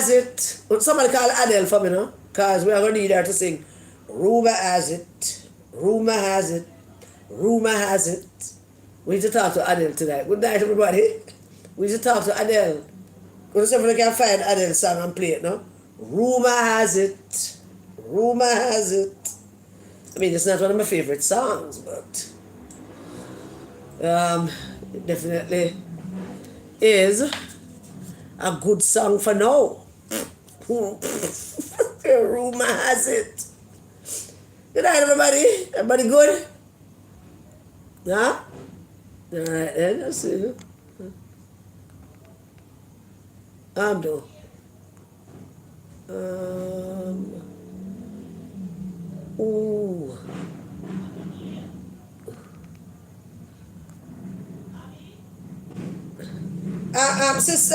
has it. Somebody call Adele for me, no? Because we are going to need her to sing. Rumor has it. Rumor has it. Rumor has it. We need to talk to Adele tonight. Good night, everybody. We need to talk to Adele. We'll see if we can find Adele's song and play it, no? Rumor has it. Rumor has it. I mean, it's not one of my favorite songs, but it definitely is a good song for now. Rumor has it. Good night, everybody. Everybody good? Yeah? All right, then. Let's see. Do. Ooh. Sister,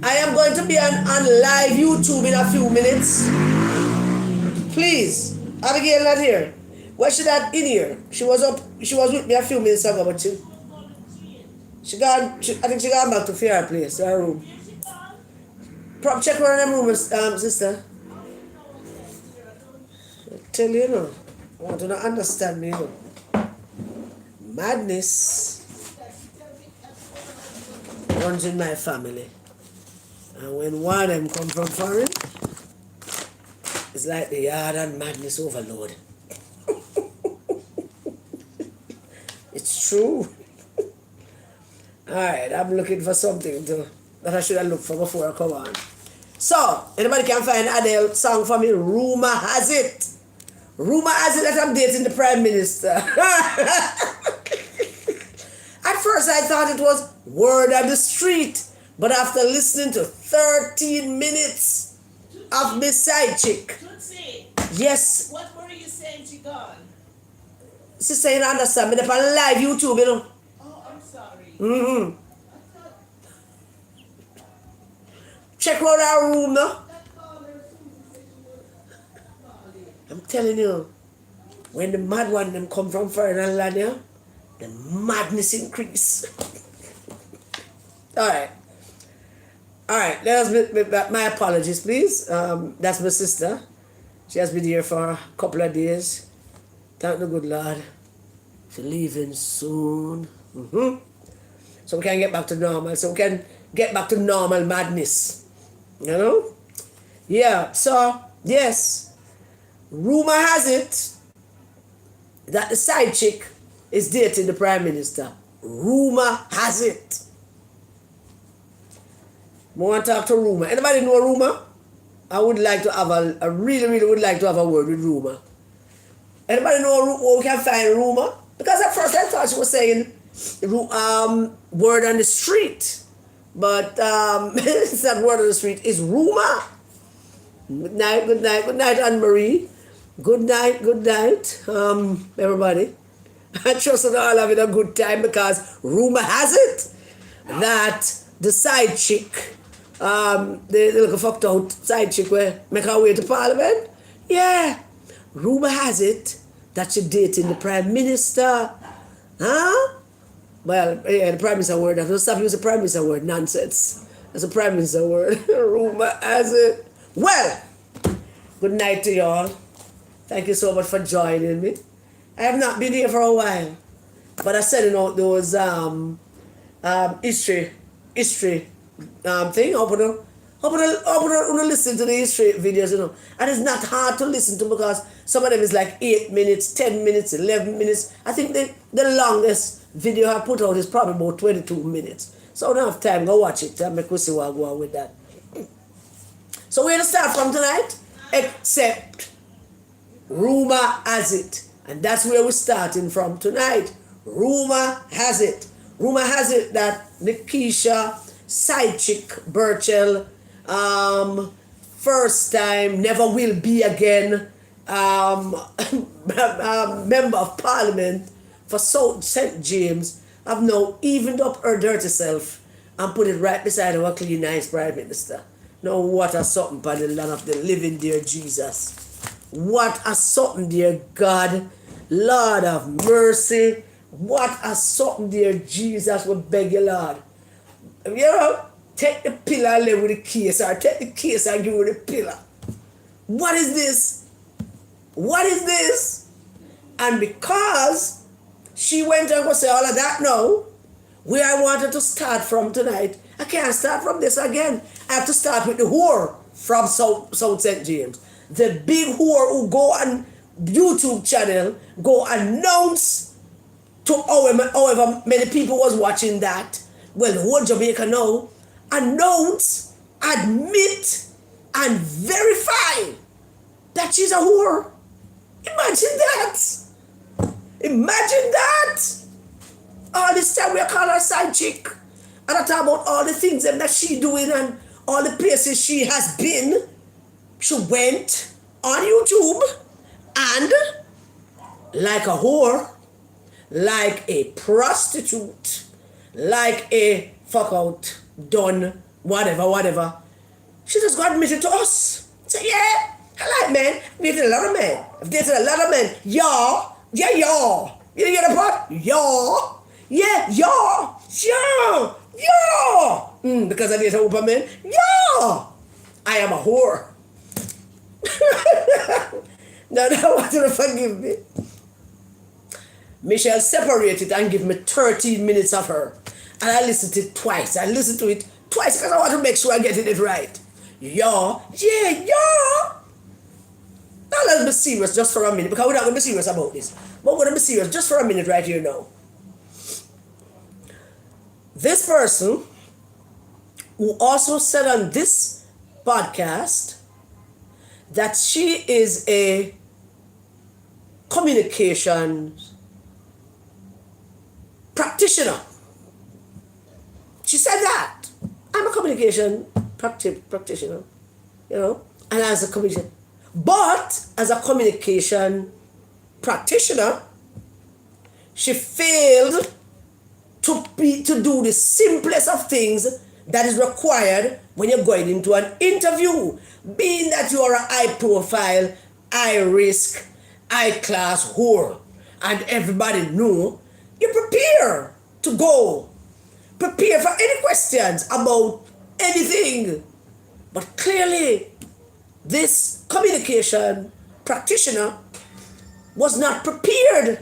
I am going to be on live YouTube in a few minutes. Please, Abigail not here. Why she not in here? She was with me a few minutes ago, but I think she gone back to her place, her room. Check her in them room, sister. I tell you, I want to understand me, Madness runs in my family. And when one of them come from foreign, it's like the yard and madness overload. It's true. Alright, I'm looking for something that I should have looked for before I come on. So, anybody can find Adele song for me? Rumor has it. Rumor has it that I'm dating the Prime Minister. At first I thought it was word on the street. But after listening to 13 minutes of Miss Side Chick. Yes. What were you saying she gone? She's saying, understand me, they're on live YouTube, Oh, I'm sorry. Check out our room now. I'm telling you, when the mad one them come from foreign land, yeah, the madness increase. Alright, my apologies, please. That's my sister. She has been here for a couple of days. Thank the good Lord. She's leaving soon. So we can get back to normal. So we can get back to normal madness. You know? Yeah, so, yes. Rumor has it that the side chick is dating the Prime Minister. Rumor has it. I want to talk to Rumor. Anybody know Rumor? I would like to have I really would like to have a word with Rumor. Anybody know where we can find Rumor? Because at first I thought she was saying word on the street. But it's not word on the street, it's Rumor. Good night, Anne-Marie. Good night, everybody. I trust that all having a good time because rumor has it that the side chick, the little fucked out side chick will make her way to Parliament. Yeah, rumor has it that she's dating the Prime Minister. Huh? Well, yeah, the Prime Minister word. Don't stop using the Prime Minister word. Nonsense. That's a Prime Minister word. Rumor has it. Well, good night to y'all. Thank you so much for joining me. I have not been here for a while, but I'm sending out those history thing. Hope you listen to the history videos, And it's not hard to listen to because some of them is like 8 minutes, 10 minutes, 11 minutes. I think the longest video I put out is probably about 22 minutes. So I don't have time. Go watch it and make us see what I go on with that. So we're going to start from tonight, except rumor has it. And that's where we're starting from tonight. Rumor has it. Rumor has it that Nikisha, side chick, Burchell, first time, never will be again, member of Parliament for South St. James, have now evened up her dirty self and put it right beside our clean, nice Prime Minister. Now what a something by the land of the living, dear Jesus. What a something, dear God. Lord of mercy. What a something, dear Jesus, we beg you, Lord. take the pillar and live with the case, or take the case and give with the pillar. What is this? What is this? And because she went and go say all of that now, where I wanted to start from tonight, I can't start from this again. I have to start with the whore from South St. James. The big whore who go on YouTube channel, go announce to however many people was watching that. Well, the whole Jamaica now, announce, admit, and verify that she's a whore. Imagine that. Imagine that. All this time we call her side chick. And I talk about all the things that she doing and all the places she has been. She went on YouTube and like a whore, like a prostitute, like a fuck out, done, whatever. She just got admitted to us. Say, yeah, I like men. I've dated a lot of men. Yeah. You didn't get a part? Yeah. Because I dated a open man? Yeah. I am a whore. Now, I want you to forgive me. Michelle separated and give me 13 minutes of her. And I listened to it twice. Because I want to make sure I get it right. Yeah. Now let's be serious just for a minute, because we're not going to be serious about this. But we're going to be serious just for a minute right here now. This person, who also said on this podcast that she is a communications practitioner. She said that. I'm a communication practitioner, and as a communication. But as a communication practitioner, she failed to do the simplest of things that is required when you're going into an interview. Being that you are a high profile, high risk, high class whore, and everybody know, you prepare to go. Prepare for any questions about anything. But clearly, this communication practitioner was not prepared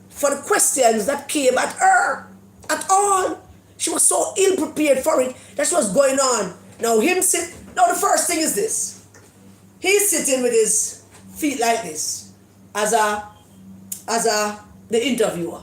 for the questions that came at her at all. She was so ill prepared for it. That's what's going on. Now the first thing is this. He's sitting with his feet like this as the interviewer.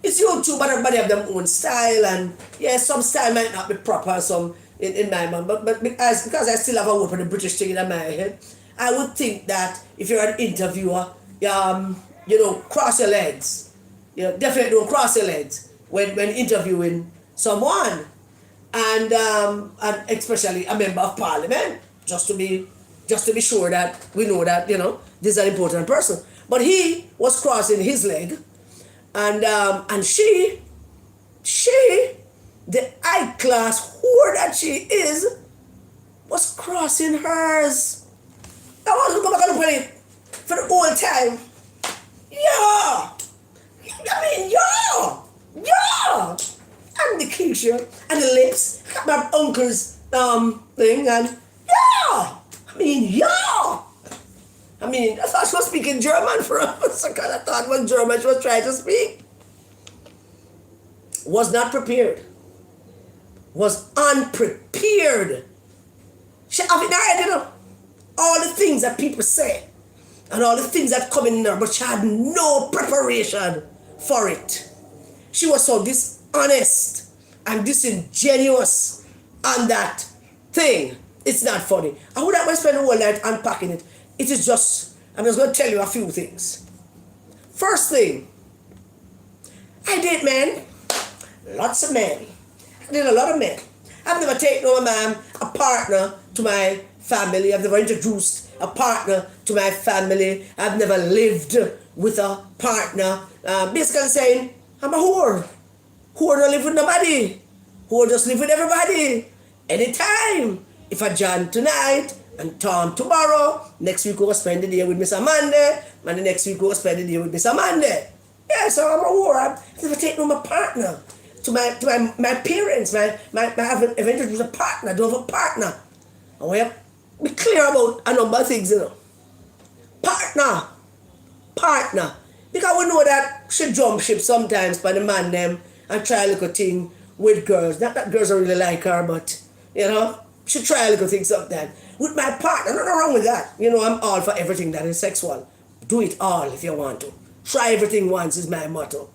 It's YouTube, but everybody have their own style, and some style might not be proper, some in my mind, but because I still have a word for the British thing in my head, I would think that if you're an interviewer, cross your legs. Definitely don't cross your legs when interviewing someone, and especially a member of Parliament, just to be sure that we know that this is an important person. But he was crossing his leg, and she, the high class whore that she is, was crossing hers. I want to go back and play for the whole time. Yeah. And the Keisha and the lips, my uncle's thing, and I thought she was speaking German for us. I kind of thought it was German she was trying to speak. Was not prepared. Was unprepared. She have in her head, all the things that people say and all the things that come in her, but she had no preparation for it. She was so dishonest and disingenuous on that thing. It's not funny. I would have to spend the whole night unpacking it. It is just, I'm just going to tell you a few things. First thing, I date men. Lots of men. I did a lot of men. I've never taken a partner to my family. I've never introduced a partner to my family. I've never lived with a partner. Basically saying, I'm a whore. Whore don't live with nobody. Whore just live with everybody. Anytime. If I John tonight and Tom tomorrow, next week we'll spend the day with Miss Amanda, and the next week we'll spend the day with Miss Amanda. Yeah, so I'm a whore. I've never taken on my partner my parents, my eventually was a partner, do have a partner. And we have be clear about a number of things, Partner. Because we know that she jump ship sometimes by the man them and try a little thing with girls. Not that girls don't really like her, but she try a little thing sometimes. With my partner, nothing wrong with that. I'm all for everything that is sexual. Do it all if you want to. Try everything once is my motto.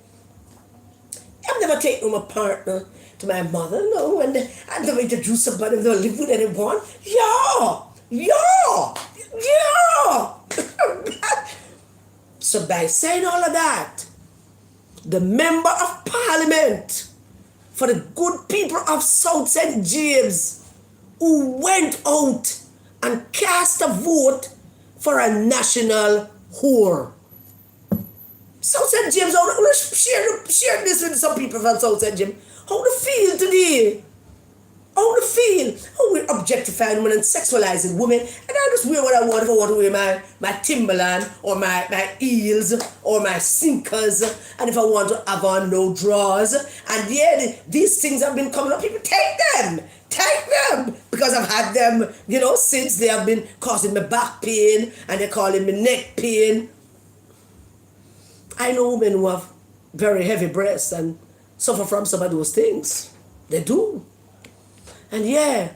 I've never taken my partner to my mother, no, and I've never introduced somebody who live with anyone. Yeah. So by saying all of that, the Member of Parliament for the good people of South St. James who went out and cast a vote for a national whore. South St. James, I want to share this with some people from South St. James. How they feel today? How they feel? How we're objectifying women and sexualizing women. And I just wear what I want. If I want to wear my Timberland or my heels or my sneakers. And if I want to have on no drawers. And these things have been coming up. People take them. Because I've had them, since they have been causing me back pain. And they're calling me neck pain. I know women who have very heavy breasts and suffer from some of those things. They do. And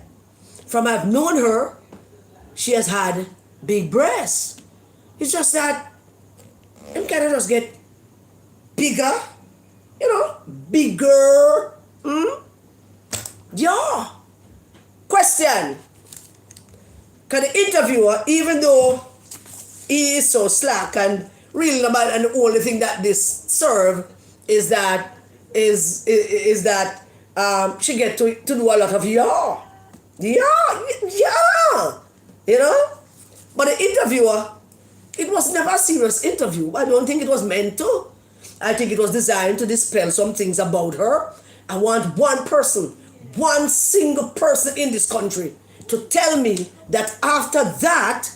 from I've known her, she has had big breasts. It's just that them kind of just get bigger, bigger. Yeah. Question. Can the interviewer, even though he is so slack and really about, and the only thing that this serve is that she get to do a lot of but the interviewer, it was never a serious interview. I don't think it was meant to. I think it was designed to dispel some things about her. I want one single person in this country to tell me that after that,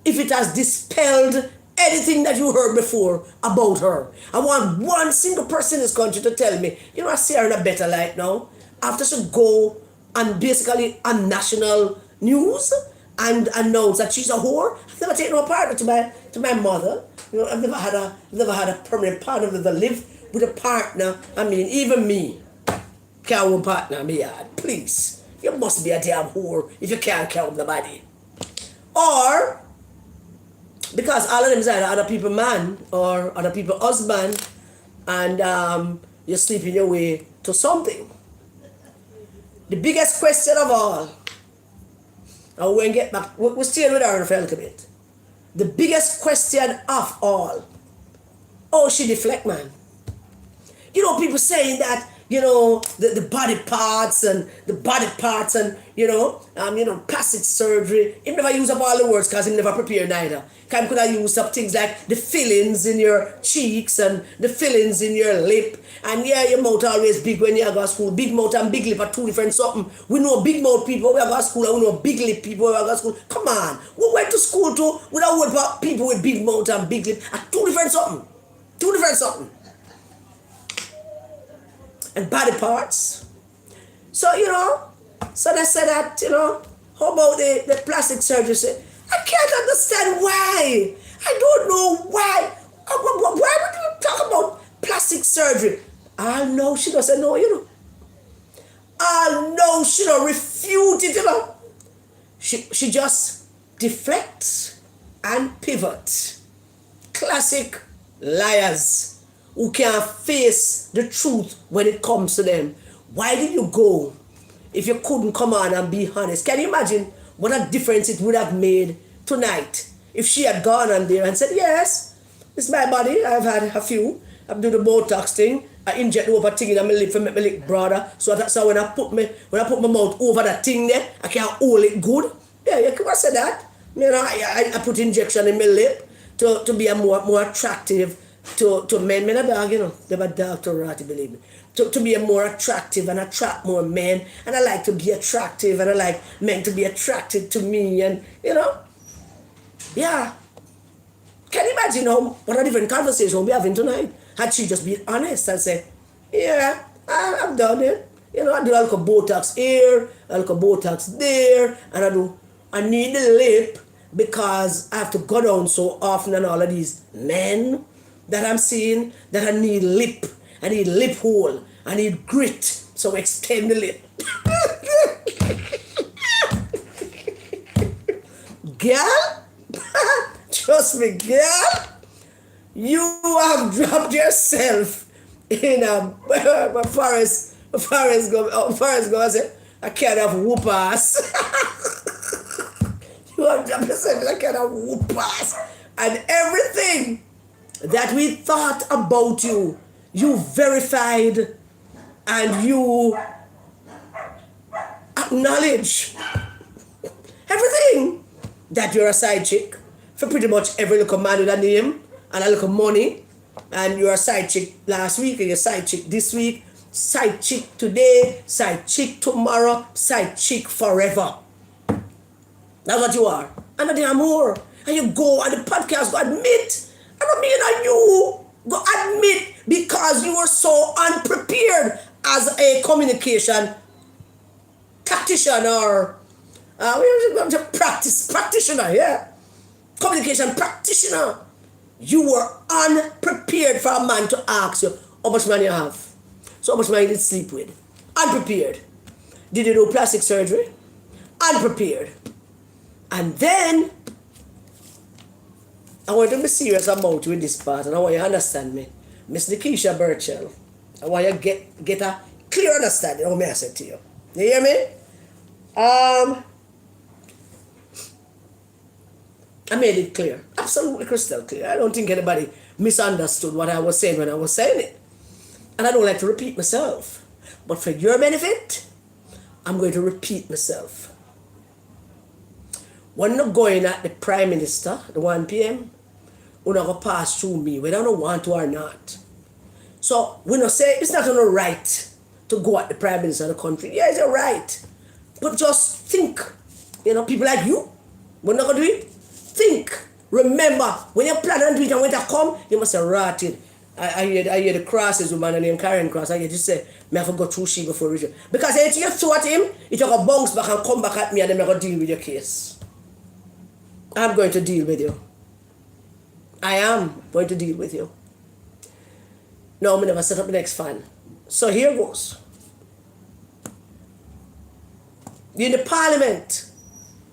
if it has dispelled anything that you heard before about her. I want one single person in this country to tell me, I see her in a better light now. After she go and basically on national news and announce that she's a whore. I've never taken a partner to my mother. I've never had a permanent partner that live with a partner. I mean, even me can't own partner me yard. Please. You must be a damn whore if you can't count nobody. Or because all of them is either other people man or other people husband, and you're sleeping your way to something. The biggest question of all, and we'll get back, we're still with her for a little bit. The biggest question of all, she deflect, man. People saying that, the body parts and plastic surgery. He never use up all the words because he never prepared neither. He could have used up things like the fillings in your cheeks and the fillings in your lip. And your mouth always big when you go to school. Big mouth and big lip are two different something. We know big mouth people when we go to school and we know big lip people when we go to school. Come on. We went to school too with a word about people with big mouth and big lip are two different something. And body parts. So, so they said that, how about the plastic surgery? I can't understand why. I don't know why. Why would you talk about plastic surgery? I know she doesn't know, I know she don't refute it, She just deflects and pivots. Classic liars who can't face the truth when it comes to them. Why did you go if you couldn't come on and be honest? Can you imagine what a difference it would have made tonight if she had gone on there and said, yes, it's my body, I've had a few, I'm doing the Botox thing, I inject over thing in my lip for make my lip broader, so that's how when I put my mouth over that thing there, I can hold it good. Yeah, you could have said that. I put injection in my lip to be a more attractive to men. Men are dog, they're a dog to rat, believe me. To be a more attractive and attract more men. And I like to be attractive and I like men to be attracted to me, and yeah. Can you imagine what a different conversation we'll be having tonight? Had she just been honest and said, yeah, I've done it. You know, I do a little Botox here, a little Botox there, and I need the lip because I have to go down so often and all of these men that I'm seeing that I need lip. I need lip hole. I need grit. So extend the lip. Girl, trust me, girl, you have dropped yourself in a forest go say, a kind of whoop ass. You have dropped yourself in a kind of whoop ass. And everything that we thought about you, you verified and you acknowledge everything. That you're a side chick for pretty much every little man with a name and a little money, and you're a side chick last week and you're a side chick this week, side chick today, side chick tomorrow, side chick forever. That's what you are. And a damn more. And you go on the podcast, go admit. I don't mean that you go admit because you were so unprepared as a communication practitioner. Practitioner, yeah. Communication practitioner. You were unprepared for a man to ask you how much money you have. So how much money you did sleep with. Unprepared. Did you do plastic surgery? Unprepared. And then I want you to be serious about you in this part, and I want you to understand me. Miss Nikisha Burchell. I want you to get a clear understanding of what I said to you. You hear me? I made it clear, absolutely crystal clear. I don't think anybody misunderstood what I was saying when I was saying it. And I don't like to repeat myself. But for your benefit, I'm going to repeat myself. When you're going at the Prime Minister at 1 p.m., you're not going to pass through me, whether you want to or not. So we not say it's not on the right to go at the Prime Minister of the country. Yeah, it's a right. But just think, people like you, we're not going to do it. Think. Remember, when you plan and do it and when they come, you must have ratted. I hear the crosses with man named Karen Cross. I hear you say, I have to go through she before reach. Because anything you throw at him, it's going to bounce back and come back at me and then I'm going to deal with your case. I'm going to deal with you. I am going to deal with you. No, I'm never set up the next fan. So here goes. You're in the Parliament.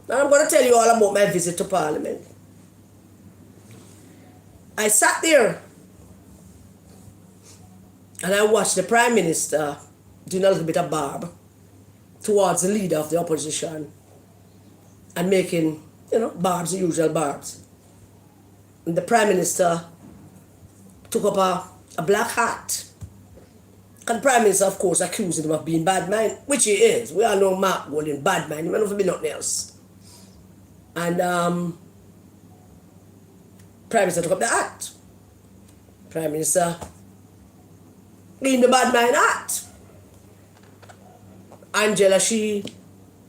Now I'm going to tell you all about my visit to Parliament. I sat there and I watched the Prime Minister doing a little bit of barb towards the leader of the opposition and making, barbs, the usual barbs. And the Prime Minister took up a black hat. And the Prime Minister, of course, accused him of being bad mind, which he is. We all know Mark Golding, bad mind. He might not be nothing else. And Prime Minister took up the hat. Prime Minister in the bad mind hat. Angela, she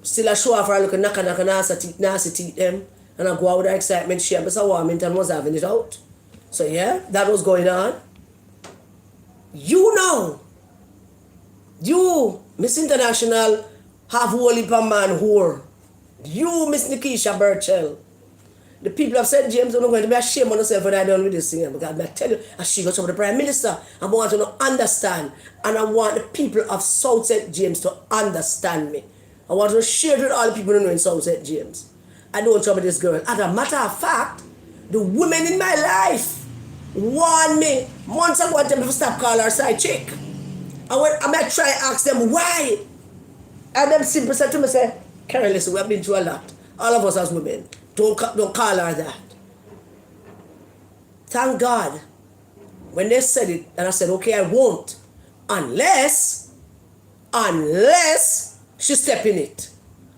still a show off her looking knock nasty teeth them. And I go out with her excitement. She was a Warmington was having it out. So yeah, that was going on. You, Miss International, have whole heap of man whore. You, Miss Nikisha Burchell. The people have said, James, I'm not going to be ashamed of myself when I'm done with this thing. Because I tell you, I she got some of the Prime Minister. I want to understand. And I want the people of South St. James to understand me. I want to share it with all the people who know in South St. James. I don't trouble this girl. As a matter of fact, the women in my life warned me months ago to stop calling her side chick. I might try and ask them why. And them simple said to me, say, Carol, listen, we have been through a lot. All of us as women. Don't call her that. Thank God. When they said it, and I said, okay, I won't. Unless she step in it.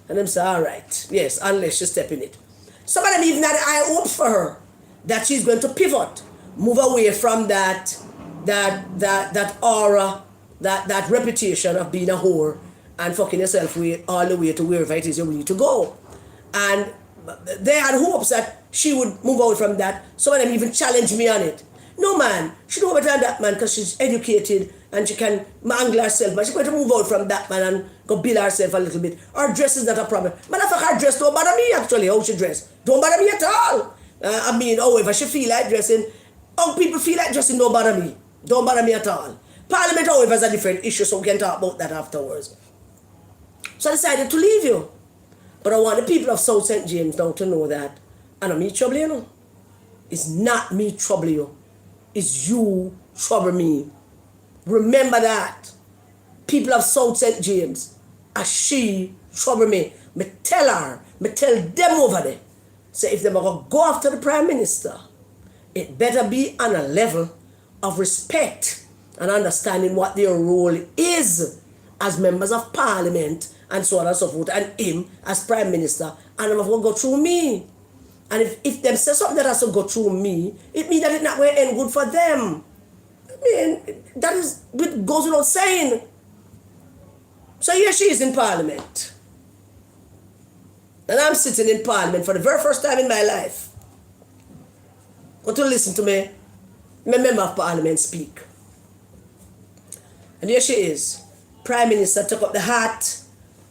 And them say, all right. Yes, unless she step in it. Some of them even had high hope for her that she's going to pivot, move away from that aura, that reputation of being a whore and fucking yourself all the way to wherever it is you need to go. And they had hopes that she would move out from that. Some of them even challenged me on it. No, man, she don't better than that, man, because she's educated, and she can mangle herself, but she's going to move out from that man and go build herself a little bit. Her dress is not a problem. Matter of fact, her dress don't bother me actually, how she dress. Don't bother me at all. I mean, however she feel like dressing, how people feel like dressing don't bother me. Don't bother me at all. Parliament, however, is a different issue, so we can talk about that afterwards. So I decided to leave you. But I want the people of South St. James now to know that I don't me trouble you, know. It's not me trouble you. It's you trouble me. Remember that. People of South St. James, as she trouble me. Me tell her, me tell them over there. So if they're going to go after the Prime Minister, it better be on a level of respect and understanding what their role is as members of Parliament and so on and so forth, and him as Prime Minister, and I'm going to go through me. And if them say something that has to go through me, it means that it's not going to end good for them. I mean, that is, it goes without saying. So here she is in Parliament. And I'm sitting in Parliament for the very first time in my life. Go to listen to me, my member of Parliament speak. And here she is. Prime Minister took up the hat,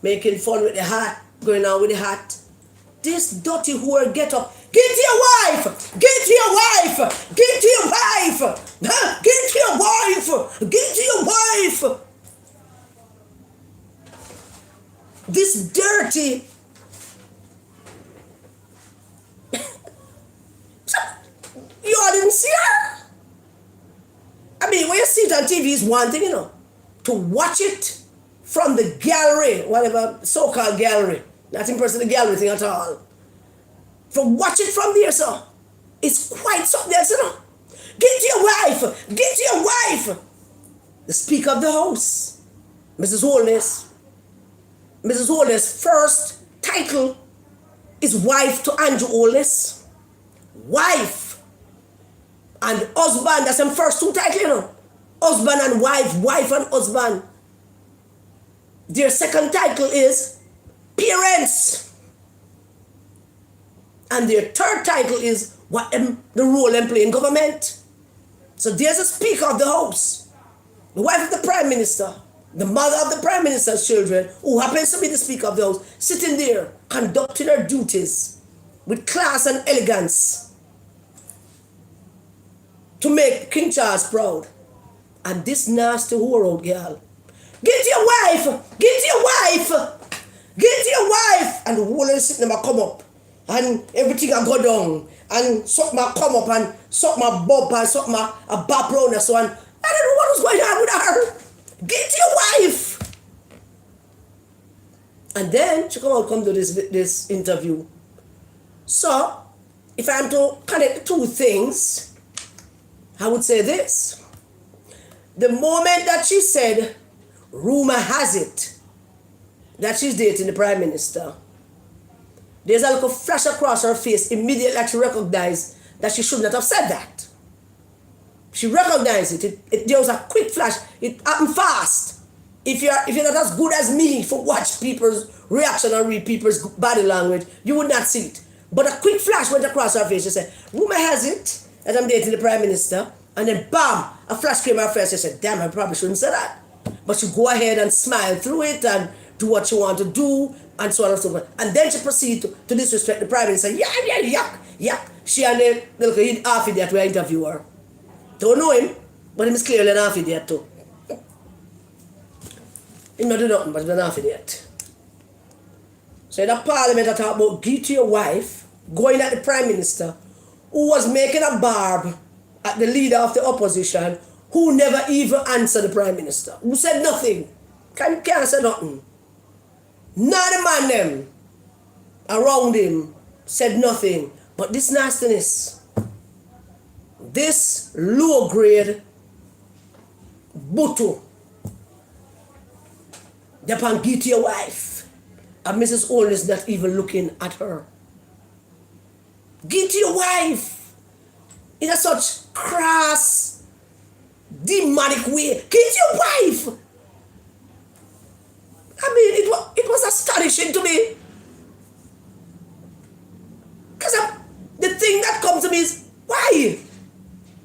making fun with the hat, going on with the hat. This dirty whore get up. Get to your wife! Get to your wife! Get to your wife! Huh? Get to your wife! Get to your wife! This dirty... You all didn't see her? I mean, when you see it on TV is one thing, you know. To watch it from the gallery, whatever so-called gallery, not in person the gallery thing at all. From watch it from there, sir, it's quite something else, you know. Get to your wife! Get to your wife! The Speaker of the House, Mrs. Holness. Mrs. Holness' first title is wife to Andrew Holness. Wife. And husband, that's them first two titles, you know. Husband and wife, wife and husband. Their second title is parents. And their third title is what the role they play in government. So there's a Speaker of the House, the wife of the Prime Minister, the mother of the Prime Minister's children, who happens to be the Speaker of the House, sitting there, conducting her duties with class and elegance to make King Charles proud. And this nasty whore out girl, get your wife! Get your wife! Get your wife! And the whole of the sitting there come up. And everything I go down. And something I come up and something I bump and something I bop round and so on. I don't know what was going on with her. Get your wife! And then she come to this interview. So, if I'm to connect the two things, I would say this. The moment that she said, rumor has it that she's dating the Prime Minister, there's a little flash across her face immediately that she recognized that she should not have said that. She recognized it. There was a quick flash. It happened fast. If you're not as good as me for watch people's reaction and read people's body language, you would not see it. But a quick flash went across her face. She said, rumor has it that I'm dating the Prime Minister. And then bam, a flash came out first. She said, damn, I probably shouldn't say that. But she go ahead and smile through it and do what she want to do and so on and so forth. And then she proceed to disrespect the Prime Minister. Yeah. She and the little half idiot will interview her. Don't know him, but he is clearly an half idiot too. He not do nothing, but he's an half idiot. So in the Parliament I talk about give to your wife, going at the Prime Minister, who was making a barb at the leader of the opposition, who never even answered the Prime Minister, who said nothing. Can't say nothing. None of the man them around him said nothing. But this nastiness, this low grade butu, they can give to your wife, and Mrs. Holness not even looking at her. Give to your wife in a such crass, demonic way. Give to your wife. I mean, it was astonishing to me. Because the thing that comes to me is, why?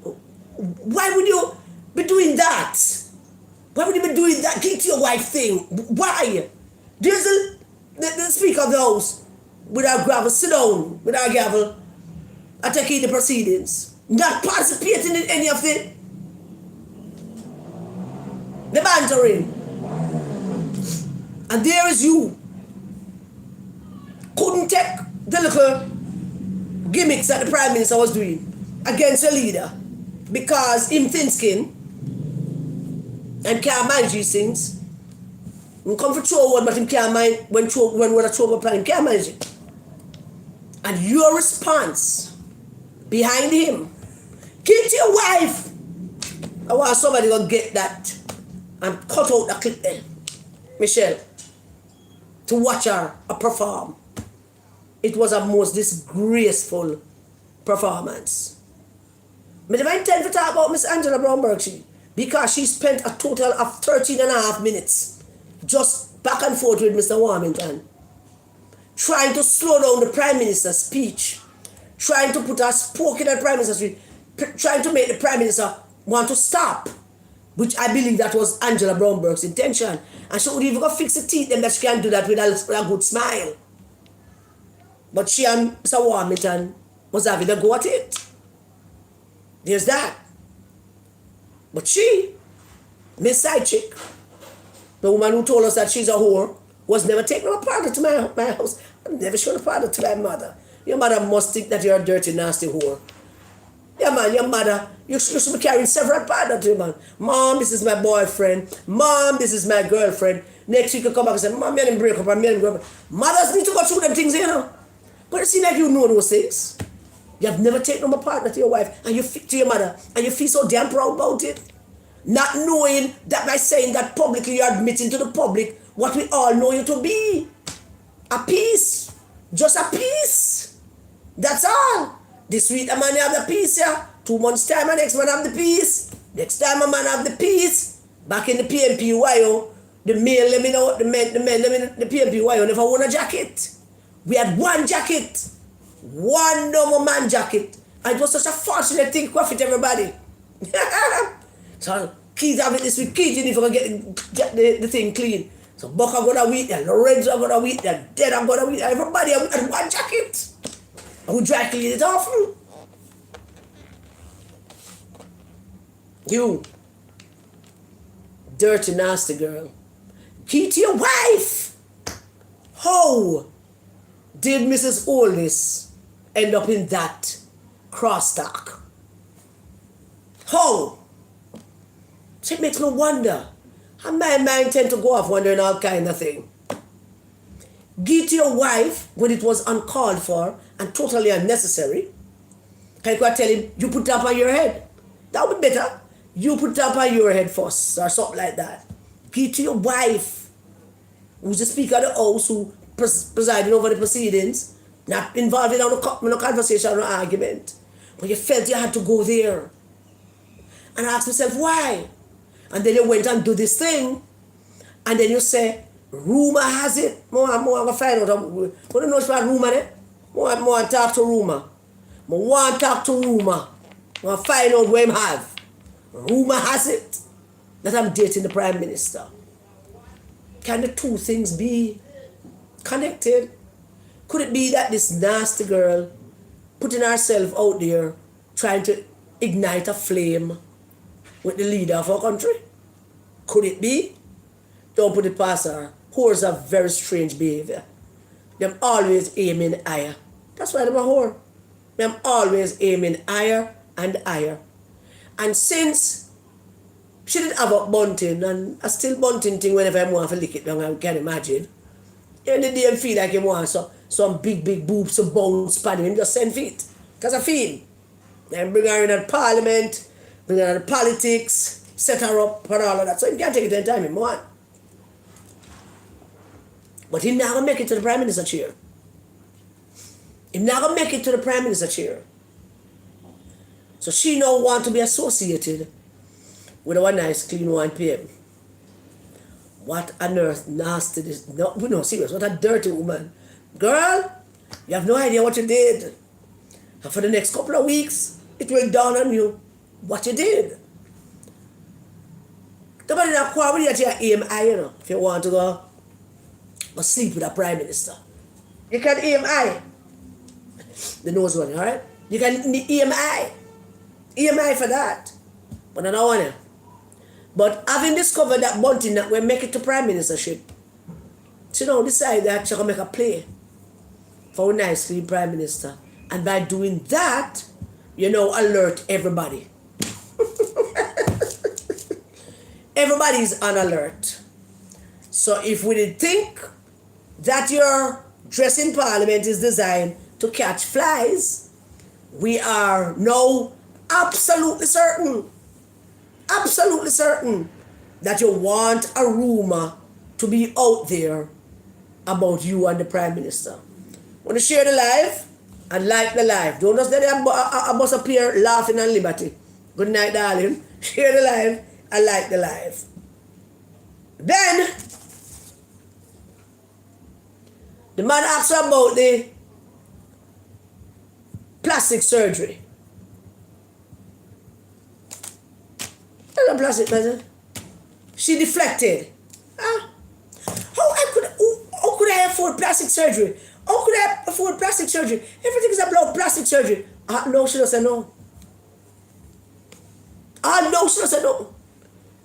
Why would you be doing that? wife thing. Why? There's the Speaker of the House with our gavel, sit down with our gavel and take in the proceedings. Not participating in any of the bantering. And there is you. Couldn't take the little gimmicks that the Prime Minister was doing against a leader because him thin skin and can't manage these things. Him come for throw one, but him can't mind when a throw plan, him can't manage it. And your response behind him, get your wife. I want somebody to get that and cut out the clip there, Michelle, to watch her perform. It was a most disgraceful performance. But if I intend to talk about Miss Angela Brown-Berkshire, because she spent a total of 13 and a half minutes just back and forth with Mr. Warmington, trying to slow down the Prime Minister's speech, trying to put a spoke in the Prime Minister's speech, trying to make the Prime Minister want to stop, which I believe that was Angela Brown-Berg's intention. And she would even go fix the teeth, and that she can do that with a good smile. But she and Mr. Warmington was having a go at it. There's that. But she, Miss Side Chick, the woman who told us that she's a whore, was never taken a partner to my house. I'm never shown a partner to my mother. Your mother must think that you're a dirty, nasty whore. Yeah, man, your mother, you should be carrying several partners to your man. Mom, this is my boyfriend. Mom, this is my girlfriend. Next week you come back and say, Mom, me and him break up, and me and him go. Mothers need to go through them things, you know. But it seems like you know those things. You have never taken a partner to your wife, and you to your mother, and you feel so damn proud about it. Not knowing that by saying that publicly, you're admitting to the public what we all know you to be. A piece. Just a piece. That's all. This week a man have the piece here. 2 months time, and next man have the piece. Next time a man have the piece. Back in the PMPYO, the male, let me know, the men, the PMPYO never won a jacket. We had one jacket. One normal man jacket. And it was such a fortunate thing to fit everybody. So Keith have it this week. Keith, you need to get the thing clean. So Buck are gonna weed that, Lorenzo are gonna weed that, Dead are gonna weed that. Everybody had one jacket. And we dry clean it off. You dirty nasty girl. Key to your wife. How did Mrs. Oldness end up in that crosstalk? How? So it makes me wonder. And my mind tend to go off wondering all kind of thing. Give to your wife when it was uncalled for and totally unnecessary. Can you tell him, you put it up on your head? That would be better. You put it up on your head first or something like that. Give to your wife, who's the Speaker of the House, who presiding over the proceedings, not involved in no conversation or no argument. But you felt you had to go there. And I asked myself, why? And then you went and do this thing. And then you say, rumor has it. More going to find out. What do you know about rumor, eh? More talk to rumor. More want talk to rumor. More find out where him have. Rumor has it that I'm dating the Prime Minister. Can the two things be connected? Could it be that this nasty girl putting herself out there trying to ignite a flame with the leader of our country? Could it be? Don't put it past her. Whores have very strange behavior. They're always aiming higher. That's why they're a whore. They're always aiming higher and higher. And since she did have a bunting, and a still bunting thing whenever I want to lick it down, I can imagine. And the day I feel like I want some big boobs to bounce pan him, just send feet. Because I feel. And bring her in at Parliament, bring her in politics, set her up and all of that. So you can't take it any time he want. But he's not going to make it to the Prime Minister chair. He's not going to make it to the Prime Minister chair. So she now want to be associated with our nice clean 1 p.m. What on earth nasty this? No, serious. What a dirty woman. Girl, you have no idea what you did. And for the next couple of weeks, it will dawn on you what you did. Nobody not quarrel with you at your aim high, you know, if you want to go sleep with a prime minister. You can aim high. The nose one, alright? You can aim high. Aim high for that. But I don't want to. But having discovered that bunting that will make it to prime ministership, she now decide that she's going to make a play for a nice clean prime minister. And by doing that, you know, alert everybody. Everybody's on alert. So if we did think that your dress in parliament is designed to catch flies, we are now absolutely certain that you want a rumor to be out there about you and the prime minister. Want to share the live and like the live. Don't just let them must appear laughing and liberty. Good night, darling. Share the live and like the live. Then the man asks her about the plastic surgery. That's a plastic surgery. She deflected. How could I afford plastic surgery? How could I afford plastic surgery? Everything is about plastic surgery. No, she doesn't know. No, she doesn't know.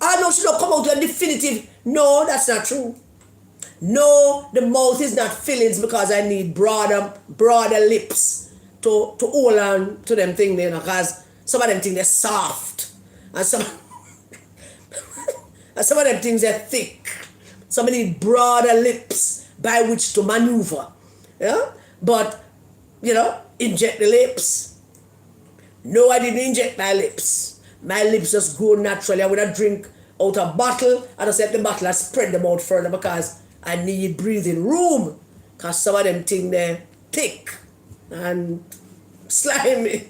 No, she don't come out with a definitive. No, that's not true. No, the mouth is not fillings because I need broader lips to hold on to them things, you know, because some of them things they're soft. And some of them things are thick. Some need broader lips by which to maneuver. Yeah? But, you know, inject the lips. No, I didn't inject my lips. My lips just grow naturally. I would have drink out a bottle. I just let the bottle and spread them out further because I need breathing room. Because some of them things they're thick and slimy.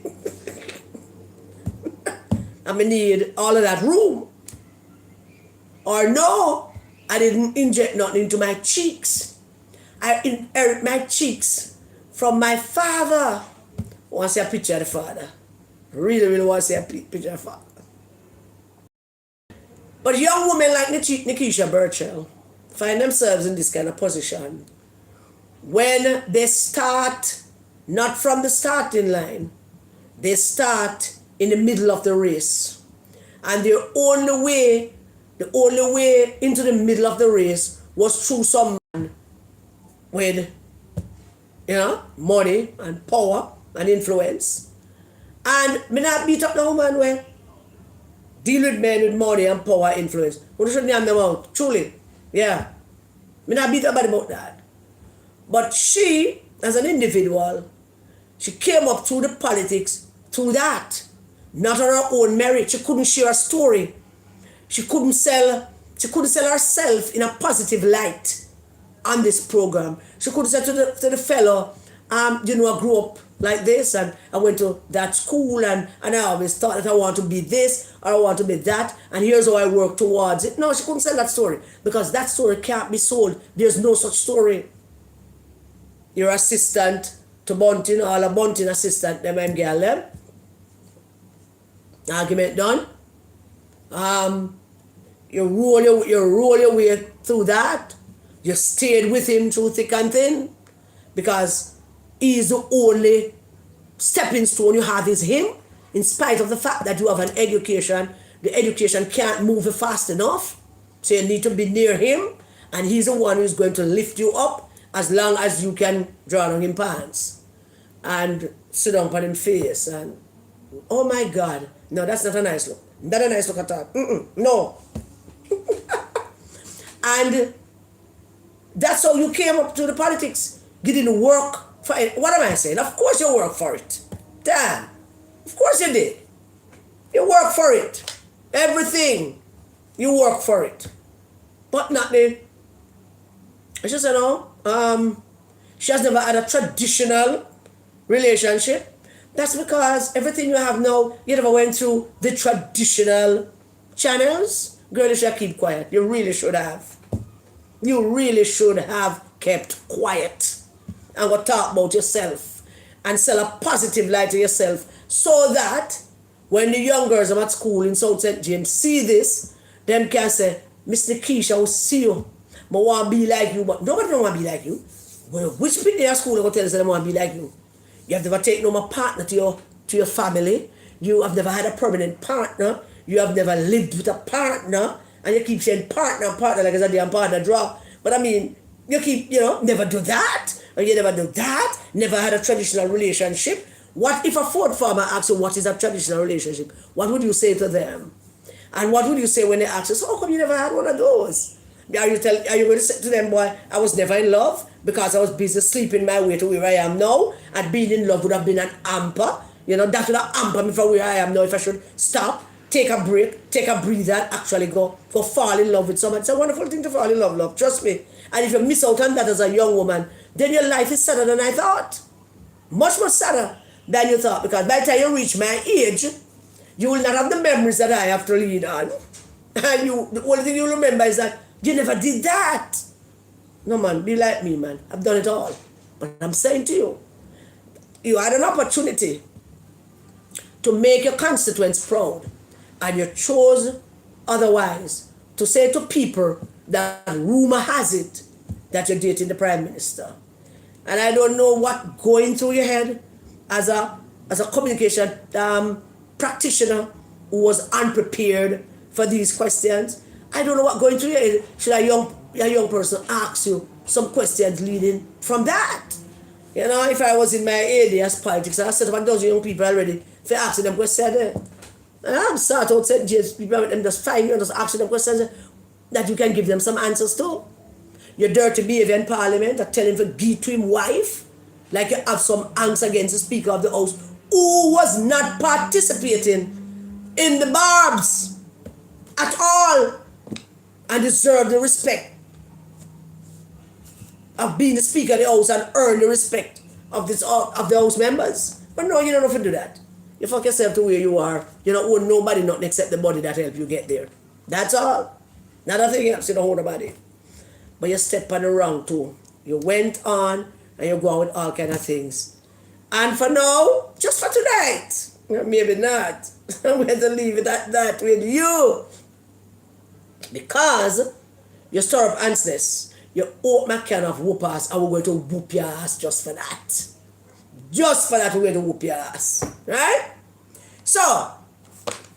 I need all of that room. Or no, I didn't inject nothing into my cheeks. I inherit my cheeks from my father. I want to see a picture of the father. Really want to see a picture of the father. But young women like Nikisha Burchell find themselves in this kind of position when they start not from the starting line. They start in the middle of the race. And the only way into the middle of the race was through some man with, you know, money and power and influence. And me not beat up the woman where deal with men with money and power and influence. What should name them out? Truly. Yeah. Me not beat up about that. But she, as an individual, she came up through the politics through that. Not on her own merit. She couldn't share a story. She couldn't sell herself in a positive light on this program. She couldn't say to the fellow, you know, I grew up like this and I went to that school and I always thought that I want to be this or I want to be that and here's how I work towards it. No, she couldn't sell that story because that story can't be sold. There's no such story. Your assistant to Bunting, all a Bunting assistant, them and girl them. Argument done. You roll your way through that. You stayed with him through thick and thin because he's the only stepping stone you have is him. In spite of the fact that you have an education, the education can't move you fast enough. So you need to be near him and he's the one who's going to lift you up as long as you can draw on him pants and sit down on him face and oh my God, no, that's not a nice look. Not a nice look at all. No. And that's how you came up to the politics. You didn't work for it. What am I saying? Of course you work for it. Damn. Of course you did. You work for it. Everything. You work for it. But not the... She said no. She has never had a traditional relationship. That's because everything you have now, you never went through the traditional channels. Girl, you should keep quiet. You really should have. You really should have kept quiet and go talk about yourself and sell a positive light to yourself so that when the young girls are at school in South St. James see this, Them can say, Miss Nikisha, I will see you. I want to be like you, but nobody don't want to be like you. Well, which people in your school are going to tell us that they want to be like you? You have never taken home a partner to your family. You have never had a permanent partner. You have never lived with a partner. And you keep saying partner like it's a damn partner drop. But I mean, you keep, never do that. Or you never do that. Never had a traditional relationship. What if a fourth farmer asks you what is a traditional relationship? What would you say to them? And what would you say when they ask you, so how come you never had one of those? Are you going to say to them, boy, I was never in love because I was busy sleeping my way to where I am now, and being in love would have been an hamper. That would have hampered me from where I am now if I should stop, take a break, take a breather, and actually go fall in love with someone. It's a wonderful thing to fall in love, trust me. And if you miss out on that as a young woman, then your life is sadder than I thought. Much more sadder than you thought, because by the time you reach my age, you will not have the memories that I have to lead on. And the only thing you remember is that you never did that. No, man, be like me, man. I've done it all. But I'm saying to you, you had an opportunity to make your constituents proud, and you chose otherwise, to say to people that rumor has it that you're dating the Prime Minister. And I don't know what going through your head as a communication practitioner who was unprepared for these questions. I don't know what going through your head. Should a young person ask you some questions leading from that? If I was in my area as politics, I set up a dozen young people already for asking them questions. And I'm start out St. James people with them just 5 years just asking them questions that you can give them some answers to. Your dirty behavior in Parliament, that telling for give to him wife, like you have some angst against the Speaker of the House, who was not participating in the barbs at all, and deserve the respect of being the Speaker of the House and earn the respect of the House members. But no, you don't have to do that. You fuck yourself to where you are. You don't owe nobody nothing except the body that help you get there. That's all. Nothing else. You don't owe nobody. But you step on the wrong too. You went on and you go on with all kind of things. And for now, just for tonight, maybe not. I'm going to leave it at that with you. Because you stir up antsness. You open a can of whoop ass, and we're going to whoop your ass just for that. Just for that, we're going to whoop your ass. Right? So,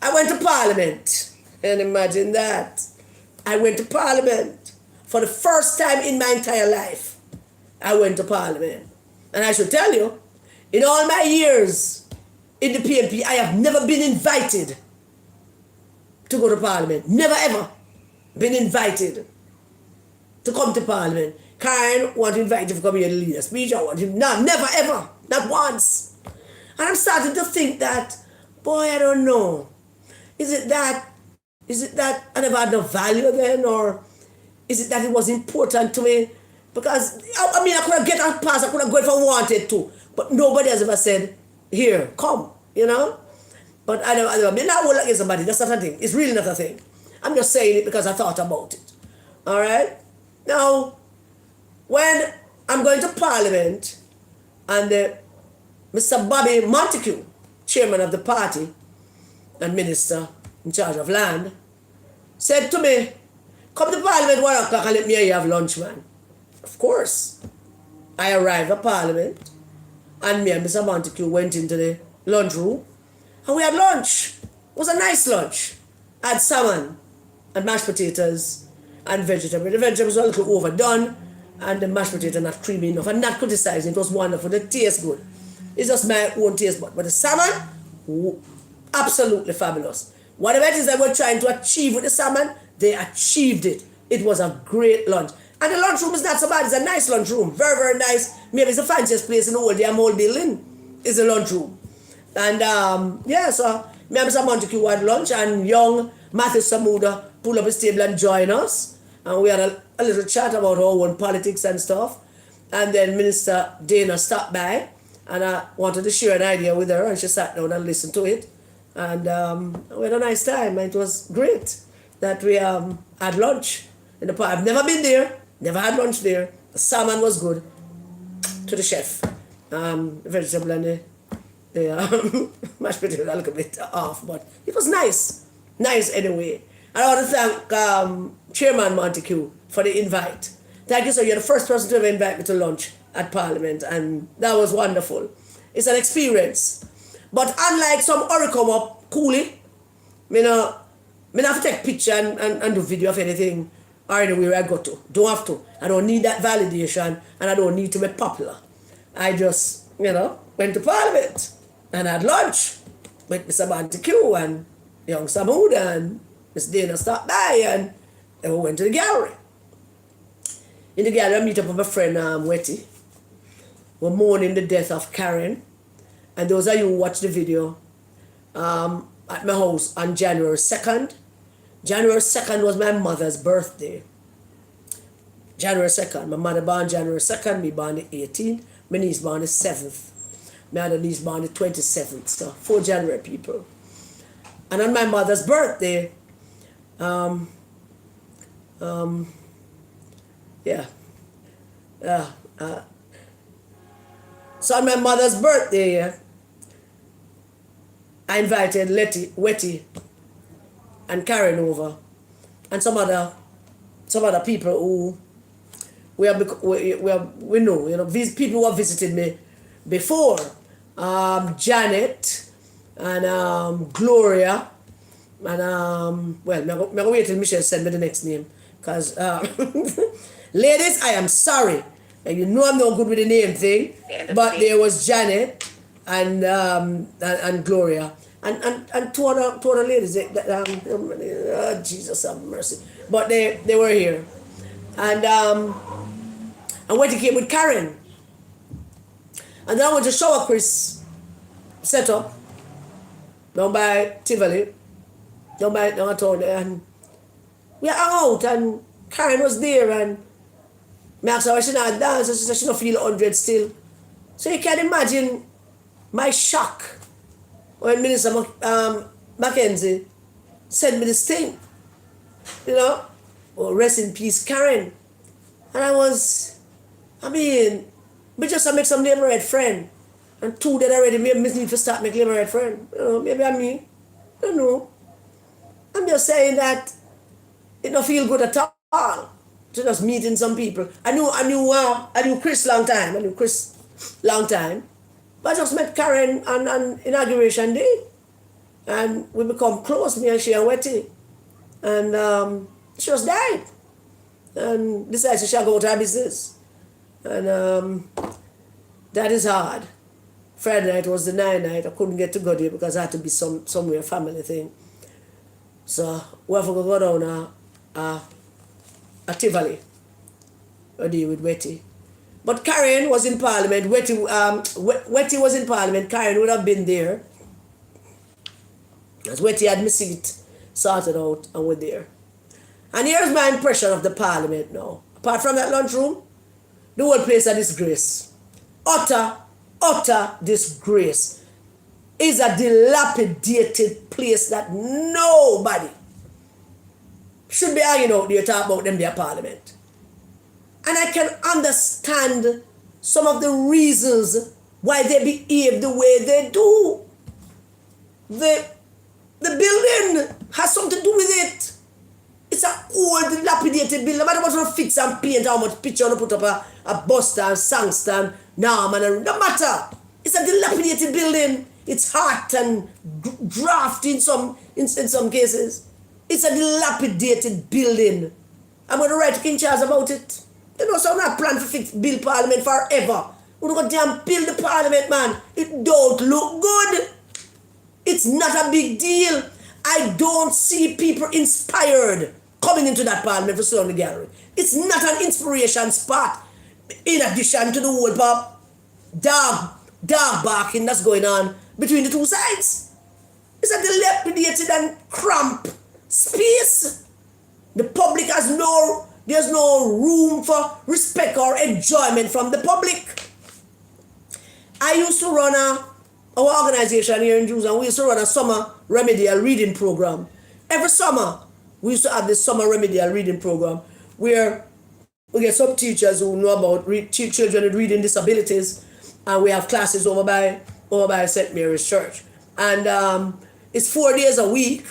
I went to Parliament. And imagine that. I went to Parliament. For the first time in my entire life, I went to Parliament. And I should tell you, in all my years in the PNP, I have never been invited to go to Parliament. Never ever been invited to come to Parliament. Karen want to invite you to come here to lead a speech. I want him. No, never ever. Not once. And I'm starting to think that, boy, I don't know. Is it that I never had no value then, or is it that it was important to me? Because, I could have get a pass, I could have gone if I wanted to. But nobody has ever said, here, come, But I mean, I won't against somebody. That's not a thing. It's really not a thing. I'm just saying it because I thought about it. All right? Now, when I'm going to Parliament, and Mr. Bobby Montague, chairman of the party and minister in charge of land, said to me, come to Parliament 1 o'clock and let me hear you have lunch, man. Of course. I arrived at Parliament, and me and Mr. Montague went into the lunchroom, and we had lunch. It was a nice lunch. I had salmon and mashed potatoes and vegetables. The vegetables were a little overdone, and the mashed potato not creamy enough. I'm not criticizing. It was wonderful. The taste good. It's just my own taste bud. But the salmon, absolutely fabulous. Whatever it is that we're trying to achieve with the salmon, they achieved it. It was a great lunch. And the lunchroom is not so bad. It's a nice lunchroom. Very, very nice. Maybe it's the fanciest place in the whole building. It's a lunchroom. And so me and Mr. Montague had lunch, and young Matthew Samuda pulled up his table and joined us. And we had a little chat about our own politics and stuff. And then Minister Dana stopped by, and I wanted to share an idea with her, and she sat down and listened to it. And we had a nice time. And it was great that we had lunch in the park. I've never been there, never had lunch there. The salmon was good. To the chef. The vegetable and the mashed potato a little bit off, but it was nice. Nice anyway. I want to thank Chairman Montague for the invite. Thank you, sir. You're the first person to ever invite me to lunch at Parliament, and that was wonderful. It's an experience. But unlike some come up coolly, me not have to take picture and do video of anything or anywhere I go to. Don't have to. I don't need that validation, and I don't need to be popular. I just, went to Parliament and had lunch with Mr. Montague and young Samuda, and Miss Dana stopped by, and then we went to the gallery. In the gallery, I meet up with my friend Wetty. We're mourning the death of Karen. And those of you who watch the video at my house on January 2nd. January 2nd was my mother's birthday. January 2nd. My mother born January 2nd, me born the 18th. My niece born the 7th. My other niece born the 27th. So 4 January people. And on my mother's birthday, so on my mother's birthday, I invited Wetty and Karen over, and some other people who we know, these people who have visited me before, Janet and Gloria, and I'm gonna wait till Michelle send me the next name, because ladies, I am sorry. And you know I'm not good with the name thing, but there was Janet and Gloria and two other ladies. Jesus have mercy. But they were here, and when he came with Karen, and then I went to Shower Chris set up down by Tivoli, down a town there, and we hung out, and Karen was there, and I asked her why she not dance, and she said she don't feel 100 still. So you can imagine my shock when Minister Mackenzie sent me this thing, rest in peace, Karen. And we just make some neighborhood friend. And 2 that already made me need to start making neighborhood friend. Maybe I'm me. I don't know. I'm just saying that it don't feel good at all to just meeting some people. I knew Chris long time. But I just met Karen on inauguration day. And we become close, me and she and Wetty. And she just died. And decided she shall go to her business. And that is hard. Friday night was the night. I couldn't get to go there because I had to be somewhere family thing. So we have to go down a Tivoli a day with Wetty. But Karen was in Parliament. Wetty was in Parliament. Karen would have been there. As Wetty had my seat sorted out and we're there. And here's my impression of the Parliament now. Apart from that lunchroom, the whole place a disgrace. Utter disgrace. It's a dilapidated place that nobody should be hanging out there talking about them their Parliament. And I can understand some of the reasons why they behave the way they do. The building has something to do with it. It's an old, dilapidated building. No matter what you fix and paint, how much picture you put up a bus stand, song stand, no matter. It's a dilapidated building. It's hot and drafty in some cases. It's a dilapidated building. I'm going to write to King Charles about it. So I'm not planning to build Parliament forever. We're going to damn build the Parliament, man. It don't look good. It's not a big deal. I don't see people inspired coming into that Parliament for Sloan the Gallery. It's not an inspiration spot. In addition to the whole pop dog barking that's going on between the two sides. It's a dilapidated and cramped space. The public there's no room for respect or enjoyment from the public. I used to run our organization here in Jews, and we used to run a summer remedial reading program. Every summer, we used to have this summer remedial reading program where we get some teachers who know about children with reading disabilities, and we have classes over by St. Mary's Church. And it's 4 days a week,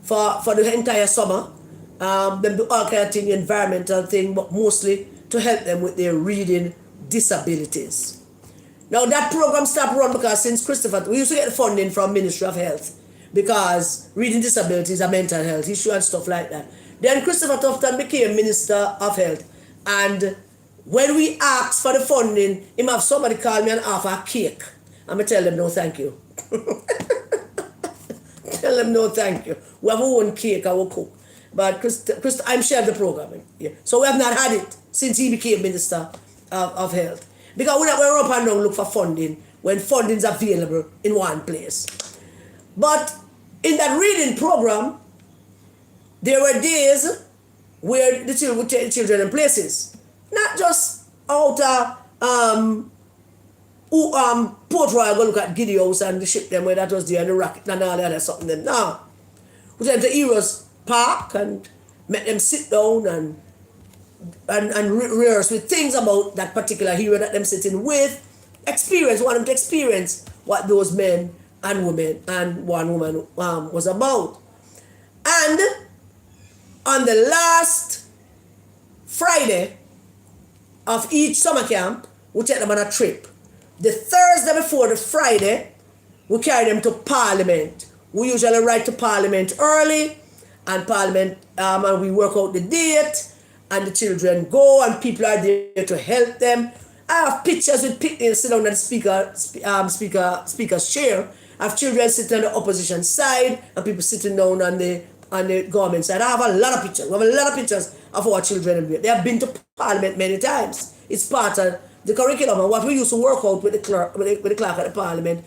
for the entire summer. Them do all kind of thing, environmental thing, but mostly to help them with their reading disabilities. Now that program stopped run because since Christopher, we used to get funding from Ministry of Health because reading disabilities are mental health issue and stuff like that. Then Christopher Tufton became Minister of Health, and when we asked for the funding, him have somebody call me and offer a cake. I'm gonna tell them no thank you. Tell them no thank you. We have our own cake, our cook. But I'm sharing the programming. Yeah. So we have not had it since he became Minister of Health. Because we're not going to up and down look for funding when funding is available in one place. But in that reading program, there were days where the children would take the children in places. Not just out of Port Royal, go look at Giddy House and the ship them where that was there and the rocket and all the other something them. No. We went to Heroes Park and make them sit down and rehearse with things about that particular hero that them sitting with. Want them to experience what those men and women and one woman was about. And on the last Friday of each summer camp, we take them on a trip. The Thursday before the Friday, we carry them to Parliament. We usually ride to Parliament early, and Parliament, and we work out the date, and the children go, and people are there to help them. I have pictures with picnics sit down at the speaker's chair. I have children sitting on the opposition side, and people sitting down on the government side. I have a lot of pictures. We have a lot of pictures of our children. They have been to Parliament many times. It's part of the curriculum, and what we used to work out with the clerk at the Parliament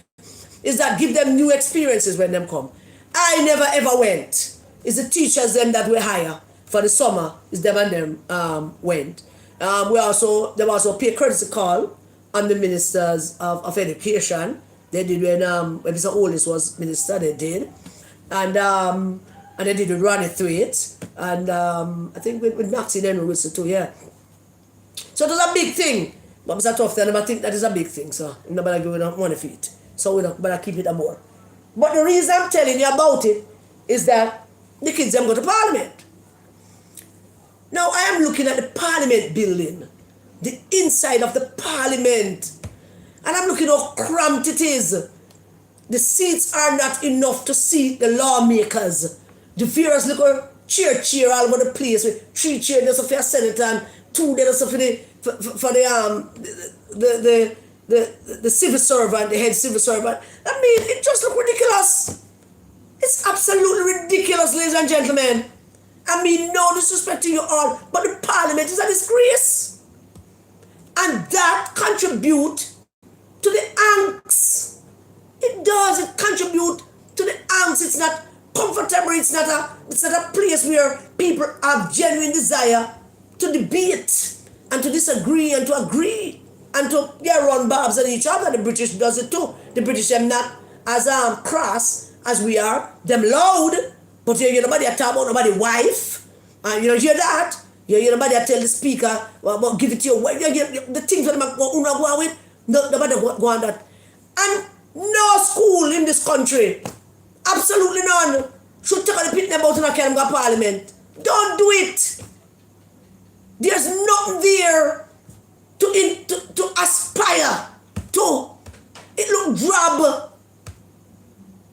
is that give them new experiences when them come. I never ever went. It's the teachers them that we hire for the summer. It's them and them went. They also pay courtesy call on the ministers of education. They did when Mr. Oldest was minister. They did, and they did with Ronnie Thwaite, and I think with Maxine Henry Wilson too. Yeah. So it was a big thing. But Mr. Tufton, I think that is a big thing. So I'm not gonna give it money for it. So we don't better keep it a more. But the reason I'm telling you about it is that the kids them go to Parliament. Now I am looking at the Parliament building, the inside of the Parliament, and I'm looking how cramped it is. The seats are not enough to seat the lawmakers. The various little chair all over the place with 3 chairs just for the Senate and 2 just for the civil servant, the head civil servant. I mean, it just looks ridiculous. It's absolutely ridiculous, ladies and gentlemen. I mean, no disrespect to you all, but the Parliament is a disgrace. And that contributes to the angst. It does. It contributes to the angst. It's not comfortable. It's not a place where people have genuine desire to debate and to disagree and to agree and to run barbs at each other. The British does it too. The British are not as crass as we are. Them loud, but you hear nobody talk about nobody's wife. And you don't hear that. You hear nobody tell the speaker, well, give it to your wife. You hear the things that them go on with. Nobody go on that. And no school in this country, absolutely none, should take the pit about and carry them to Parliament. Don't do it. There's nothing there to aspire to. It look drab.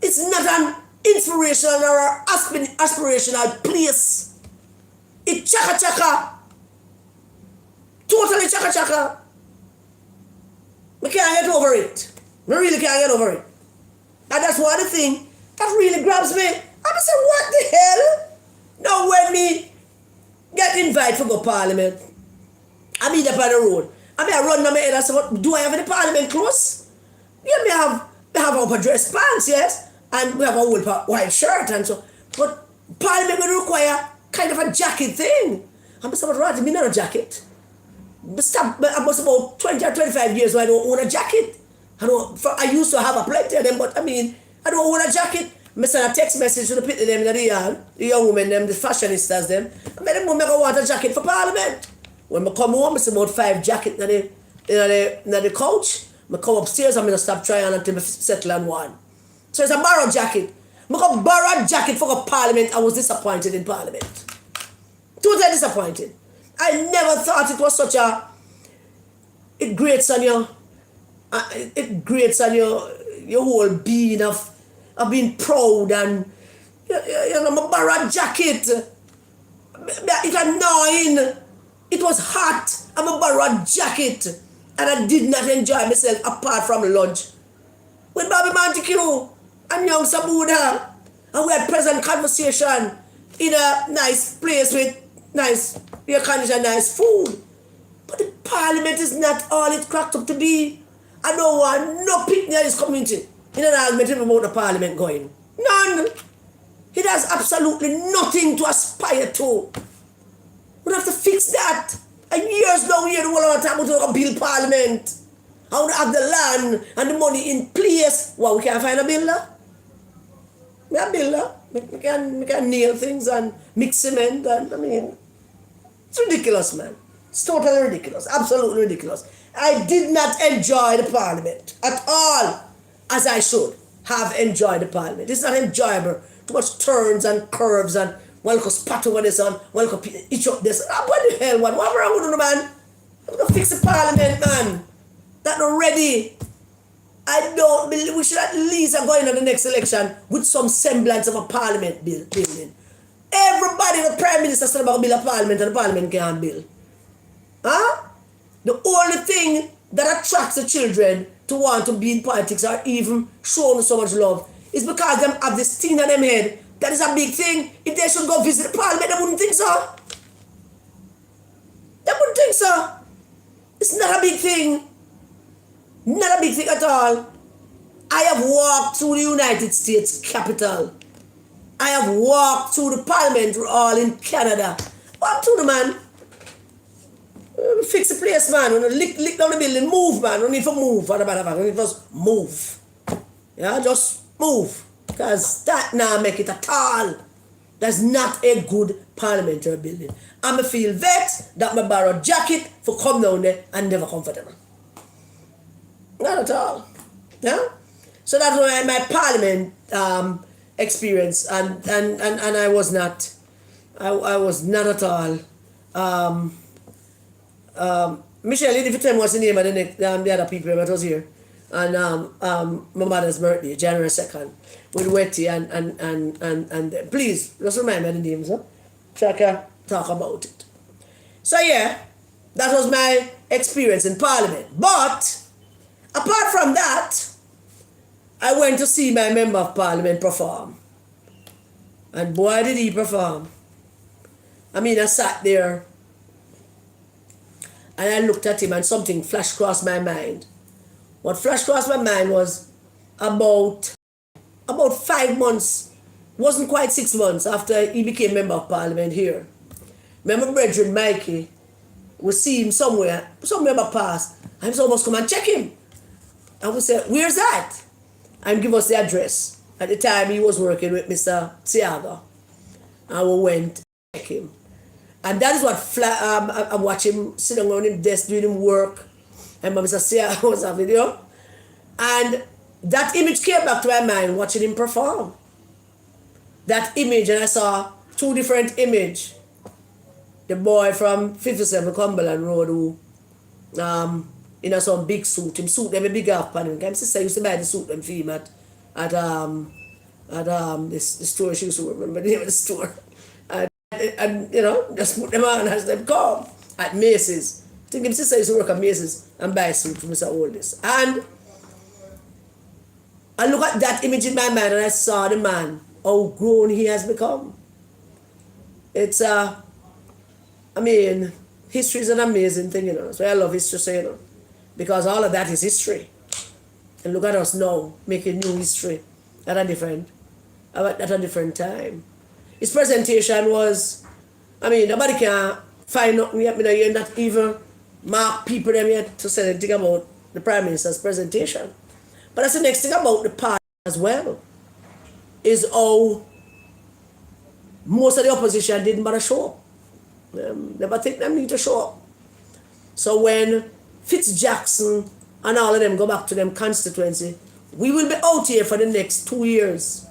It's not an inspirational or aspirational place. It's chaka. Totally chaka. I can't get over it. I really can't get over it. And that's one of the things that really grabs me. I'm saying, what the hell? Now when me get invited to go Parliament, I meet up on the road. I run down my head and say, what, do I have any Parliament clothes? Yeah, me have upper dress pants, yes, and we have a whole white shirt and so. But Parliament will require kind of a jacket thing. I'm saying, rather me not a jacket. I must about 20 or 25 years so I don't own a jacket. I used to have a plenty of them, but I mean, I don't own a jacket. I send a text message to the people them in the yard, the young women them, the fashionistas them. I made them go want a jacket for Parliament. When I come home, I see about 5 jackets in the couch. I come upstairs, I'm going to stop trying until I settle on one. So it's a borrowed jacket. I go borrow a jacket for a parliament. I was disappointed in parliament. Totally disappointed. I never thought it was such a... It grates on your... It grates on your whole being of being proud and... You know, I borrow a jacket. It's annoying. It was hot. I'm a borrow a jacket. And I did not enjoy myself apart from lunch. With Bobby Montague and young Sabuda. And we had pleasant conversation in a nice place with nice air conditioning, nice food. But the parliament is not all it cracked up to be. I don't want no picnic in this community in an argument about the parliament going. None. It has absolutely nothing to aspire to. We have to fix that. And years now, we want to talk about a bill parliament. I want to have the land and the money in place. Well, we can't find a builder. We have a builder. We can nail things and mix cement. And I mean, it's ridiculous, man. It's totally ridiculous. Absolutely ridiculous. I did not enjoy the parliament at all, as I should have enjoyed the parliament. It's not enjoyable. Too much turns and curves and one could spat over this and one could itch up this. What the hell, man? What wrong with you, man? I'm going to fix the parliament, man. That's not ready. I don't believe we should at least go into the next election with some semblance of a parliament building. Everybody, the prime minister said about build a parliament and the parliament can't build. Huh? The only thing that attracts the children to want to be in politics or even show so much love is because them have this thing on them head. That is a big thing. If they should go visit the parliament, they wouldn't think so. They wouldn't think so. It's not a big thing. Not a big thing at all. I have walked through the United States Capitol. I have walked through the Parliament all in Canada. Walk through the man. Fix the place, man. Lick down the building. Move, man. We need to move. We need to just move. Yeah, just move. Because that now make it at all. That's not a good parliamentary building. I'm a feel vexed that I borrow a jacket for come down there and never comfortable. Not at all. Yeah? So that's my parliament experience and I was not at all Michelle, if you tell me what's the name of the other people that was here. And my mother's birthday, January 2nd, with Wetty and please just remind me of the names, huh? So I can talk about it. So yeah, that was my experience in Parliament. But apart from that, I went to see my Member of Parliament perform. And boy did he perform. I mean, I sat there and I looked at him and something flashed across my mind. What flashed across my mind was about 5 months, wasn't quite 6 months after he became Member of Parliament here. Remember brethren Mikey, we see him somewhere by past, and he's almost come and check him. And we said, where's that? And give us the address. At the time he was working with Mr. Tiago. And we went to check him. And that is what I watch him sitting on his desk doing him work. And Mr. Tiago was a video. And that image came back to my mind watching him perform. That image, and I saw two different images. The boy from 57 Cumberland Road who in some big suit. Him suit them a big up and him. My sister used to buy the suit them for him at this the store. She used to remember the name of the store. And you know, just put them on as them come at Macy's. I think my sister used to work at Macy's and buy a suit for Mr. Oldest. And I look at that image in my mind and I saw the man, how grown he has become. It's I mean, history is an amazing thing, you know. So I love history, so, you know, because all of that is history. And look at us now, making new history at a different time. His presentation was, I mean, nobody can find nothing yet. You're not even mark people them yet to say anything about the Prime Minister's presentation. But that's the next thing about the party as well, is how most of the opposition didn't bother show up. Never think them need to show up. So when Fitz-Jackson and all of them go back to them constituency, we will be out here for the next 2 years.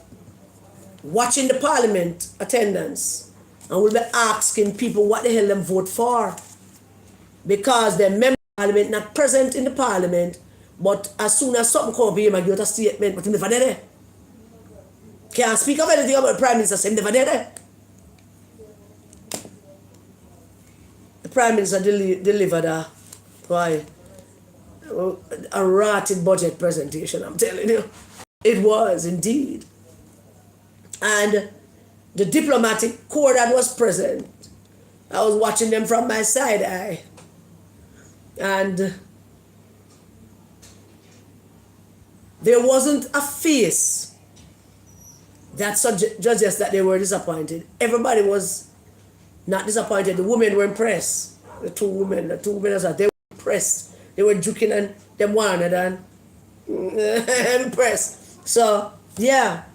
watching the parliament attendance and will be asking people what the hell them vote for. Because the member of parliament not present in the parliament, but as soon as something come up, he might give a statement, but he never did it. Can't speak of anything about the Prime Minister, so he never did it. The Prime Minister delivered a rotted budget presentation, I'm telling you. It was indeed. And the diplomatic corps that was present, I was watching them from my side eye. And there wasn't a face that suggests that they were disappointed. Everybody was not disappointed. The women were impressed. The two women, they were impressed. They were joking and them one another and impressed. So, yeah.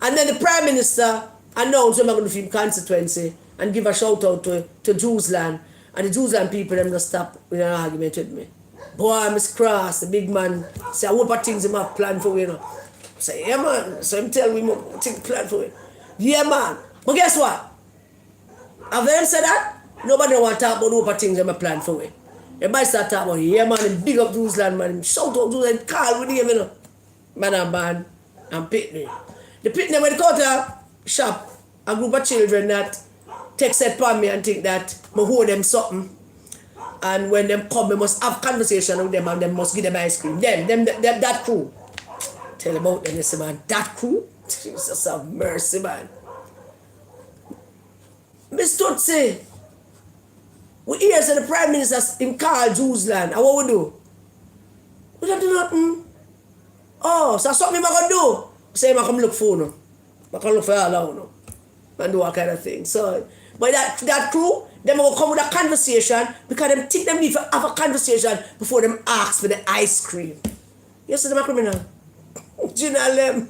And then the Prime Minister announced we're going to film constituency and give a shout out to Jewsland. And the Jewsland people, them just stop with an argument with me. Boy, Miss Cross, the big man, say, I hope of things him have planned for you, know. I say, yeah, man. So him tell me more things planned for you. Yeah, man. But guess what? Have them said that? Nobody don't want to talk about hope of things them have planned for you. Everybody start talking about, yeah, man, and big up Jewsland, man. Him shout out Jewsland, call with him, you know. Man and man, and Pitney. The Pitney, when they go to shop, a group of children that take set upon me and think that I hold them something. And when them come, we must have conversation with them and them must give them ice cream. That crew. Tell about them, yes, man. That crew? Jesus have mercy, man. Miss Tutsi, we hear say the Prime Minister in call Jewsland. And what we do? We don't do nothing. Oh, so something I'm going to do? Say I come look for no. I can look for all out no. And do all kind of thing. So, but that crew, them will come with a conversation because them think them need to have a conversation before them ask for the ice cream. You see them a criminal? Do you know them?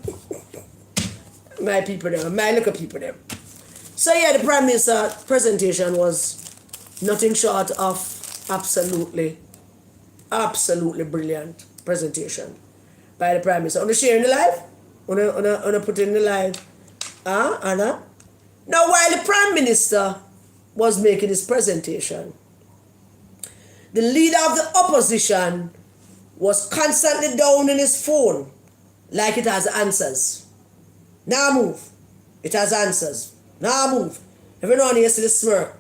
My people them, my little people them. So yeah, the Prime Minister presentation was nothing short of absolutely brilliant presentation by the Prime Minister. On the share in the live? On the put in the live? Anna? Now while the Prime Minister was making his presentation, the leader of the opposition was constantly down in his phone like it has answers. Now move. It has answers. Now move. Every now and then you see the smirk.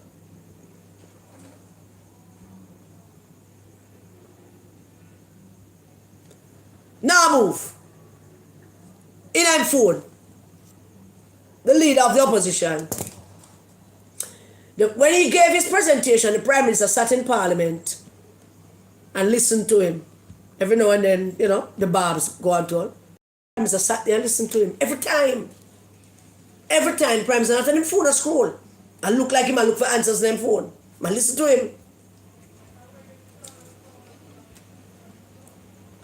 Now move. In and phone. The leader of the opposition. When he gave his presentation, the Prime Minister sat in Parliament and listened to him. Every now and then, you know, the barbs go on to him. The Prime Minister sat there and listened to him. Every time. Every time the Prime Minister not on him phone or scroll. I look like him, I look for answers on him phone. I listen to him.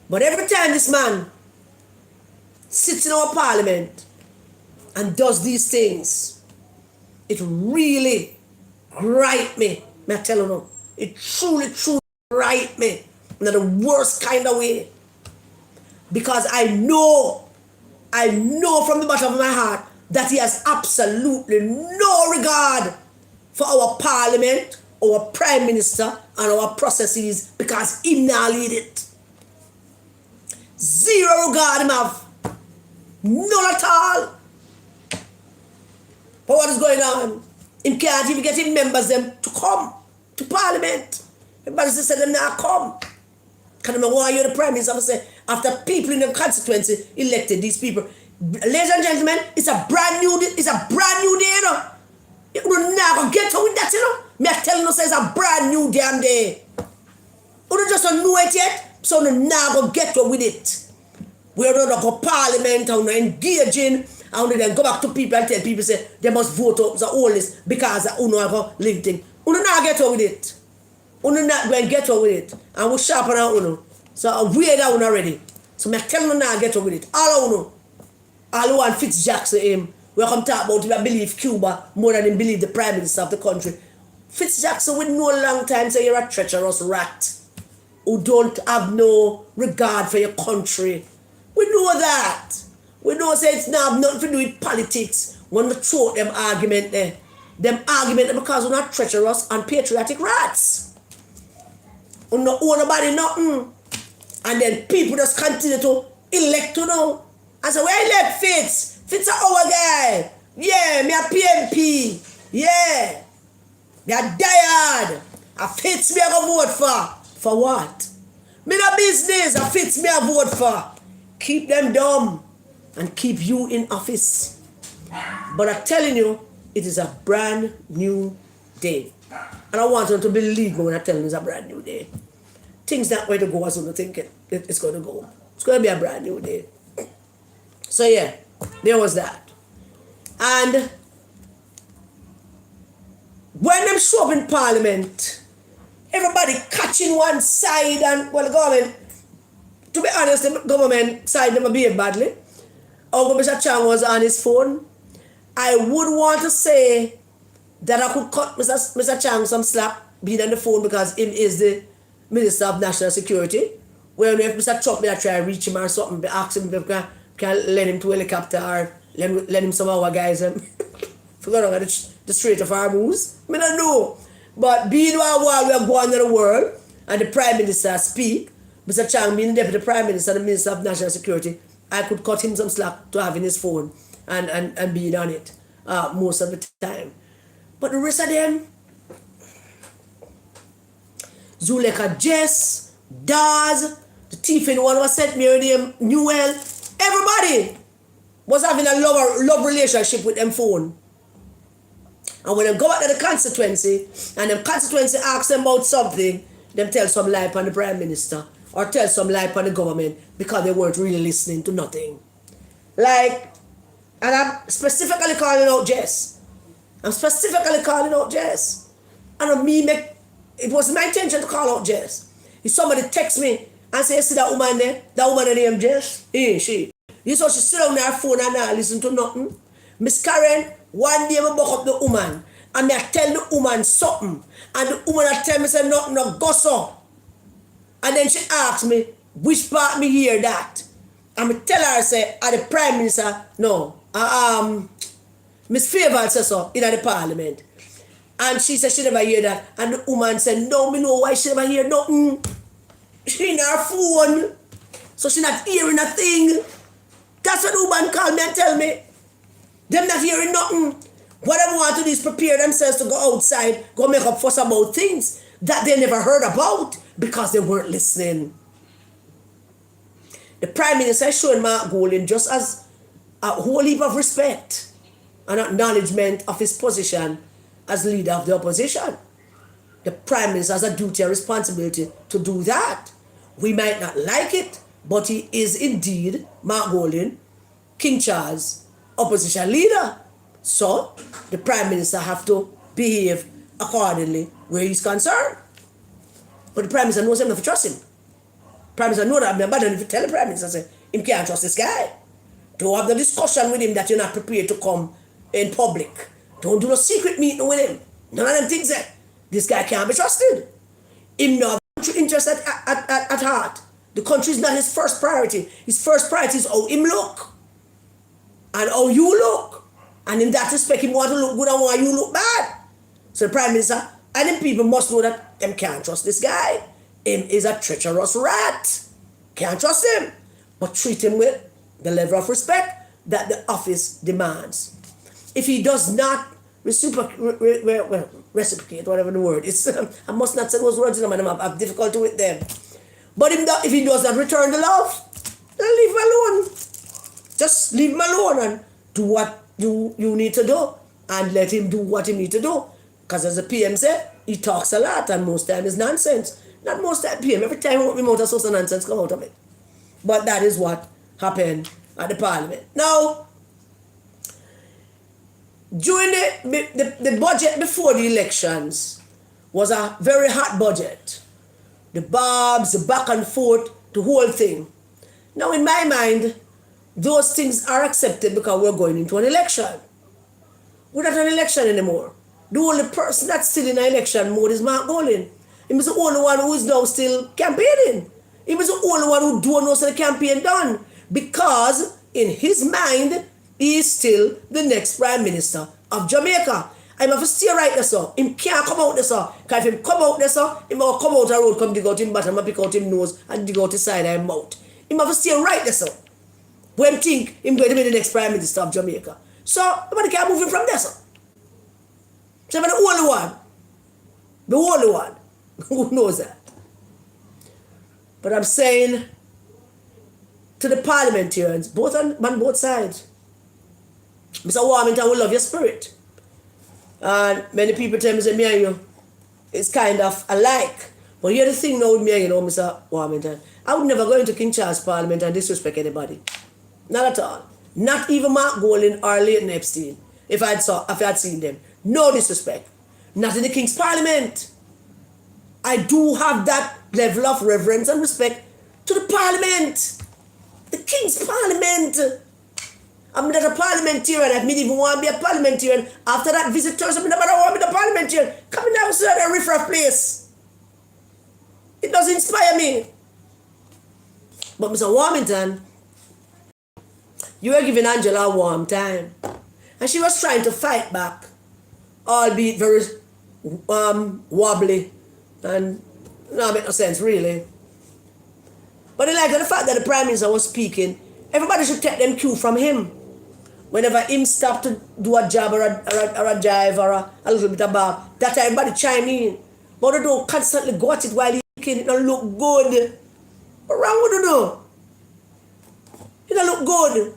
But every time this man sits in our Parliament and does these things, it really gripe me. May I tell you now? It truly gripe me in the worst kind of way. Because I know from the bottom of my heart that he has absolutely no regard for our Parliament, our Prime Minister, and our processes because he not lead it. Zero regard him have. None at all. But what is going on? He can't even get his members them to come to Parliament. Everybody said them not come. Can I want you the Prime Minister say after people in the constituency elected these people. Ladies and gentlemen, it's a brand new day, you know. You not gonna get to with that, you know. Me telling you say it's a brand new damn day. You just don't know it yet, so you not gonna get to with it. We're not go Parliament and engaging and then go back to people and tell people say they must vote up the all this because you know go link thing. You not get to with it. You not going to get to with it. And we sharpen out you know. So we're down already. So me tell you not get to with it. All you know. All who want Fitzjackson him. We come talk about him, I believe Cuba more than him believe the Prime Minister of the country. Fitzjackson with no long time say you're a treacherous rat who don't have no regard for your country. We know that. We don't say it's not nothing to do with politics when we throw them argument there. Them argument because we're not treacherous and patriotic rats. We don't owe nobody nothing. And then people just continue to elect to know. I say, where elect Fitz? Fitz a our guy. Yeah, me a PMP. Yeah. Me a diehard. A Fitz me a go vote for. For what? Me no business. A Fitz me a vote for. Keep them dumb and keep you in office. But I'm telling you, it is a brand new day. And I want them to believe me when I tell them it's a brand new day. Things not going to go as you think it's going to go. It's going to be a brand new day. So yeah, there was that. And when them show up in Parliament, everybody catching one side and, well, the government, to be honest, the government side them behave badly. Although Mr. Chang was on his phone, I would want to say that I could cut Mr. Chang some slack being on the phone because him is the Minister of National Security. Well, if Mr. Trump may try to reach him or something, ask him if can lend him to a helicopter or lend him some of our guys. Forgot about the Strait of Hormuz. I don't know. But being while we are going to the world and the Prime Minister speak, Mr. Chang being the Deputy Prime Minister and the Minister of National Security, I could cut him some slack to having his phone and being on it most of the time. But the rest of them, Zuleka Jess, Daz, the thief in one was sent me her name, Newell, everybody was having a love relationship with them phone. And when they go out to the constituency, and the constituency asks them about something, them tell some lie on the Prime Minister, or tell some lie on the government, because they weren't really listening to nothing. Like, and I'm specifically calling out Jess. I'm specifically calling out Jess. And it was my intention to call out Jess. If somebody text me and say, see that woman there? That woman named Jess? She. You saw she sit on her phone and not listen to nothing. Miss Karen, one day I buck up the woman and I tell the woman something. And the woman tell me say nothing no go so. And then she asks me, which part me hear that? And I tell her, say, the Prime Minister, no. Miss Favour says so in the Parliament. And she said she never hear that. And the woman said, no, me know why she never hear nothing. She in her phone. So she not hearing a thing. That's what the woman called me and tell me. Them not hearing nothing. What they want to do is prepare themselves to go outside, go make up fuss about things that they never heard about because they weren't listening. The Prime Minister showed Mark Golding just as a whole heap of respect and acknowledgement of his position as leader of the opposition. The Prime Minister has a duty and responsibility to do that. We might not like it, but he is indeed, Mark Golding, King Charles, opposition leader. So, the Prime Minister have to behave accordingly where he's concerned. But the Prime Minister knows him not to trust him. Prime Minister knows that, but then if you tell the Prime Minister, say, him can't trust this guy. Don't have the discussion with him that you're not prepared to come in public. Don't do no secret meeting with him. None of them things that this guy can't be trusted. Him not country interest at heart. The country is not his first priority. His first priority is how him look. And how you look. And in that respect, him want to look good and want you look bad. So the Prime Minister and them people must know that them can't trust this guy. Him is a treacherous rat. Can't trust him. But treat him with the level of respect that the office demands. If he does not reciprocate, whatever the word is, I must not say those words, I have difficulty with them. But if he does not return the love, then leave him alone. Just leave him alone and do what you need to do and let him do what he need to do. Because as the PM said, he talks a lot and most time is nonsense. Not most time PM, every time we out of source of nonsense come out of it. But that is what happened at the Parliament. Now, during the budget before the elections was a very hot budget. The barbs, the back and forth, the whole thing. Now in my mind, those things are accepted because we're going into an election. We're not an election anymore. The only person that's still in an election mode is Mark Golding. He was the only one who is now still campaigning. He was the only one who don't know the campaign done because in his mind, he is still the next Prime Minister of Jamaica. I'm have to stay right there, so. Him can't come out there, so. Because if him come out there, so, him will come out the road, come dig out him bottom, and pick out him nose, and dig out his side of him mouth. Him have to stay right there, so. When think him going to be the next Prime Minister of Jamaica. So, nobody can move him from there, so. So, I'm the only one. The only one who knows that. But I'm saying to the parliamentarians, both on both sides, Mr. Warmington, we love your spirit. And many people tell me, say, me and you, it's kind of alike. But here's the thing now with me and you know, Mr. Warmington, I would never go into King Charles Parliament and disrespect anybody. Not at all. Not even Mark Golding or Leighton Epstein, if I had seen them. No disrespect. Not in the King's Parliament. I do have that level of reverence and respect to the Parliament. The King's Parliament. I'm not a parliamentarian. I didn't even want to be a parliamentarian. After that visit to us, I never want to be a parliamentarian. Coming down to that riff-raff place. It doesn't inspire me. But Mr. Warmington, you were giving Angela a warm time. And she was trying to fight back. Albeit very wobbly. And no, make no sense, really. But I like the fact that the Prime Minister was speaking. Everybody should take them cue from him. Whenever him stop to do a job or a jive or a little bit of bar, that everybody chime in. But they don't constantly go at it while he's speaking. It don't look good. What wrong with you? It don't look good.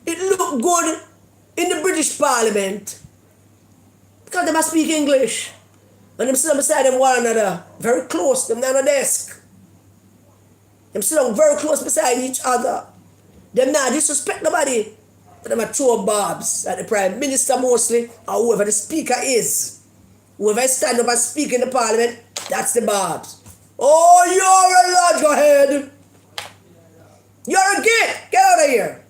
It look good in the British Parliament because they must speak English. And them sit beside them one another, very close, them down on the desk. Them sit down very close beside each other. Them not disrespect nobody. But them are throw barbs at the Prime Minister mostly, or whoever the speaker is. Whoever stand up and speak in the Parliament, that's the barbs. Oh, you're a lodge, go ahead. You're a git, get out of here.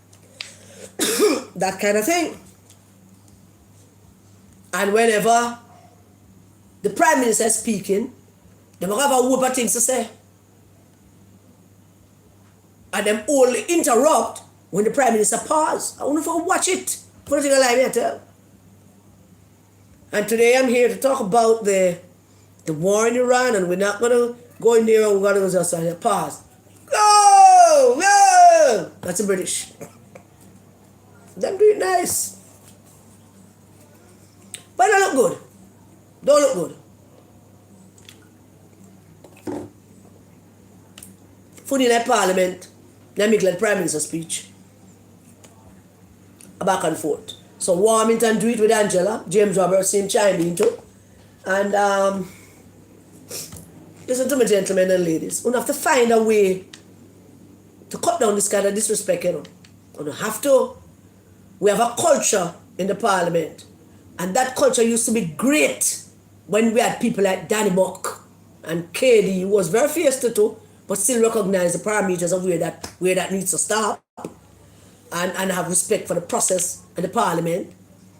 That kind of thing. And whenever the Prime Minister is speaking, they will have a whoop of things to say. And them only interrupt when the Prime Minister pause. I wonder if I watch it. What do you think I like me to tell? And today I'm here to talk about the war in Iran, and we're not going to go in there and we're going to just pause. Go! Go! That's the British. Them do it nice. But they look good. Don't look good. Funny like Parliament, they make like Prime Minister speech. A back and forth. So Warmington do it with Angela. James Roberts him chime in too. And listen to me, gentlemen and ladies. We have to find a way to cut down this kind of disrespect, you know. We have to. We have a culture in the Parliament. And that culture used to be great when we had people like Danny Buck and KD, who was very fierce too, but still recognize the parameters of where that needs to stop, and have respect for the process and the Parliament,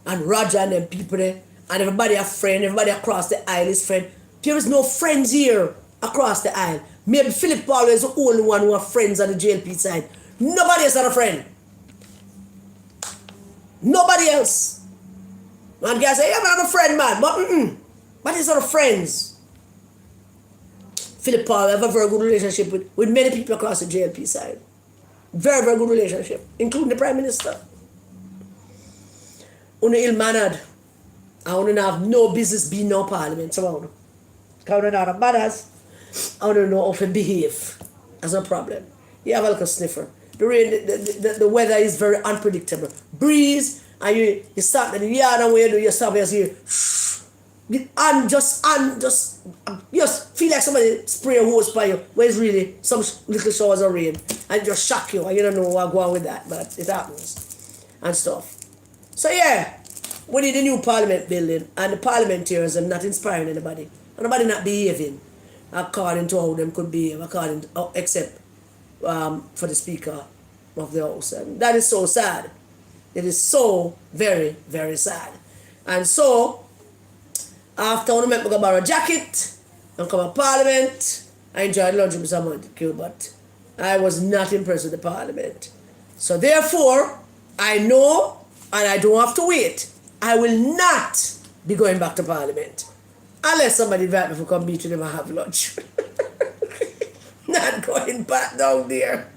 and Roger and them people there, and everybody a friend, everybody across the aisle is friend. There is no friends here across the aisle. Maybe Philip Paul is the only one who have friends on the JLP side. Nobody else has a friend. Nobody else. Man can say, yeah, man, I'm a friend, man. But he's not a friends. Philip Paul have a very good relationship with many people across the JLP side. Very, very good relationship, including the Prime Minister. Una ill-mannered. I want to have no business being no Parliament. So I want to know the manners. I want to know how to behave. That's no problem. You have a little sniffer. The rain, the weather is very unpredictable. Breeze, and you start in the yard and where you do your stuff, you see, and just feel like somebody spray a hose by you, where it's really some little showers of rain, and just shock you, and you don't know what's going on with that, but it happens, and stuff. So yeah, we need a new Parliament building, and the parliamentarians are not inspiring anybody, and nobody not behaving according to how them could behave, except for the Speaker of the House, and that is so sad. It is so very, very sad. And so, after I met me go borrow a jacket and come to Parliament, I enjoyed lunch with someone in Cuba, but I was not impressed with the Parliament. So therefore, I know, and I don't have to wait, I will not be going back to Parliament. Unless somebody invite me to come meet with them and have lunch. Not going back down there.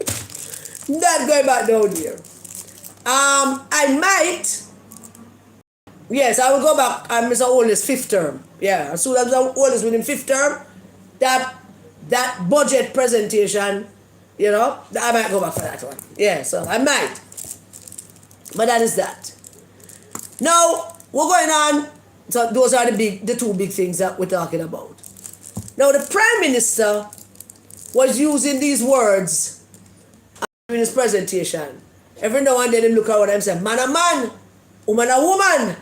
Not going back down there. I might. Yes, I will go back. I'm Mr. Oldest fifth term. Yeah, as soon as I'm Oldest within fifth term, that budget presentation, you know, I might go back for that one. Yeah, so I might. But that is that. Now, we're going on. So those are the two big things that we're talking about. Now, the Prime Minister was using these words in his presentation. Every now and then he look around and say, man a man, woman a woman.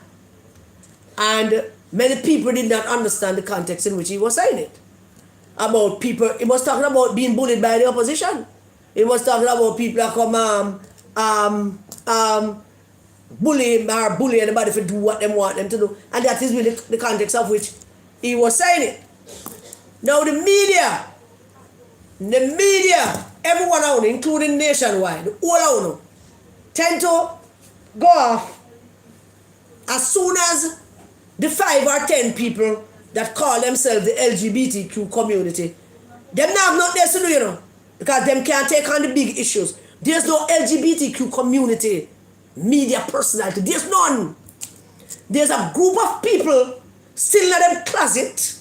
And many people did not understand the context in which he was saying it. About people, he was talking about being bullied by the opposition. He was talking about people that come bully anybody for do what they want them to do. And that is really the context of which he was saying it. Now the media, everyone out, including nationwide, all out, tend to go off as soon as the 5 or 10 people that call themselves the LGBTQ community, them have nothing else to do, you know, because them can't take on the big issues. There's no LGBTQ community media personality. There's none. There's a group of people still in them closet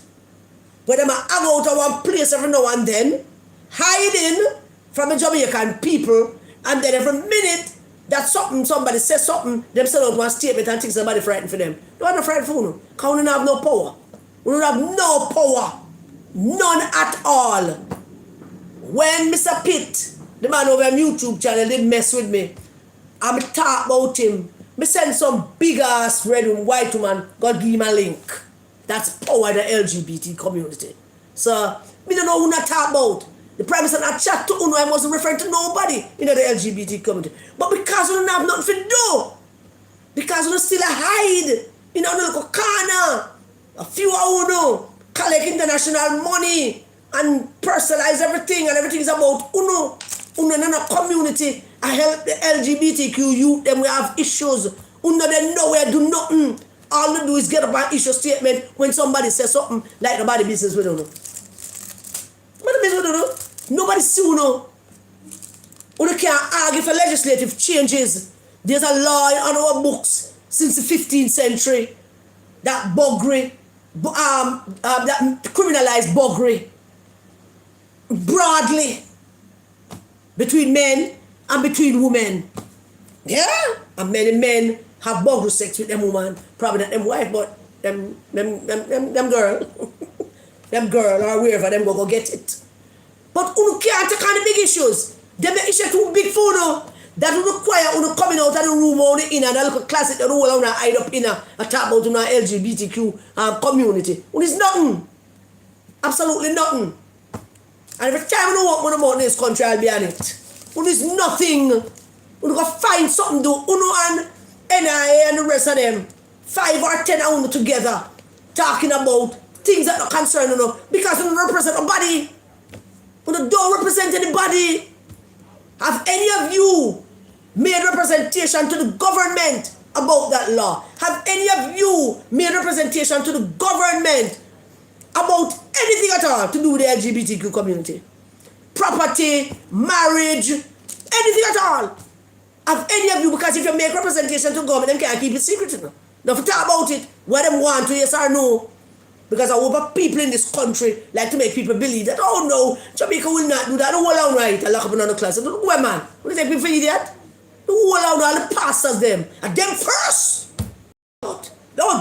where them are hang out of one place every now and then, hiding from the Jamaican people, and then every minute that somebody says something, them send out one statement and think somebody frightened for them. You are not frightened for you, because we don't have no power. We don't have no power. None at all. When Mr. Pitt, the man over on YouTube channel, did mess with me, I'm talk about him. Me send some big ass red and white woman, God give him a link. That's power in the LGBT community. So, me don't know who not talk about. The Prime Minister not chat to Uno, I wasn't referring to nobody in the LGBT community. But because we don't have nothing to do, because we still hide in our little corner, a few of Uno collect international money and personalize everything, and everything is about Uno. Uno in a community. I help the LGBTQ youth, them we have issues. Uno them nowhere do nothing. All they do is get up an issue statement when somebody says something like nobody business with Uno. What the business with Uno? Nobody see Uno. Uno can't argue for legislative changes. There's a law on our books since the 15th century that buggery, that criminalized buggery broadly between men and between women. Yeah? And many men have buggery sex with them woman. Probably not them wife, but them girl. Them girl or wherever them go get it. But you can't take on the big issues. Them the issue too big for you. That will require you coming out of the room on the inner, that little closet that roll around and hide up in and talk about LGBTQ community. It is nothing. Absolutely nothing. And every time you walk on in this country, I'll be on it. It is nothing. You go find something to do. Uno and NIA and the rest of them, 5 or 10 of them together, talking about things that don't concern you, because you don't represent a body. You don't represent anybody. Have any of you made representation to the government about that law? Have any of you made representation to the government about anything at all to do with the LGBTQ community? Property, marriage, anything at all? Have any of you, because if you make representation to government, them can't keep it secret. Now if you talk about it, where them want to, yes or no. Because a whole of people in this country like to make people believe that, oh no, Jamaica will not do that. The whole out right, I lock up another class. Don't go, man. What do you think people for idiot? The whole out, all the pastors, them. And them first. No,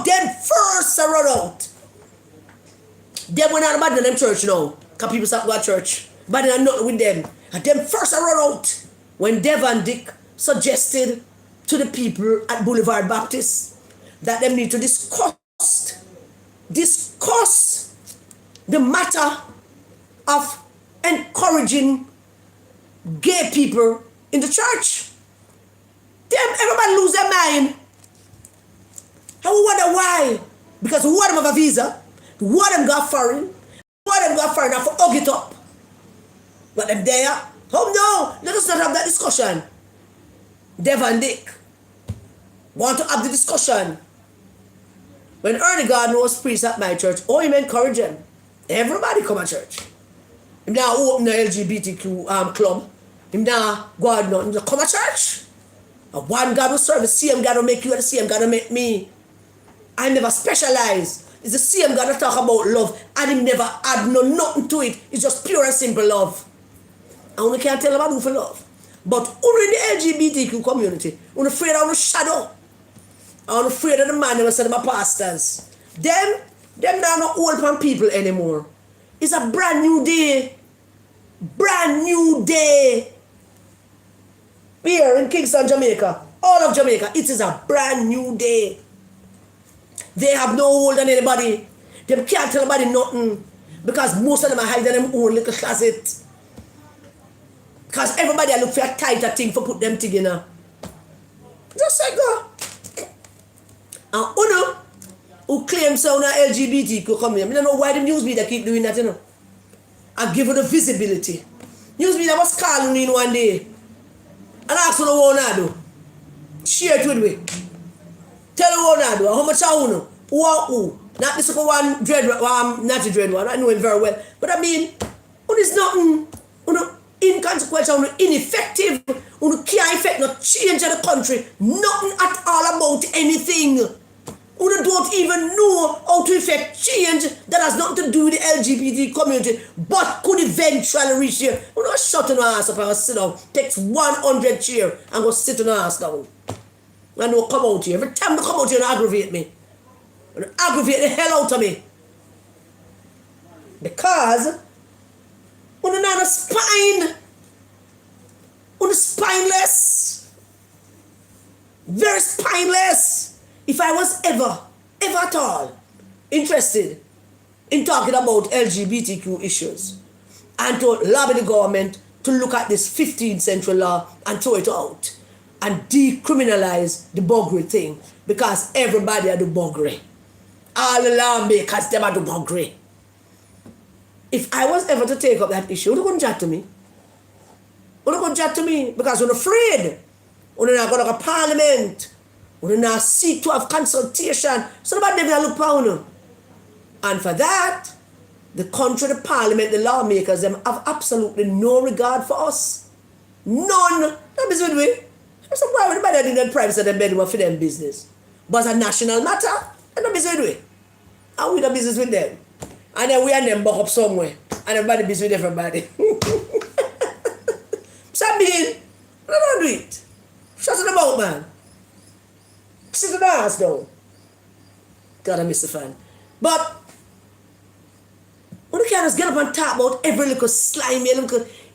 them first are run out. Them went out about them church now. Because people start going to church. But they're not with them. And them first are run out. When Dev and Dick suggested to the people at Boulevard Baptist that them need to discuss the matter of encouraging gay people in the church. Everybody lose their mind. I wonder why. Because one of them have a visa, one of them got foreign, one of them got foreign, I for hug it up. But them there, Oh no, let us not have that discussion. Dev and Dick want to have the discussion. When Ernie Gardner was priest at my church, oh, him encourage them. Everybody come to church. Him now open the LGBTQ club. Him now go out now. Him now come to church. And one God will serve. The same God will make you and the same God will make me. I never specialize. It's the same God that talk about love. And him never add nothing to it. It's just pure and simple love. And we can't tell about who for love. But only in the LGBTQ community, we're afraid of the shadow. I'm afraid of the man that said my pastors. Them now not old pan people anymore. It's a brand new day. Brand new day. Here in Kingston, Jamaica. All of Jamaica. It is a brand new day. They have no hold on anybody. They can't tell anybody nothing. Because most of them are hiding in their own little closet. Because everybody look for a tighter thing for put them together. Just like that. And Uno, who claims so now LGBTQ come here. I don't know why the news media keep doing that, you know. I give her the visibility. News media was calling me in one day. And ask her what you do. Share it with me. Tell her what you do. How much I know. Who are who? Not this one dread not the dread one. I know him very well. But I mean, it's nothing. Inconsequential, ineffective, can't affect no change in the country, nothing at all about anything. You don't even know how to affect change that has nothing to do with the LGBT community, but could eventually reach here. You don't shut your ass up and sit down. Takes 100 chair and go sit your ass down. And don't come out here. Every time they come out here, they aggravate me. They aggravate the hell out of me. Because you're not a spine. You're spineless. Very spineless. If I was ever at all interested in talking about LGBTQ issues and to lobby the government to look at this 15th century law and throw it out and decriminalize the buggery thing, because everybody are the buggery. All the lawmakers, them are the buggery. If I was ever to take up that issue, you're going to chat to me. You're going to chat to me because you're afraid. You're not going to go to Parliament. You're not seek to have consultation. So nobody never look for you. And for that, the country, the Parliament, the lawmakers, them have absolutely no regard for us. None. That is what we. So why would anybody do that privacy of their bedroom for them business? But it's a national matter. And that is what we. And we do business with them. And then we and them back up somewhere. And everybody busy with everybody. So I mean, don't do it. Shut it about, man. Sit the ass down. God, I miss the fan. But when you can't just get up and talk about every little slimy,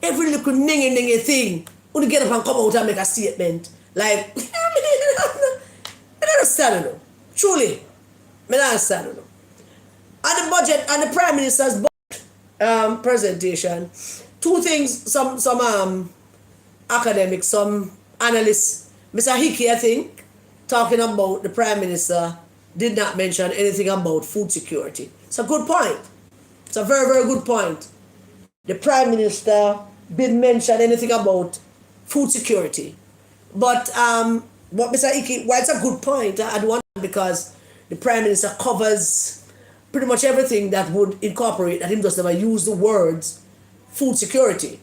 every little ningy thing, when you get up and come out and make a statement, like, I don't understand, no. Truly, I don't understand, no. And the budget and the Prime Minister's budget presentation, two things, some academics, some analysts, Mr. Hickey, I think, talking about the Prime Minister did not mention anything about food security. It's a good point. It's a very, very good point. The Prime Minister didn't mention anything about food security. But what Mr. Hickey, well, it's a good point. I want because the Prime Minister covers pretty much everything that would incorporate, that him just never use the words food security.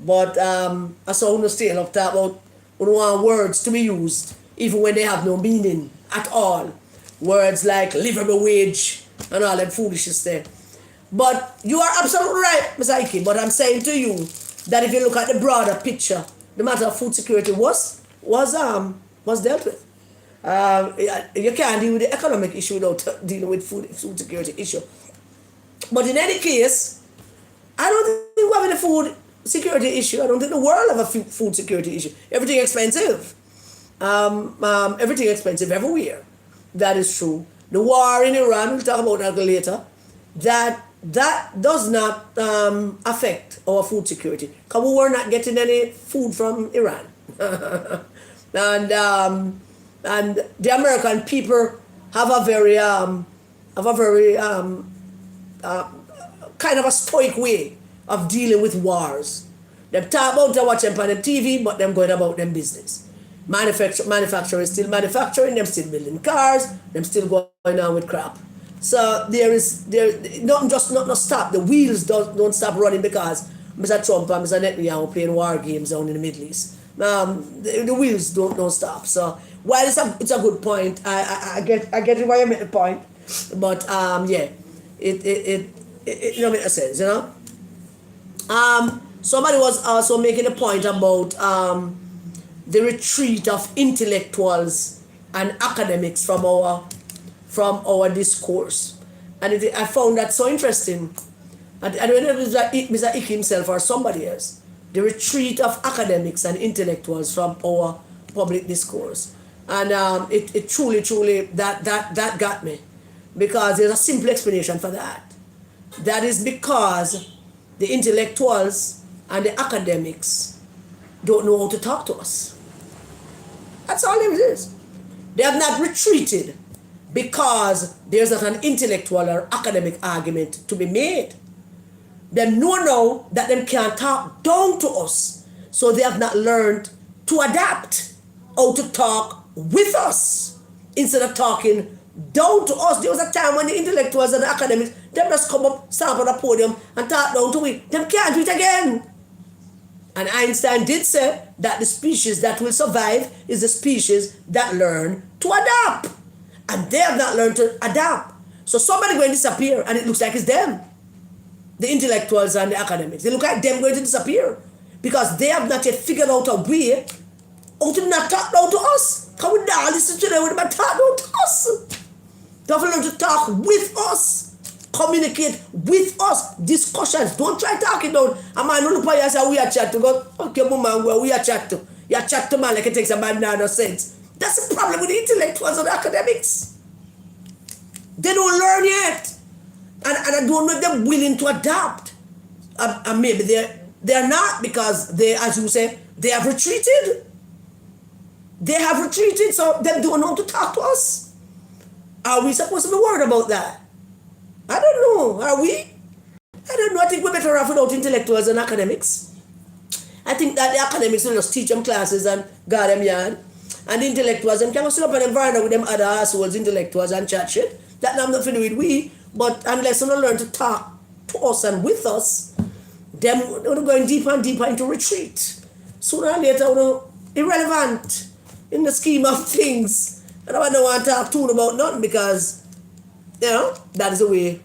But I saw him still up talk about we don't want words to be used even when they have no meaning at all. Words like livable wage and all that foolishness there. But you are absolutely right, Mr. Ike. But I'm saying to you that if you look at the broader picture, the matter of food security was dealt with. You can't deal with the economic issue without dealing with food security issue. But in any case, I don't think we have any food security issue. I don't think the world have a food security issue. Everything expensive. Everything expensive everywhere. That is true. The war in Iran, we'll talk about that later. That does not affect our food security. Because we were not getting any food from Iran. And the American people have a very kind of a stoic way of dealing with wars. Them talk about the watching on them TV, but them going about them business. Manufacturers still manufacturing, them still building cars, them still going on with crap. So there not stop. The wheels don't stop running because Mr. Trump and Mr. Netanyahu playing war games down in the Middle East. The wheels don't stop. So while it's a good point, I get it why you make the point, but yeah, it don't make sense, you know. Somebody was also making a point about the retreat of intellectuals and academics from our discourse, and I found that so interesting. I don't know if it was like Mr. Ick himself or somebody else. The retreat of academics and intellectuals from our public discourse, and it truly that got me, because there's a simple explanation for that. That is because the intellectuals and the academics don't know how to talk to us. That's all it is. They have not retreated because there's not an intellectual or academic argument to be made. They know now that they can't talk down to us, so they have not learned to adapt how to talk with us instead of talking down to us. There was a time when the intellectuals and the academics, them just come up, stand on the podium and talk down to we. Them can't do it again. And Einstein did say that the species that will survive is the species that learn to adapt. And they have not learned to adapt. So somebody going to disappear, and it looks like it's them. The intellectuals and the academics. They look like them going to disappear because they have not yet figured out a way how to not talk down to us. Can we not listen to them when they talk down to us? They have to learn to talk with us. Communicate with us. Discussions. Don't try talking down. A man will look at you and say, we are chat to go, okay, woman, well, we are chat to. You are chat to man like it takes a banana sense. That's the problem with the intellectuals and the academics. They don't learn yet. And I don't know if they're willing to adapt. And maybe they're not, because they, as you say, they have retreated. They have retreated, so they don't know how to talk to us. Are we supposed to be worried about that? I don't know. Are we? I don't know. I think we're better off without intellectuals and academics. I think that the academics will just teach them classes and guard them yard. And the intellectuals, them can sit up in the environment with them other assholes, intellectuals, and chat shit. That have nothing to do with we. But unless you learn to talk to us and with us, them we're going deeper and deeper into retreat. Sooner or later, we're irrelevant in the scheme of things. And I don't want to talk to you about nothing, because, you know, that is the way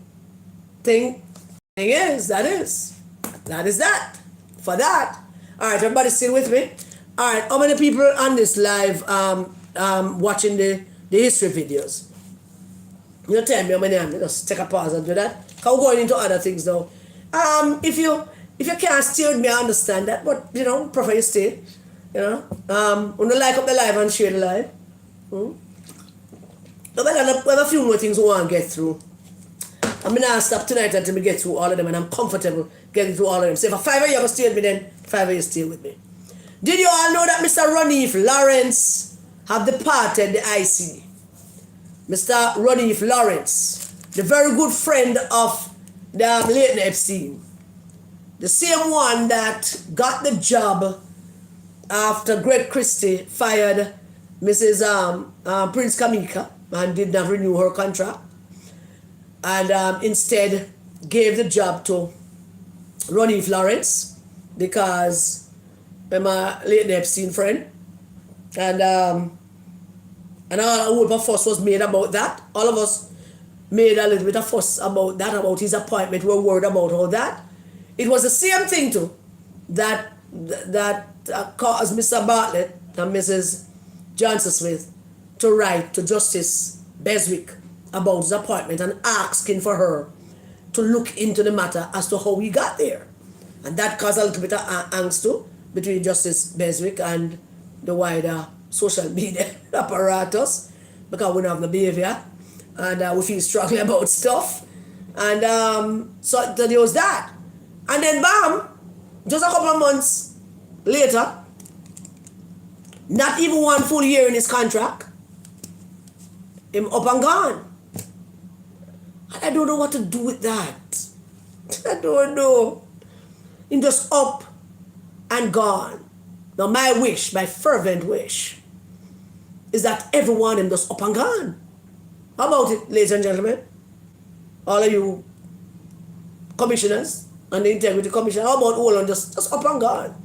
thing is. That is that. For that. All right, everybody still with me? All right, how many people on this live watching the history videos? You tell me how many. Just take a pause and do that. Because we're going into other things now. If you can't stay with me, I understand that. But, you know, prefer you stay. You know. Want to like up the live and share the live. We have a few more things we want to get through. I'm going to stop tonight until we get through all of them. And I'm comfortable getting through all of them. So if a 5 of you ever stay with me, then 5 of you stay with me. Did you all know that Mr. Ronif Lawrence have departed the IC? Mr. Ronif Lawrence, the very good friend of the late Epstein, the same one that got the job after Greg Christie fired Mrs. Prince Kamika and did not renew her contract, and instead gave the job to Ronif Lawrence, because I'm a late Epstein friend, and a whole bit of fuss was made about that. All of us made a little bit of fuss about that, about his appointment. We were worried about all that. It was the same thing too that caused Mr. Bartlett and Mrs. Johnson Smith to write to Justice Beswick about his appointment and asking for her to look into the matter as to how he got there. And that caused a little bit of angst too between Justice Beswick and the wider social media apparatus, because we don't have the behavior and we feel strongly about stuff. And so there was that. And then bam, just a couple of months later, not even 1 full year in his contract, him up and gone. And I don't know what to do with that. I don't know. Him just up and gone. Now my wish, my fervent wish, is that everyone in just up and gone. How about it, ladies and gentlemen? All of you commissioners and the Integrity Commission, how about all of them just up and gone?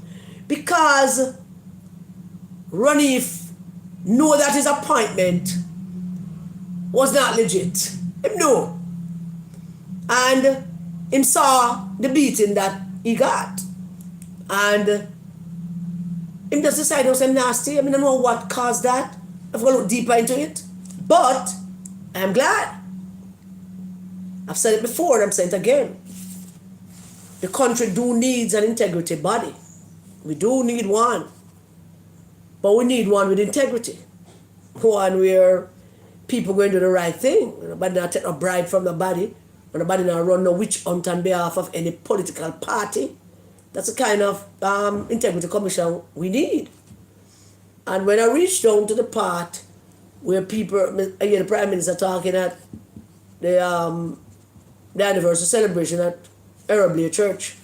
Because Ranif know that his appointment was not legit. Him know. And him saw the beating that he got. And him just decided to say nasty. I mean, I don't know what caused that. I've got to look deeper into it. But I'm glad. I've said it before and I'm saying it again. The country do needs an integrity body. We do need one. But we need one with integrity. One where people going to do the right thing. Nobody not take a bribe from the body. Nobody not run no witch hunt on behalf of any political party. That's the kind of integrity commission we need. And when I reached down to the part where people, again, the Prime Minister talking at the anniversary celebration at Arabia Church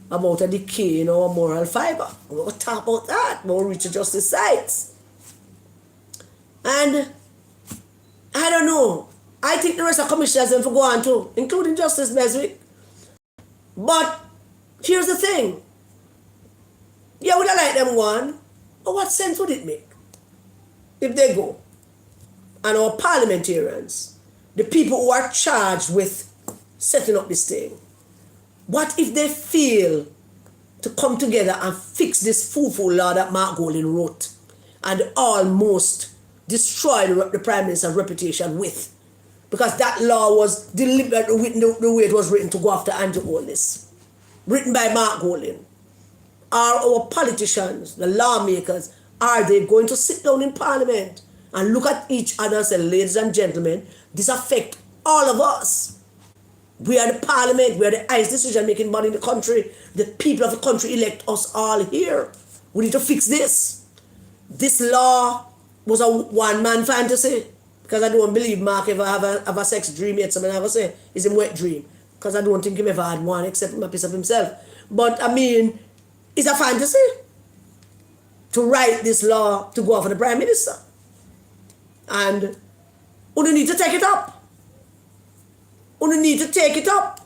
about a decay in our moral fiber. We're going to talk about that. We'll reach the justice sites. And I don't know. I think the rest of commissioners have to go on too, including Justice Beswick. But here's the thing. Yeah, would I like them one? But what sense would it make if they go? And our parliamentarians, the people who are charged with setting up this thing, what if they fail to come together and fix this foo-foo law that Mark Golding wrote and almost destroy the Prime Minister's reputation with? Because that law was deliberate the way it was written to go after anti-oldness. Written by Mark Golding. Are our politicians, the lawmakers, are they going to sit down in Parliament and look at each other and say, ladies and gentlemen, this affects all of us. We are the Parliament, we are the highest decision-making body in the country. The people of the country elect us all here. We need to fix this. This law was a one-man fantasy. Because I don't believe Mark ever have a sex dream yet. Somebody ever say it's a wet dream. Because I don't think he ever had one except a piece of himself. But I mean, it's a fantasy to write this law to go after the Prime Minister. And we need to take it up. We need to take it up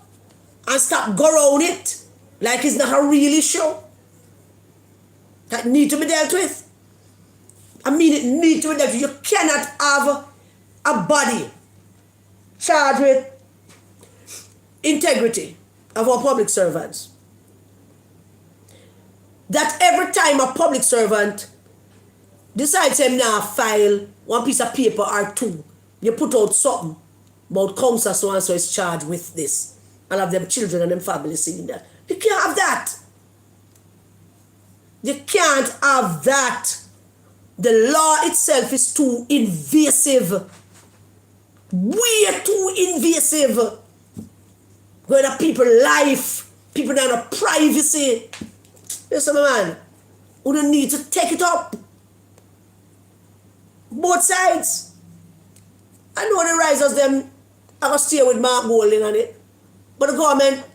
and stop go around it like it's not a real issue that need to be dealt with. I mean, it needs to be dealt with. You cannot have a body charged with integrity of our public servants. That every time a public servant decides him now file one piece of paper or two, you put out something about council so and so is charged with this, and have them children and them families seeing that. You can't have that. You can't have that. The law itself is too invasive. Way too invasive. Going to people's life, people down to privacy. Listen, man, we don't need to take it up. Both sides. I know the risers them are going to stay with Mark Golding on it. But the government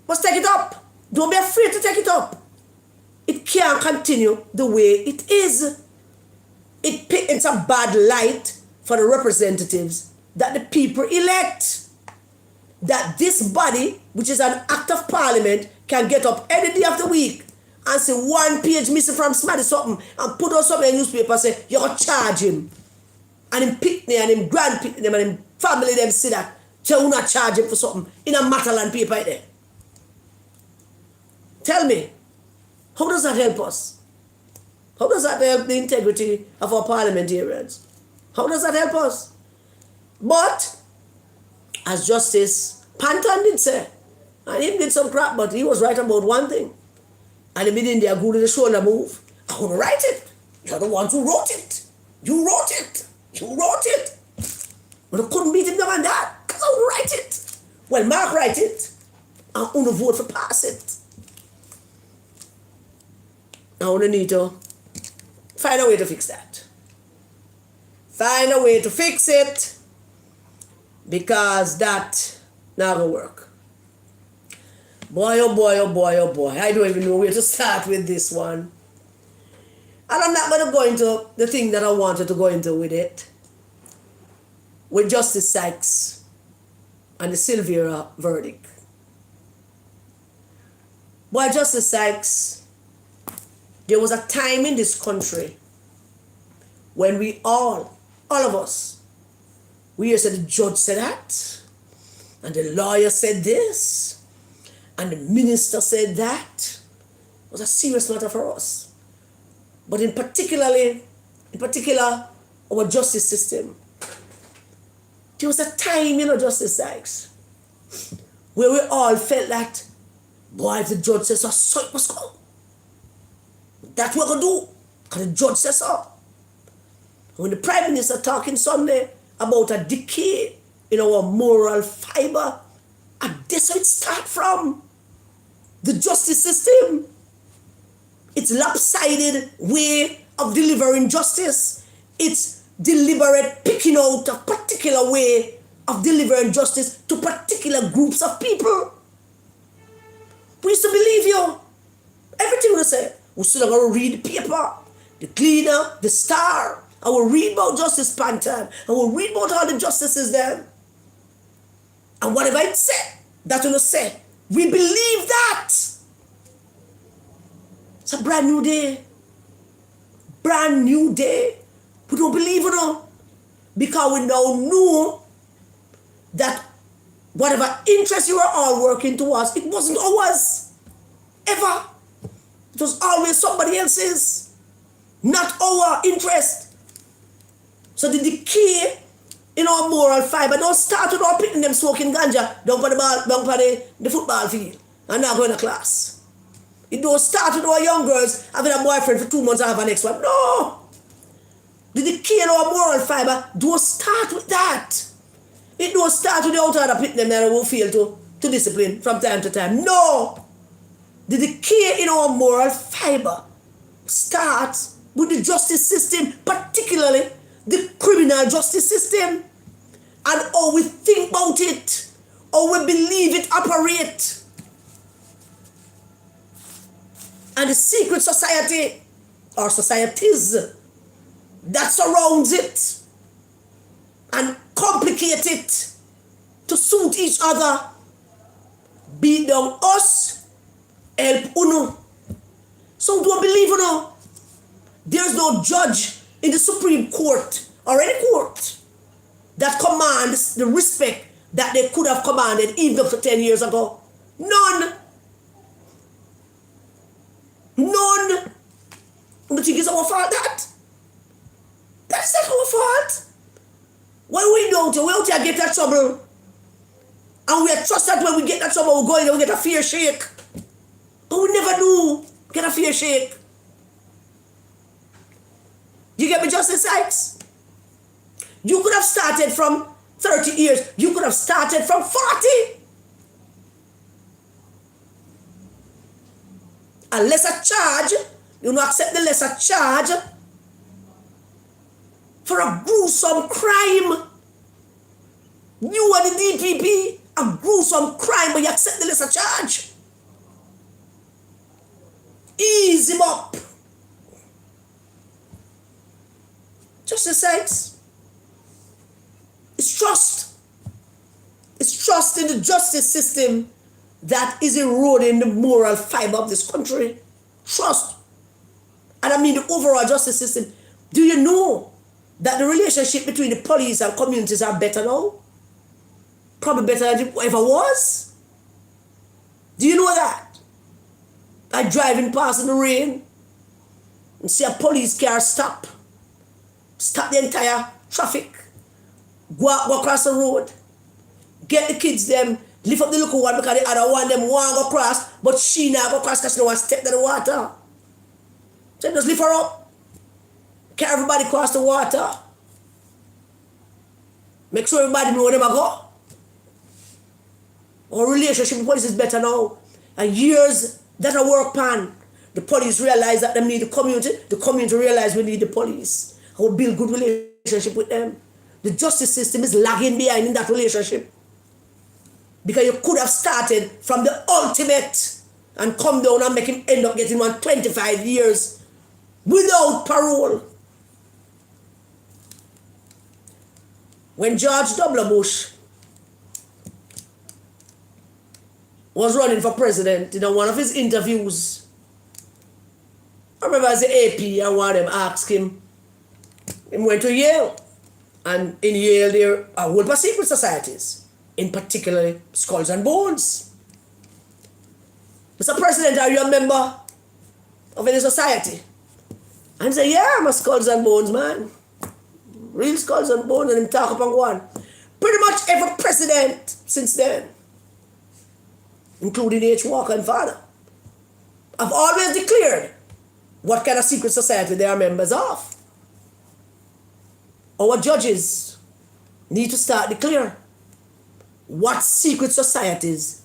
must take it up. Don't be afraid to take it up. It can't continue the way it is. It paints a bad light for the representatives that the people elect. That this body, which is an act of parliament, can get up any day of the week and say one page missing from somebody something and put out something in the newspaper and say, you're going to charge him. And him Pitney and him Grand Pitney and him family them see that. So you not charge him for something in a Matalan paper there. Tell me, how does that help us? How does that help the integrity of our parliamentarians? How does that help us? But, as Justice Panton did say, and he did some crap, but he was right about one thing. And he didn't there good in the shoulder move. I want to write it. You're the ones who wrote it. You wrote it. You wrote it. But I couldn't beat him down on that, because I would write it. Well, Mark write it, and I want to vote for pass it. I want to need to find a way to fix that. Find a way to fix it, because that not gonna work. Boy, oh boy, oh boy, oh boy. I don't even know where to start with this one. And I'm not going to go into the thing that I wanted to go into with it. With Justice Sykes and the Silvera verdict. Boy, Justice Sykes, there was a time in this country when we all of us, we said the judge said that, and the lawyer said this, and the minister said that. It was a serious matter for us. But in particular, our justice system. There was a time, Justice Sykes, where we all felt that, boy, if the judge says so, it must go. That's what we're going to do, because the judge says so. When the Prime Minister talking Sunday about a decay in our moral fiber, and that's how it starts from. The justice system. It's lopsided way of delivering justice. It's deliberate picking out a particular way of delivering justice to particular groups of people. We used to believe you. Everything we say. We still going to read the paper, the Gleaner, the Star. I will read about Justice Pantan. I will read about all the justices there. And whatever it said, that will say. We believe that. It's a brand new day. Brand new day. We don't believe it, because we now know that whatever interest you were all working towards, it wasn't ours. Ever. It was always somebody else's. Not our interest. So the decay in our moral fiber don't start with our picking them smoking ganja down for the football field and not going to class. It don't start with our young girls having a boyfriend for 2 months and have an ex-wife. No! The decay in our moral fiber don't start with that. It don't start with the outer that picking them that will fail to discipline from time to time. No! The decay in our moral fiber starts with the justice system, particularly the criminal justice system, and how we think about it, how we believe it operates. And the secret society, or societies, that surrounds it and complicate it to suit each other, beat down us, help uno. So do I believe uno? There's no judge in the Supreme Court or any court that commands the respect that they could have commanded even up to 10 years ago. None. None. And the thing is our fault that? That's not our fault. When we don't, we out here get that trouble. And we trust that when we get that trouble, we go in and we get a fear shake. But we never do get a fear shake. You get me, Justice Sykes? You could have started from 30 years. You could have started from 40. A lesser charge, you don't accept the lesser charge for a gruesome crime. You and the DPP, a gruesome crime, but you accept the lesser charge. Ease him up. Justice Sykes. It's trust. It's trust in the justice system that is eroding the moral fiber of this country. Trust. And I mean the overall justice system. Do you know that the relationship between the police and communities are better now? Probably better than it ever was. Do you know that? I driving past in the rain and see a police car stop the entire traffic, go across the road, get the kids them, lift up the little one because the other one them want to go across, but she not go across because she don't want to step in the water. So just lift her up, carry everybody across the water, make sure everybody know where they go. Our relationship with police is better now. And years that I work pan, the police realize that they need the community realize we need the police. I will build good relationship with them. The justice system is lagging behind in that relationship. Because you could have started from the ultimate and come down and make him end up getting 125 years without parole. When George W. Bush was running for president, in one of his interviews, I remember as the AP and one of them asked him, he went to Yale, and in Yale there are a whole bunch of secret societies, in particular Skulls and Bones. Mr. President, are you a member of any society? And he said, yeah, I'm a Skulls and Bones man. Real Skulls and Bones, and him talk upon one. Pretty much every president since then, including H. Walker and Father, have always declared what kind of secret society they are members of. Our judges need to start declaring what secret societies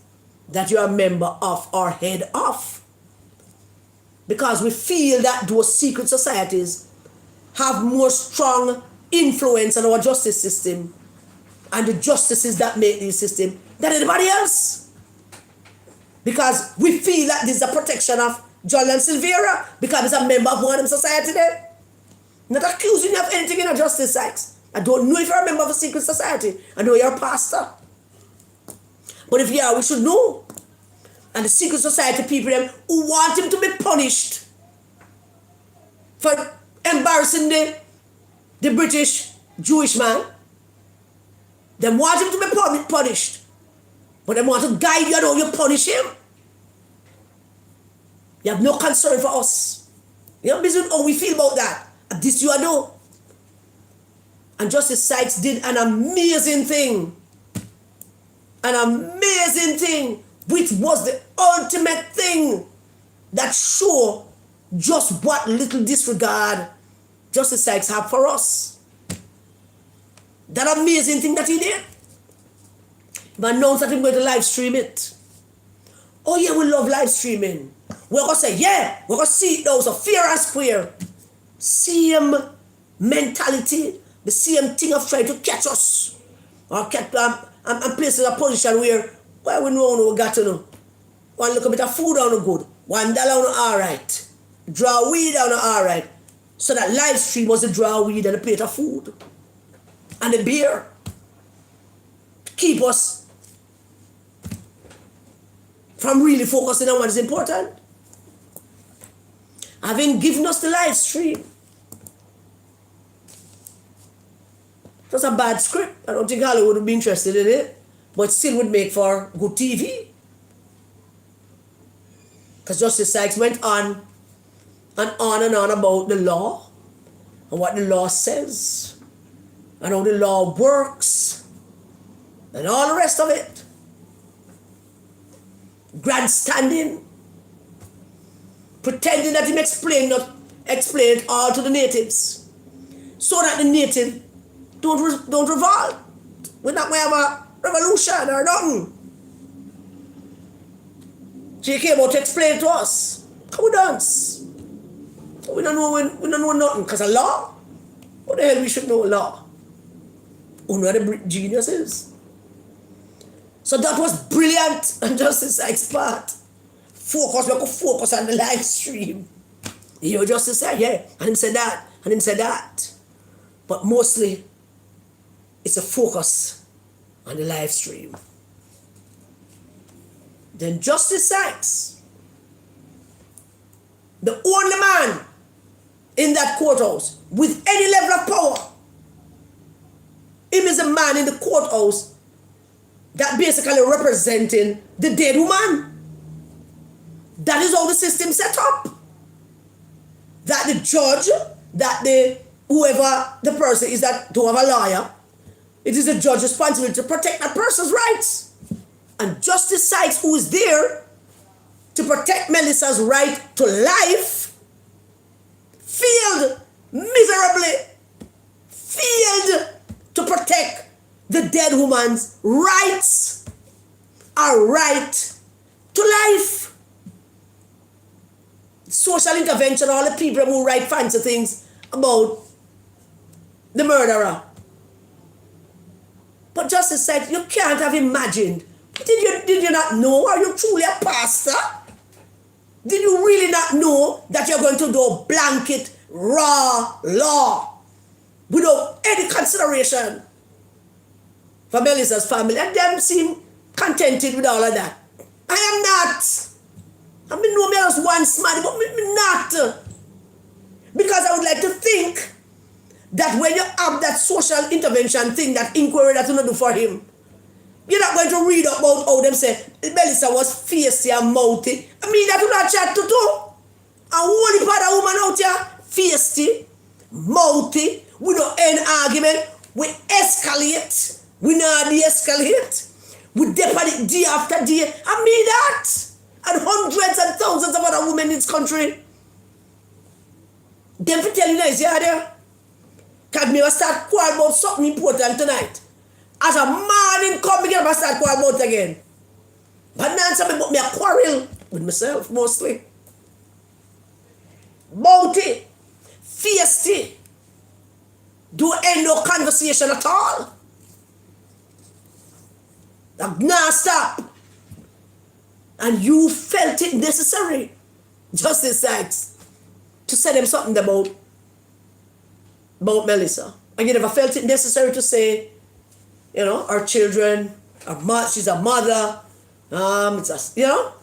that you are a member of or head of. Because we feel that those secret societies have more strong influence on our justice system and the justices that make this system than anybody else. Because we feel that this is a protection of John and Silvera because he's a member of one of them society there. Not accusing you of anything in a justice Sykes. I don't know if you're a member of a secret society. I know you're a pastor. But if you are, we should know. And the secret society people them who want him to be punished for embarrassing the British Jewish man. They want him to be punished. But they want to guide you and how you punish him. You have no concern for us. You have business how we feel about that. And this you know. And Justice Sykes did an amazing thing. An amazing thing, which was the ultimate thing that show just what little disregard Justice Sykes had for us. That amazing thing that he did. But announced that he's going to live stream it. Oh yeah, we love live streaming. We're going to say, yeah, we're going to see it now, so fair and square. Same mentality, the same thing of trying to catch us. Or catch and place in a position where we know we got to know. One look a bit of food on the good. $1 on alright. Draw weed on alright. So that live stream was the draw weed and a plate of food. And the beer. Keep us from really focusing on what is important. Having given us the live stream. It was a bad script. I don't think Hollywood would be interested in it. But still would make for good TV. Because Justice Sykes went on and on and on about the law. And what the law says. And how the law works. And all the rest of it. Grandstanding. Pretending that he explained it all to the natives. So that the native don't revolt. We're not going to have a revolution or nothing. She came out to explain to us. Come we dance. We don't know nothing because of law. What the hell we should know law? Who know the geniuses? So that was brilliant on Justice Sykes' part. We could focus on the live stream. You Justice said, yeah, and him said that, and him said that. But mostly, it's a focus on the live stream. Then Justice Sykes, the only man in that courthouse with any level of power, him is a man in the courthouse that basically representing the dead woman. That is how the system set up. That the judge, that whoever the person is that to have a lawyer, it is the judge's responsibility to protect that person's rights. And Justice Sykes, who is there to protect Melissa's right to life, failed miserably, failed to protect the dead woman's rights, a right to life. Social intervention, all the people who write fancy things about the murderer. But Justice said, you can't have imagined Did you not know? Are you truly a pastor? Did you really not know that you're going to do blanket raw law without any consideration for Melissa's family? And them seem contented with all of that. I am not. I mean, no, me just one smart, but me not. Because I would like to think that when you have that social intervention thing, that inquiry that you not do for him, you're not going to read about how them say Melissa was feisty and mouthy. I mean, that you not chat to do. And only part of woman out here, feisty, mouthy, we don't end argument, we escalate, we not de-escalate, we depend it day after day. I mean that. And hundreds and thousands of other women in this country. Them for tell you nice, yeah, there. Because me start quarrel about something important tonight. As a morning come, me get start quarrel about again. But now something about me a quarrel with myself mostly. Mouthy, feisty, do end no conversation at all. Like, nah, stop. And you felt it necessary, Justice Sykes, to say them something about Melissa. And you never felt it necessary to say, you know, our children, she's a mother, it's a, you know.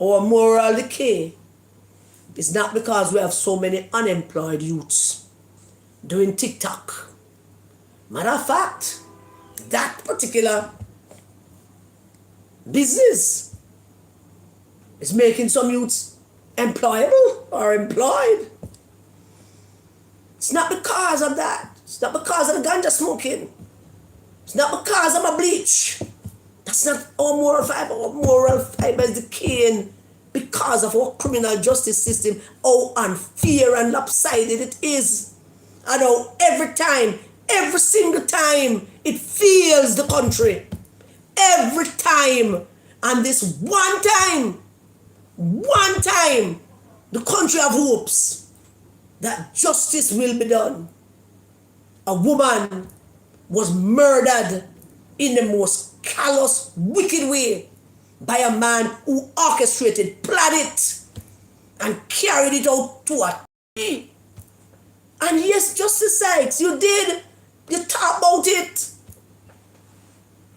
Our moral decay is not because we have so many unemployed youths doing TikTok. Matter of fact, that particular business is making some youths employable or employed. It's not because of that. It's not because of the ganja smoking. It's not because of my bleach. That's not our moral fiber. Our moral fiber is decaying because of our criminal justice system, how unfair and lopsided it is. And how every single time, it fails the country. Every time. And this one time, the country have hopes that justice will be done. A woman was murdered in the most callous, wicked way by a man who orchestrated, planned it, and carried it out to a T. And yes, Justice Sykes, you did. You talk about it.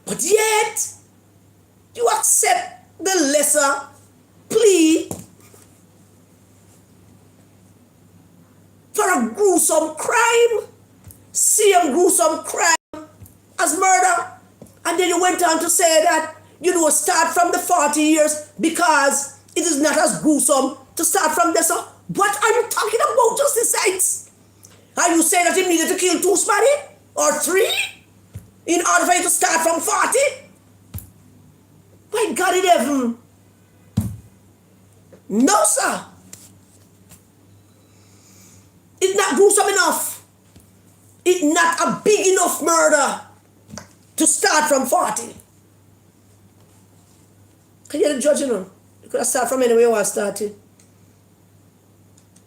But yet, you accept the lesser plea for a gruesome crime. Same gruesome crime as murder. And then you went on to say that, you know, start from the 40 years because it is not as gruesome to start from this. So what are you talking about, Justice Sykes? Are you saying that you needed to kill 2 somebody or 3 in order for you to start from 40? My God in heaven. No, sir. It's not gruesome enough. It's not a big enough murder to start from 40. Can you hear the judge, you know? You could have started from anywhere you want to start it.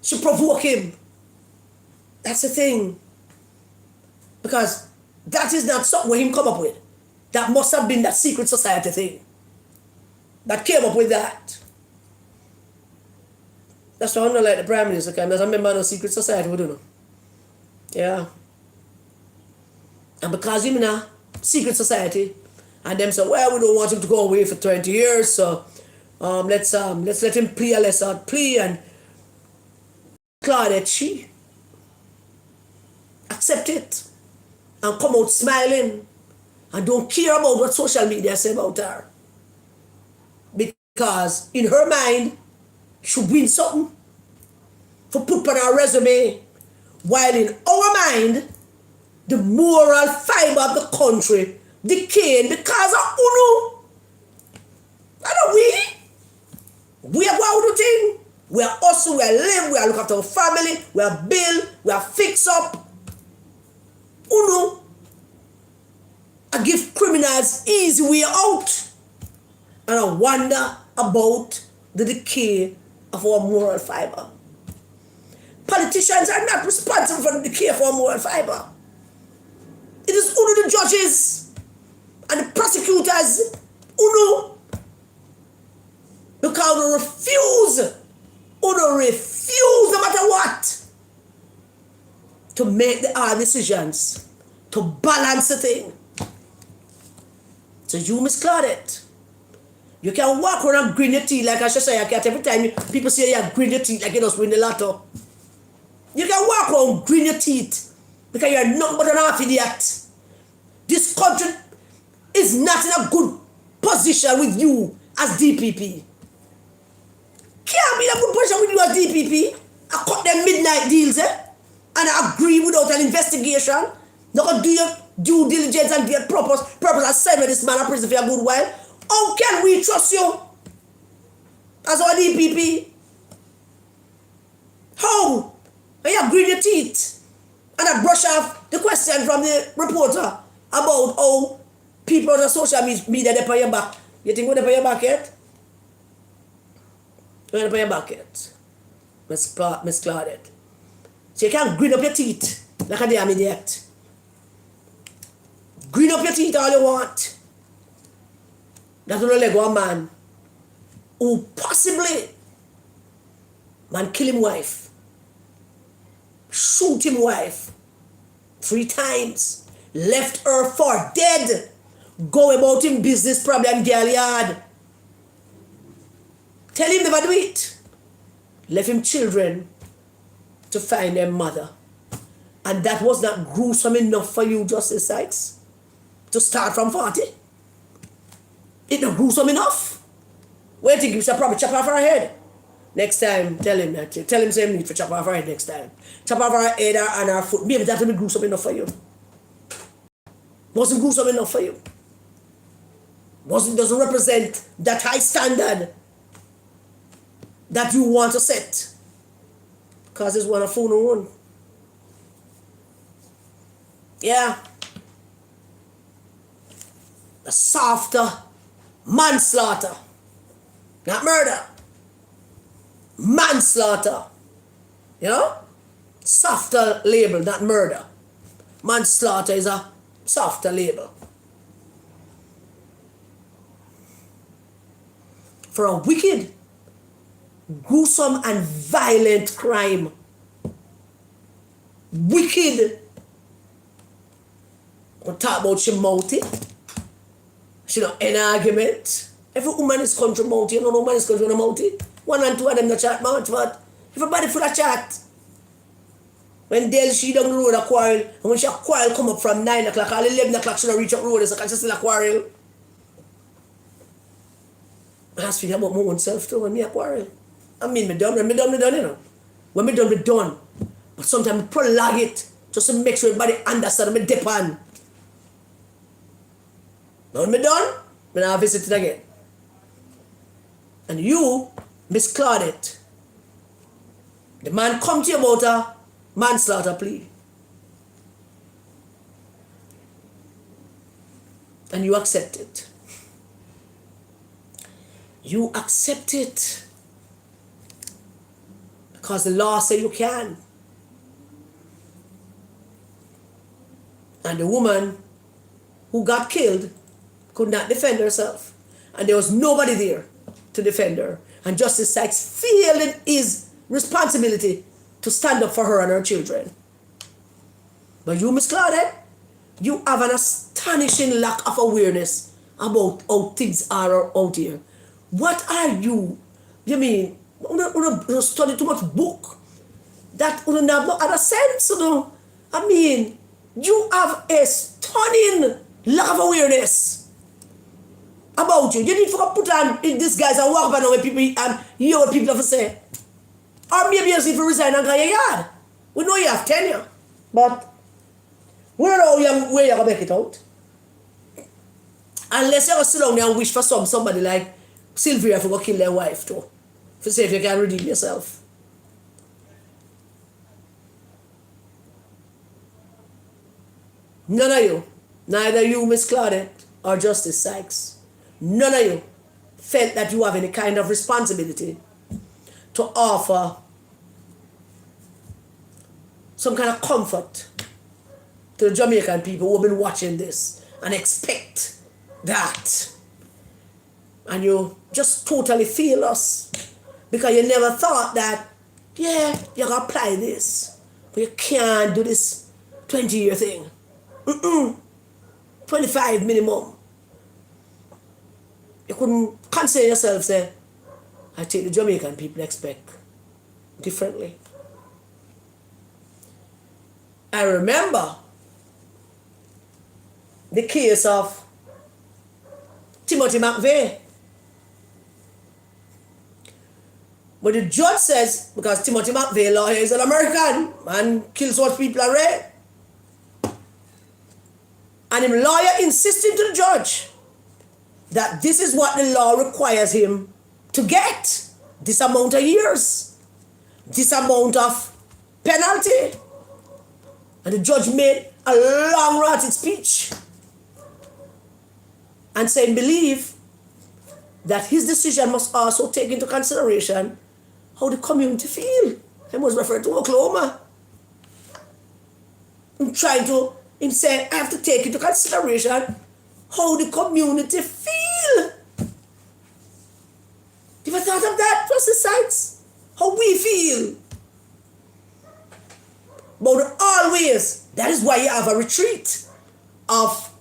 She provoke him. That's the thing. Because that is not something where him come up with. That must have been that secret society thing that came up with that. That's why I don't like the Prime Minister, because I remember no secret society, we don't know. Yeah. And because him in a secret society, and them say, well, we don't want him to go away for 20 years, so let's let him plea a lesser plea. And Claudette, she accept it and come out smiling and don't care about what social media say about her. Because in her mind, she win something for put on her resume, while in our mind, the moral fiber of the country decaying because of Uno. I know we are going to do thing. We are also, we are live, we are look after our family, we are build, we are fix up. Uno. I give criminals easy way out. And I wonder about the decay of our moral fiber. politicians are not responsible for the decay for moral fiber. It is only the judges and the prosecutors who because they refuse, no matter what, to make the hard decisions, to balance the thing. So you, Miss Claudette, you can walk around and grin your teeth like I should say, every time people say you grin your teeth like you just win the lotto. You can walk around and grin your teeth because you're nothing but an half idiot. This country is not in a good position with you as DPP. Can't be in a good position with you as DPP. I cut them midnight deals, and I agree without an investigation. Not gonna do your due diligence and get purpose and send this man a prison for a good while. How can we trust you as our DPP? How? And you grin your teeth and I brush off the question from the reporter about how people on the social media they pay your back. You think we're they pay your back yet? We're they pay your back yet, Miss Claudette. So you can't grin up your teeth like a damn idiot. Grin up your teeth all you want. That's what let go a man who possibly man kill him wife, shoot him wife 3 times, left her for dead, go about him business problem girl yard. Tell him never do it. Left him children to find their mother. And that was not gruesome enough for you, Justice Sykes, to start from 40. It not gruesome enough. Where do you think you should probably chop off her head? Next time, tell him that. Tell him same need for chop off her head next time. Chop off her head and her foot. Maybe that will be gruesome enough for you. Wasn't gruesome enough for you. Doesn't represent that high standard that you want to set. Because it's one of fool no one. Yeah. A softer manslaughter. Not murder. Manslaughter. You know? Softer label, not murder. Manslaughter is a softer label. For a wicked, gruesome and violent crime. Wicked. We'll talk about she mouty. She don't end argument. Every woman is country mouty. You know no woman is country mouty. 1 and 2 of them not chat much, but everybody full of chat. When Del she down the road a quarrel, and when she a quarrel come up from 9 o'clock, all 11 o'clock she don't reach up road, so she still a quarrel. I speak about my own self too when me a quarrel. I mean me done, you know. When me done, me done. But sometimes I prolong it just to make sure everybody understand me depend. Now when me done, me now visit it again. And you, Miss Claudette, the man come to you about a manslaughter plea. And you accept it. You accept it. Because the law says you can. And the woman who got killed could not defend herself. And there was nobody there to defend her. And Justice Sykes feeling his responsibility to stand up for her and her children. But you, Miss Claudette, you have an astonishing lack of awareness about how things are out here. What are you? You mean, you study too much book? That you have no other sense, you know? I mean, you have a stunning lack of awareness about you. You need to put on in disguise and walk by now with people and hear what people have to say. Or maybe you need to resign and go your yard. We know you have tenure. But we don't know where you're going to make it out. Unless you're going to sit down there and wish for somebody like Sylvia to go kill their wife too. To see if you can redeem yourself. None of you, neither you, Miss Claudette, or Justice Sykes, none of you felt that you have any kind of responsibility to offer some kind of comfort to the Jamaican people who have been watching this and expect that. And you just totally feel us because you never thought that, yeah, you can apply this, but you can't do this 20-year thing. 25 minimum. You couldn't consider yourself, say, I think the Jamaican people expect differently. I remember the case of Timothy McVeigh. But the judge says, because Timothy McVeigh lawyer is an American, man kills what people are red. And him lawyer insisting to the judge that this is what the law requires him to get. This amount of years. This amount of penalty. And the judge made a long ratted speech and saying, believe that his decision must also take into consideration how the community feel. He was referring to Oklahoma. I'm trying to, him say, I have to take into consideration how the community feel. You ever thought of that, Justice Sykes? How we feel. But always, that is why you have a retreat of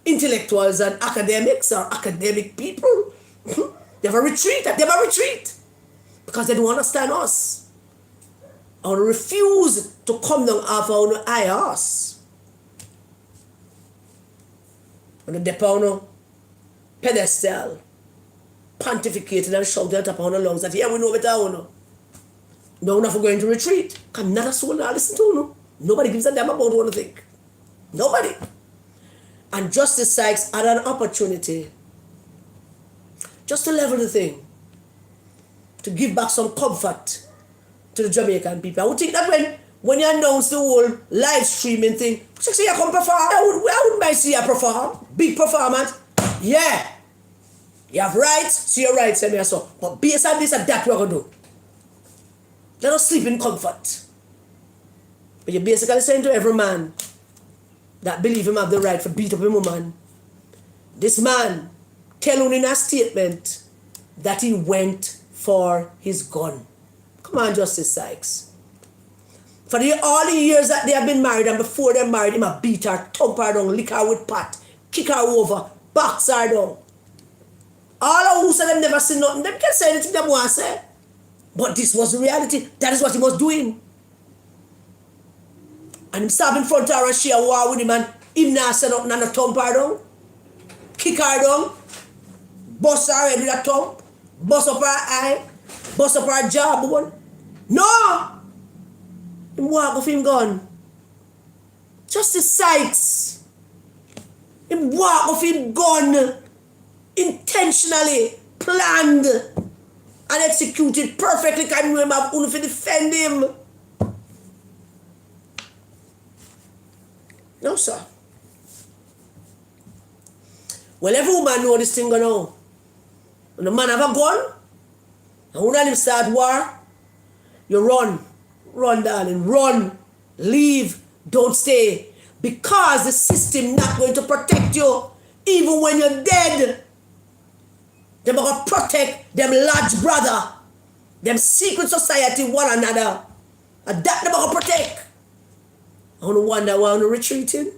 intellectuals and academics or academic people. They have a retreat, because they don't understand us. And refuse to come down off our IRs. And the depot pedestal, pontificating and shouting at upon the lungs that, yeah, we know better. No, we're not going to retreat. Because not a soul now listen to you. Nobody gives a damn about what to think. Nobody. And Justice Sykes had an opportunity just to level the thing, to give back some comfort to the Jamaican people. I would think that when you announce the whole live streaming thing, see you come perform. I wouldn't mind see you perform. Big performance. Yeah. You have rights, see your rights, and so. But based on this and that we're going to do. Let us sleep in comfort. But you're basically saying to every man that believe him have the right to beat up a woman, this man tell you in a statement that he went for his gun. Come on, Justice Sykes. For all the years that they have been married and before they married, him a beat her, thump her down, lick her with pot, kick her over, box her down. All of who said them never seen nothing, them can say anything they want to say. But this was the reality. That is what he was doing. And him stop in front of her and share a war with him and him not say nothing and a thump her down, kick her down, bust her head with a thump, bust up her eye, bust up her jawbone. No! Him walk off him gun. Justice Sykes. Him walk off him gun. Intentionally planned and executed perfectly. Can you have who to defend him? No, sir. Well, every woman know this thing going on. When the man have a gun, and when him start war, you run. Run, darling. Run. Leave. Don't stay. Because the system not going to protect you even when you're dead. They're going to protect them large brother. Them secret society one another. And that they're going to protect. I want to wonder why I'm retreating.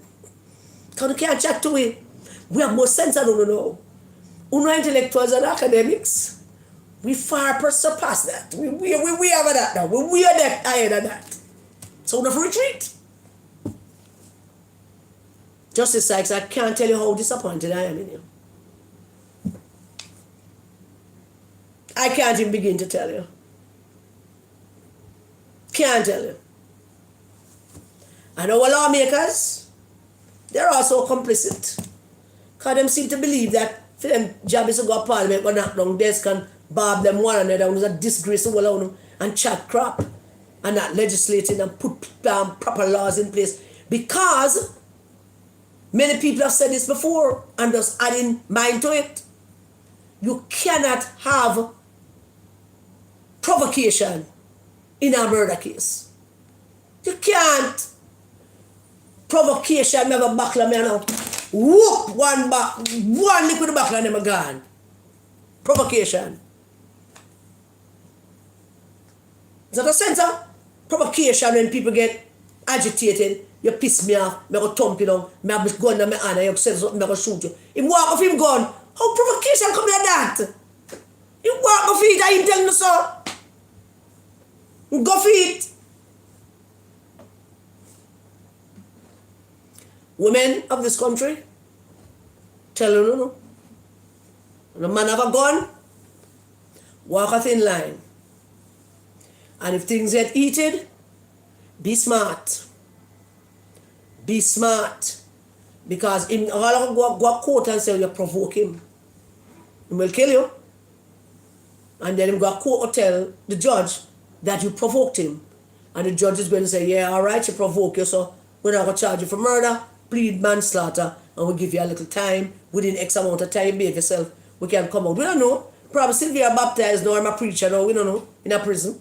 Because you can't chat to it. We have more sense, I don't know. We know intellectuals and academics. We far surpass that. We have that now. We are that higher than that. So we have to retreat. Justice Sykes, I can't tell you how disappointed I am in you. I can't even begin to tell you. Can't tell you. And our lawmakers, they're also complicit. Because them seem to believe that for them job is to go to Parliament, go knock down desk and barb them one another, and there's a disgrace all on them, and chat crap, and not legislating and put proper laws in place. Because many people have said this before, and just adding mind to it. You cannot have provocation in a murder case. You can't. Provocation, me have a buckler, me now. Whoop, one liquid buckler and them are gone. Provocation. Is that a sense of provocation when people get agitated? You piss me off, me go thump you down, me have this gun in my hand and you say something, me go shoot you. Him walk off him gun. How provocation come like that? You walk off it, I tell you so. Go for it. Women of this country, tell you no. When a man have a gun, walk a thin line. And if things get heated, be smart. Be smart. Because in all go court and say you provoke him. He will kill you. And then him go court or tell the judge that you provoked him. And the judge is going to say, yeah, all right, you provoke you, so we're not going to charge you for murder, plead manslaughter, and we'll give you a little time. Within X amount of time, behave yourself. We can come out. We don't know. Probably Sylvia baptized now, I'm a preacher now, we don't know, in a prison.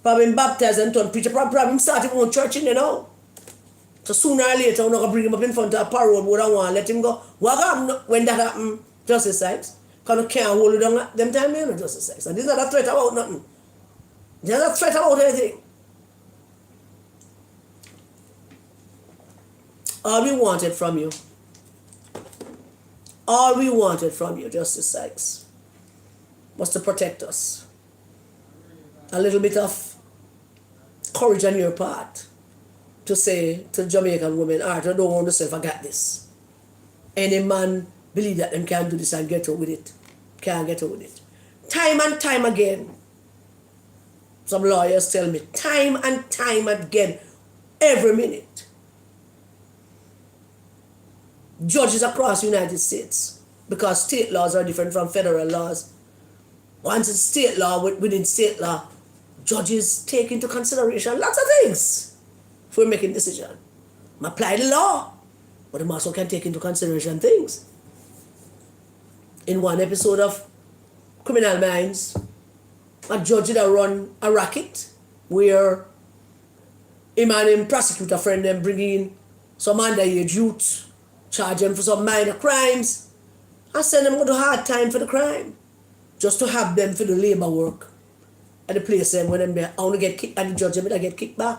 Probably him baptized and turned preacher. Probably him start his own church in there now. So sooner or later, we're not going to bring him up in front of a parole board and want to let him go. What happened when that happened? Justice Sykes. Because you can't hold it down at them time, you know, Justice Sykes. And this is not a threat about nothing. This is not a threat about anything. All we wanted from you, Justice Sykes, was to protect us. A little bit of courage on your part to say to Jamaican women, all right, I don't want yourself, I got this. Any man believe that them can do this and get out with it. Can't get out with it. Time and time again, some lawyers tell me, time and time again, every minute, judges across the United States, because state laws are different from federal laws. Once it's state law, within state law, judges take into consideration lots of things for making decision. Apply the law, but they also can take into consideration things. In one episode of Criminal Minds, a judge that run a racket where him and him prosecutor friend them bring in some underage youth, charge them for some minor crimes, and send them to hard time for the crime, just to have them for the labor work at the place them when them only get kicked and the judge them get kicked back.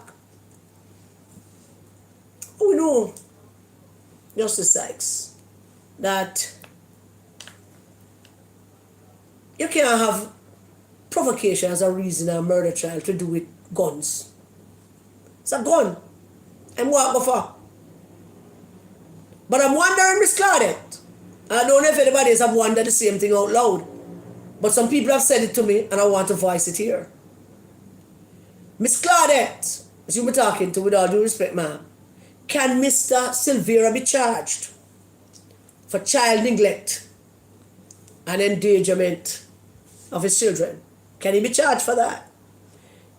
We know, Justice Sykes, that you can't have provocation as a reason a murder trial to do with guns. It's a gun. And what go for? But I'm wondering, Miss Claudette, I don't know if anybody else have wondered the same thing out loud, but some people have said it to me and I want to voice it here. Miss Claudette, as you were talking to, with all due respect, ma'am, can Mr. Silvera be charged for child neglect and endangerment of his children? Can he be charged for that?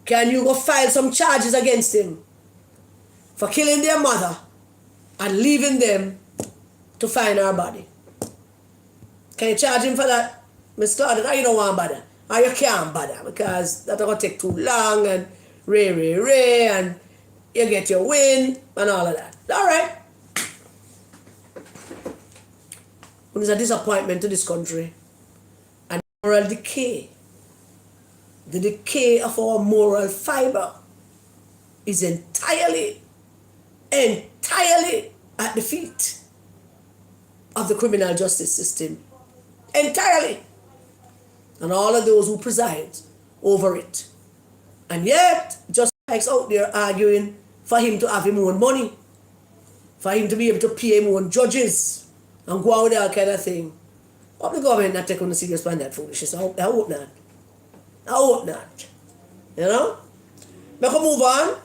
Can you go file some charges against him for killing their mother and leaving them to find her body? Can you charge him for that? Miss Claudette, or you don't want to bother? Or you can't bother because that's going to take too long and ray, and you get your win and all of that. All right. When there's a disappointment to this country and moral decay, the decay of our moral fiber is entirely at the feet of the criminal justice system. Entirely. And all of those who preside over it. And yet, just like out there arguing for him to have his own money, for him to be able to pay his own judges, and go out with that kind of thing. Hope the government not taking a serious on that foolishness. I hope not. I hope not. You know? Make a move on.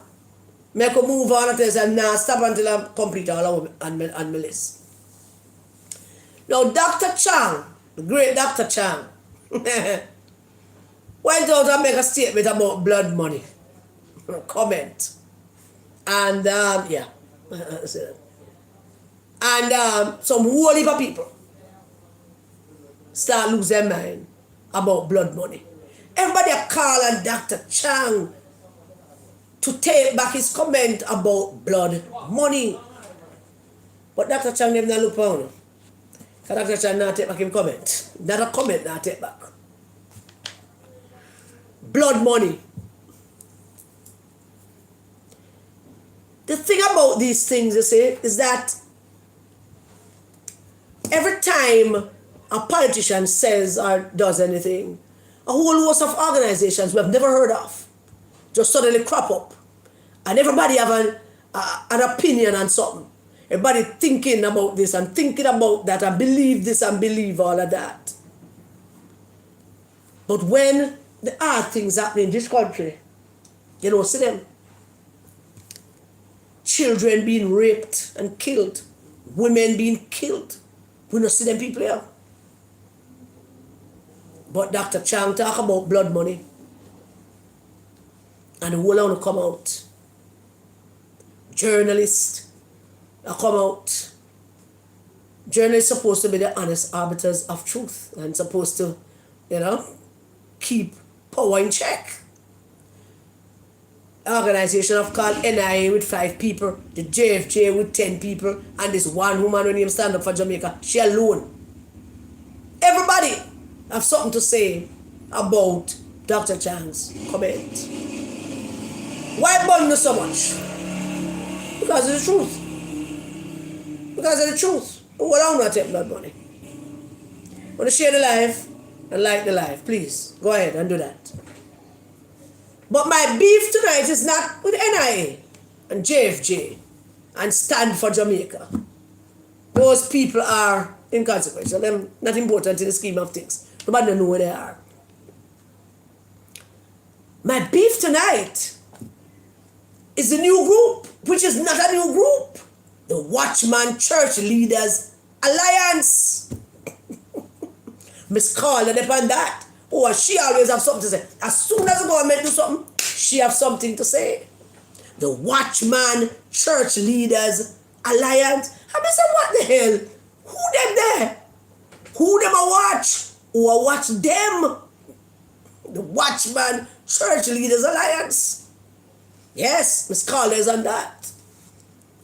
Make a move on and say, nah, stop until I complete all of on my list. Now, Dr. Chang, the great Dr. Chang, went out and make a statement about blood money. Comment. And, yeah. And some whole heap of people start losing their mind about blood money. Everybody call on Dr. Chang to take back his comment about blood money. But Dr. Chang them not look pound. Because Dr. Chang not take back him comment. Not a comment not take back. Blood money. The thing about these things, you see, is that every time a politician says or does anything, a whole host of organizations we have never heard of just suddenly crop up. And everybody have an opinion on something. Everybody thinking about this and thinking about that and believe this and believe all of that. But when there are things happening in this country, you don't see them. Children being raped and killed. Women being killed. We don't see them people here. But Dr. Chang talk about blood money. And the whole lot will come out. Journalists come out. Journalists supposed to be the honest arbiters of truth and supposed to, keep power in check. Organization of called NIA with 5 people, the JFJ with 10 people, and this one woman when you stand up for Jamaica, she alone. Everybody have something to say about Dr. Chang's comment. Why burn so much? Because of the truth. Because of the truth. Well, I'm not taking blood money. Want to share the life and like the life, please go ahead and do that. But my beef tonight is not with NIA and JFJ and Stand for Jamaica. Those people are inconsequential. They're not important in the scheme of things. Nobody knows who they are. My beef tonight is the new group, which is not a new group. The Watchman Church Leaders Alliance. Miss Carla upon that. Oh, she always have something to say. As soon as the government do something, she have something to say. The Watchman Church Leaders Alliance. I mean, so what the hell? Who them there? Who them a watch? Who a watch them? The Watchman Church Leaders Alliance. Yes, Miss Carla is on that.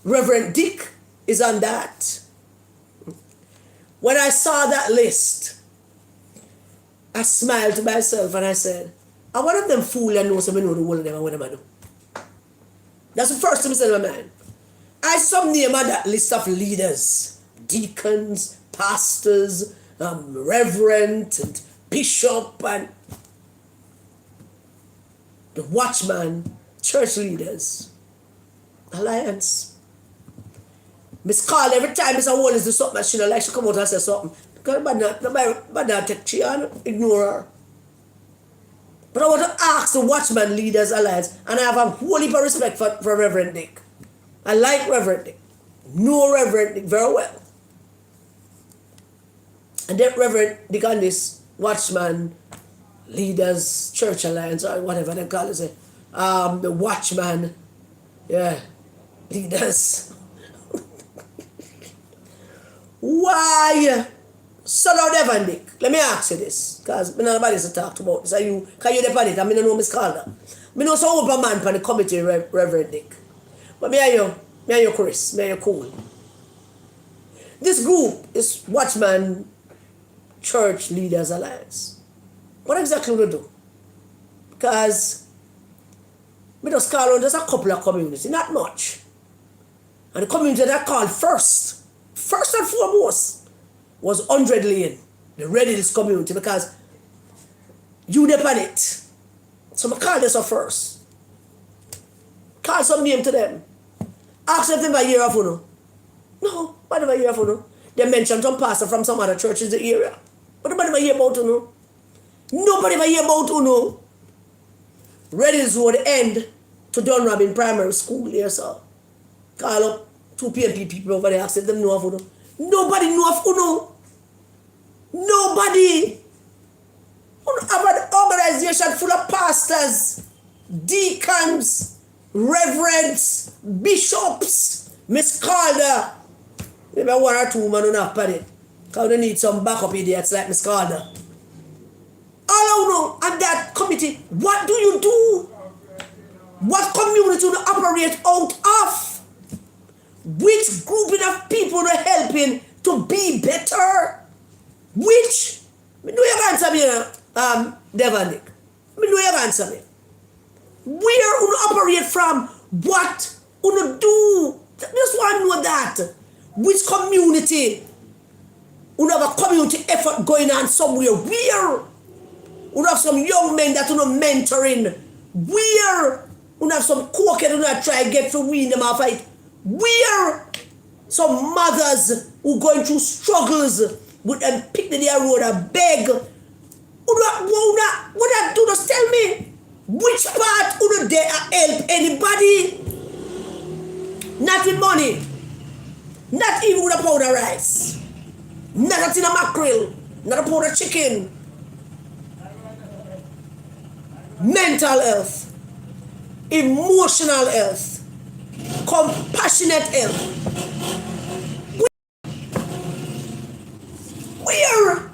Reverend Dick is on that. When I saw that list, I smiled to myself and I said, I one of them fool and know some know the whole of them and what them I do. That's the first thing I said in my mind. I saw some name on that list of leaders, deacons, pastors, reverend, and bishop, and the Watchman Church Leaders Alliance. Miss Carl, every time Miss Wallace do something, she don't like, she come out and say something. Because but not take she and ignore her. But I want to ask the Watchman Leaders Alliance, and I have a whole heap of respect for Reverend Dick. I like Reverend Dick. Know Reverend Dick very well. And then Reverend Dick and this Watchman Leaders Church Alliance, or whatever they call it, the Watchman, Leaders. Why? So now, Reverend Dick, let me ask you this, because nobody has talked about this. Can you depend it? I mean, I know Miss Calder. I know some open man for the committee, Reverend Dick. But me and you, Chris, me and you cool. This group is Watchman Church Leaders Alliance. What exactly do we do? Because we just call on just a couple of communities, not much. And the community that called first and foremost, was 100 Lane, the Red Hills community, because you depend it. So I call this up first. Call some name to them. Ask them if they hear of Uno. No, why do I hear of Uno? They mentioned some pastor from some other church in the area. But nobody hear about Uno. Nobody hear about Uno. Red Hills Road end to Dunrobin Primary School here, so. Call up 2 PNP people over there, ask them know of Uno. Nobody know of Uno. Nobody. Uno have an organization full of pastors, deacons, reverends, bishops, Miss Calder. Maybe 1 or 2 men enough for it. Because they need some backup idiots like Miss Calder. All I know, and that committee, what do you do? What community operate out of? Which grouping of people are helping to be better? Which? Me know you answer me, Devanik. Me know you answer me. Where you operate from? What you do? Just want to know that. Which community? You have a community effort going on somewhere. Where? You have some young men that you know mentoring. Where? You have some cokehead who try to get to win them a fight. Where? Some mothers who going through struggles with them pick the road and beg. What that do? Just tell me. Which part would they help anybody? Not with money. Not even with a pound of rice. Not a tin of mackerel. Not a pound of chicken. Mental health. Emotional health. Compassionate health. Where?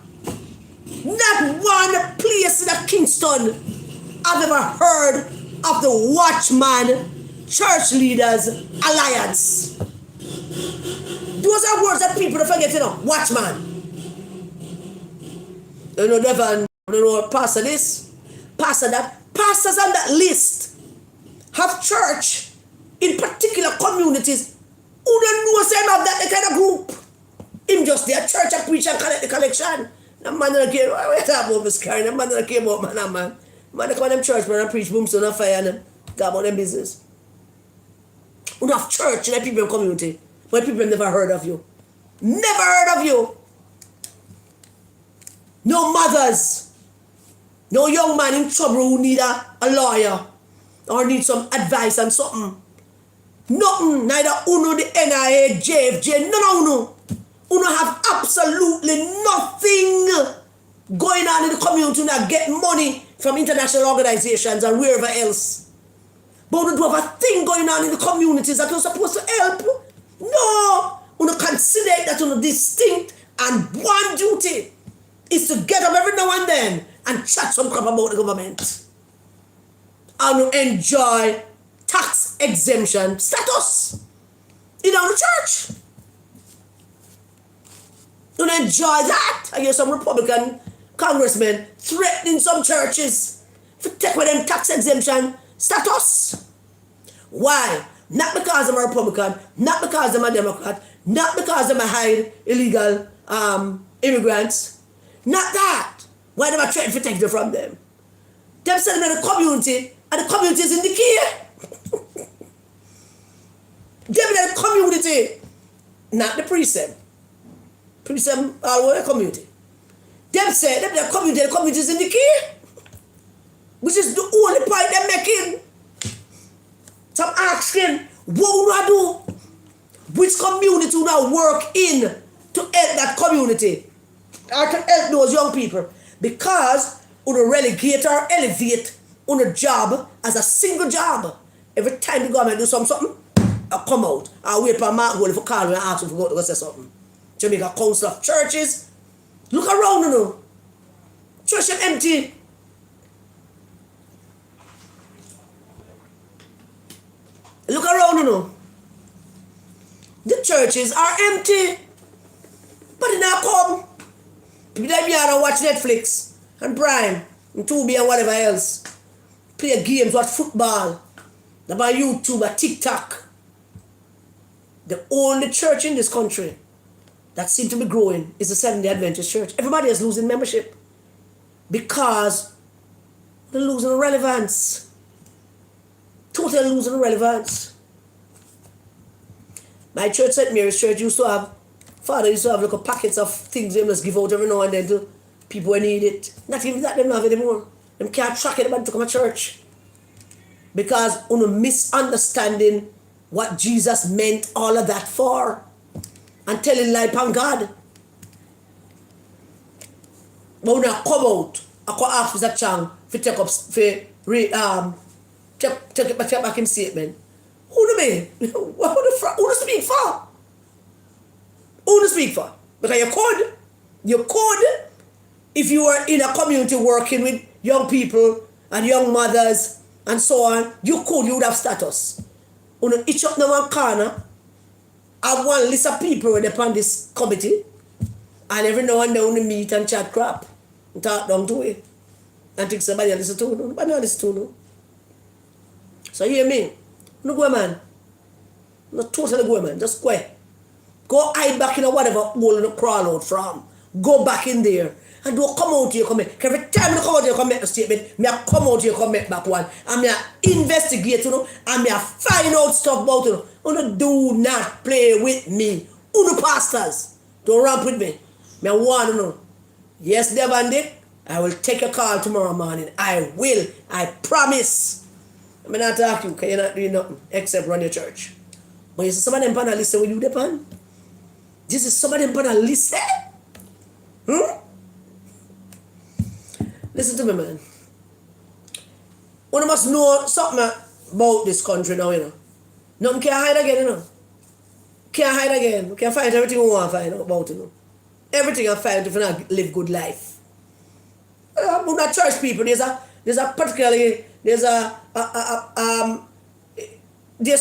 Not one place in a Kingston I've ever heard of the Watchman Church Leaders Alliance. Those are words that people don't forget, you know. Watchman. You know, Devon, you know, pastor this, pastor that. Pastors on that list have church in particular communities who don't know say of that kind of group. Him just their church and preach and collect the collection. The man don't care what you talk about this carrying. The man don't care about man. Man, they come to them church, man, and preach boomstone and fire and them. Talk about them business. You don't have church in the people community, but people have never heard of you. Never heard of you. No mothers. No young man in trouble who need a lawyer or need some advice on something. Nothing. Neither UNO, the NIA, JFJ, none of UNO. UNO have absolutely nothing going on in the community that get money from international organizations and wherever else. But we do have a thing going on in the communities that you're supposed to help. No! We consider that on a distinct and one duty is to get up every now and then and chat some crap about the government. And enjoy tax exemption status in our church. You enjoy that. I hear some Republican congressmen threatening some churches to take away them tax exemption status. Why? Not because I'm a Republican, not because I'm a Democrat, not because I'm a hide illegal immigrants. Not that. Why never try to take them from them? Them sending them in the community, and the community is in decay. Them in the community, not the precept. Precept all over the community. Them say them in the community is in decay. Which is the only point they're making. So I'm asking, what will I do? Which community will I work in to help that community? Or to help those young people? Because you relegate or elevate on a job as a single job. Every time the government do something, I come out. I wait for Mark Gold for call me and ask him to go to say something. Jamaica Council of Churches. Look around, you know. Church is empty. Look around, you know. The churches are empty. But they now come. People that be and watch Netflix and Prime and Tubi and whatever else. Play games, watch football. They're on YouTube or TikTok. The only church in this country that seems to be growing is the Seventh-day Adventist Church. Everybody is losing membership because they're losing relevance. Totally losing relevance. My church, St. Mary's Church, Father used to have like a packets of things they must give out every now and then to people who need it. Not even that, they don't have it anymore. They can't track anybody to come to church. Because on a misunderstanding what Jesus meant all of that for. And telling lie upon God. But when I come out, I can ask Mr. Chang to take up, take back his statement. Who do me? Who do speak for? Who to speak for? Because you could, if you were in a community working with young people and young mothers and so on, you would have status. Uno each up now one corner. I want list of people when they on this committee. And every now and then we meet and chat crap. And talk down to it. And think somebody listen to you. But not listen to you. So you hear me? No go man. Not totally go man. Just go. Go hide back in a whatever hole you crawl out from. Go back in there. And don't come out here, come make. Every time you come out here, come make a statement, me I come out here, come make back one. And me I investigate, and me I find out stuff about you. You do not play with me. You pastors, don't ramp with me. Me I want to know. Yes, Dev and Dick, I will take a call tomorrow morning. I will. I promise. I'm not talking because you're not doing nothing except run your church. But you see some of them panel listen with you, Depan. This is some of them panel listen. Listen to me, man. One must know something about this country now, Nothing can hide again, Can't hide again. We can find everything we want to find out about, Everything I find if you not live good life. We're not church people. There's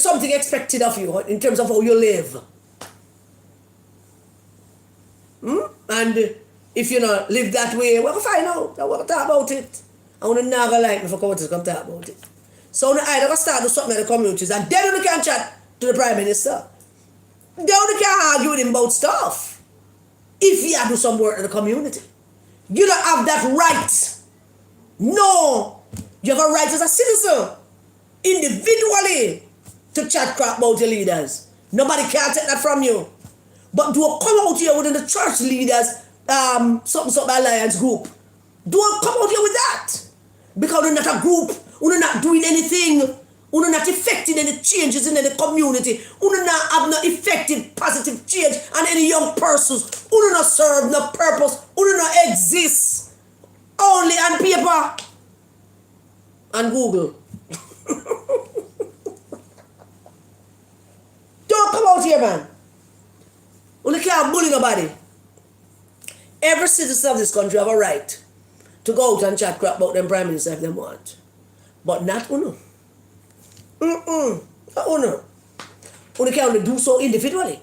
something expected of you in terms of how you live. And if you not live that way, we're going to find out. We're going to talk about it. I want to never like me for come to come talk about it. So I either start do something in the communities and then we can chat to the Prime Minister. Then we can argue with him about stuff. If you do some work in the community. You don't have that right. No. You have a right as a citizen. Individually. To chat crap about your leaders. Nobody can take that from you. But do come out here within the church leaders something alliance group. Don't come out here with that. Because you're not a group. You're not doing anything. You're not affecting any changes in the community. You're not have no effective positive change on any young persons. You're not serve no purpose. You're not exist. Only on paper. And Google. Don't come out here, man. You can't bully nobody. Every citizen of this country have a right to go out and chat crap about them Prime Minister if they want. But not Uno. Not Uno. Uno can only do so individually.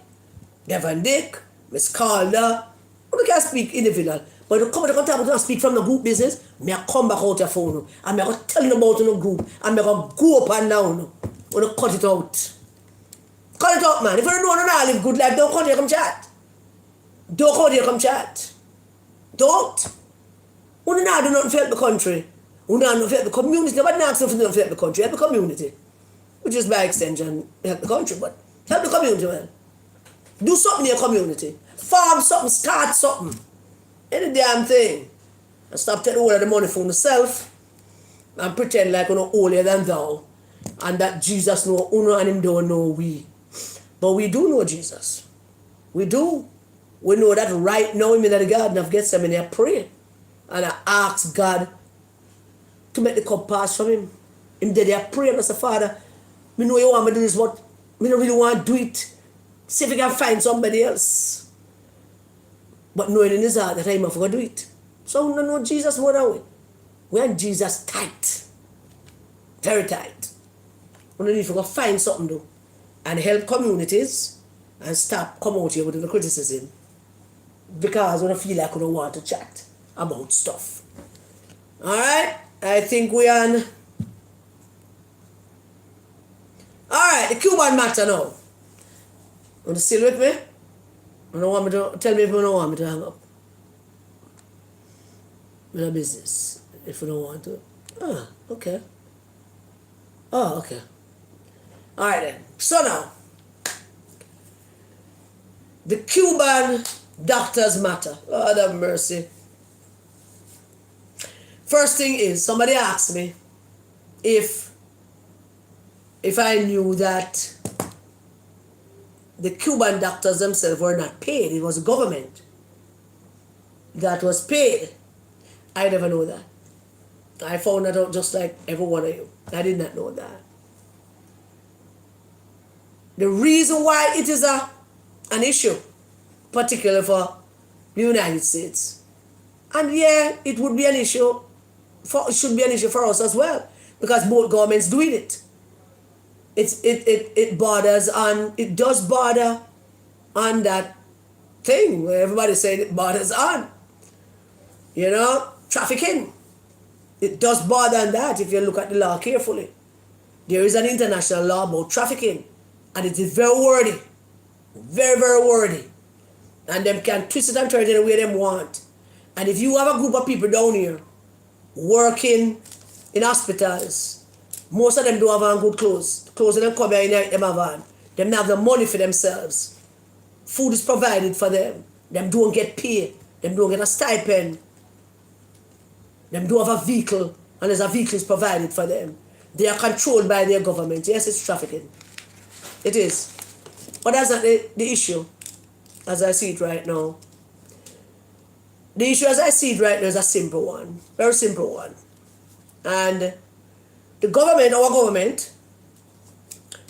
Devon Dick, Miss Calder, Uno can speak individual. But you come to the table and speak from the group business, me I come back out your phone and me I go tell you about the group and me I go up and down. Uno cut it out. Cut it out, man. If you don't know how to live good life, don't come here come chat. Don't come here come chat. Don't. We don't do nothing to help the country. We don't do nothing to help the community. Nobody asks nothing to help the country. Help the community. Which is by extension, help the country. But help the community, man. Do something in your community. Farm something. Start something. Any damn thing. And stop taking all of the money for yourself. And pretend like you're holier than thou. And that Jesus know Uno and him don't know we. But we do know Jesus. We do. We know that right now I'm in the Garden of Gethsemane, I pray. And I ask God to make the cup pass from him. In there I pray and I say, Father, me know you want me to do this, but me don't really want to do it. See if I can find somebody else. But knowing in his heart that I'm not going to do it. So we don't know Jesus more than we. We are Jesus tight. Very tight. We don't need to go find something to do. And help communities and stop come out here with the criticism. Because we don't feel like we don't want to chat about stuff. Alright? I think we are on. Alright, the Cuban matter now. Want to still with me? You don't want me to tell me if you don't want me to hang up. No business. If you don't want to. Ah, okay. Oh, okay. Alright then. So now, the Cuban doctors matter. Lord have mercy. First thing is, somebody asked me if I knew that the Cuban doctors themselves were not paid. It was the government that was paid. I never know that. I found that out just like every one of you. I did not know that. The reason why it is an issue, particularly for the United States, and yeah, it would be an issue, it should be an issue for us as well, because both governments doing it. it borders on, it does border on that thing where everybody's saying it borders on. You know, trafficking. It does border on that if you look at the law carefully. There is an international law about trafficking, and it is very wordy. Very, very wordy. And them can twist it and turn it any way they want. And if you have a group of people down here working in hospitals, most of them don't have on good clothes. Clothes them come here in them have on. Them don't have the money for themselves. Food is provided for them. Them don't get paid. Them don't get a stipend. Them don't have a vehicle, and there's a vehicle is provided for them. They are controlled by their government. Yes, it's trafficking. It is. But that's not the issue, as I see it right now. The issue as I see it right now is a simple one. Very simple one. And the government, our government,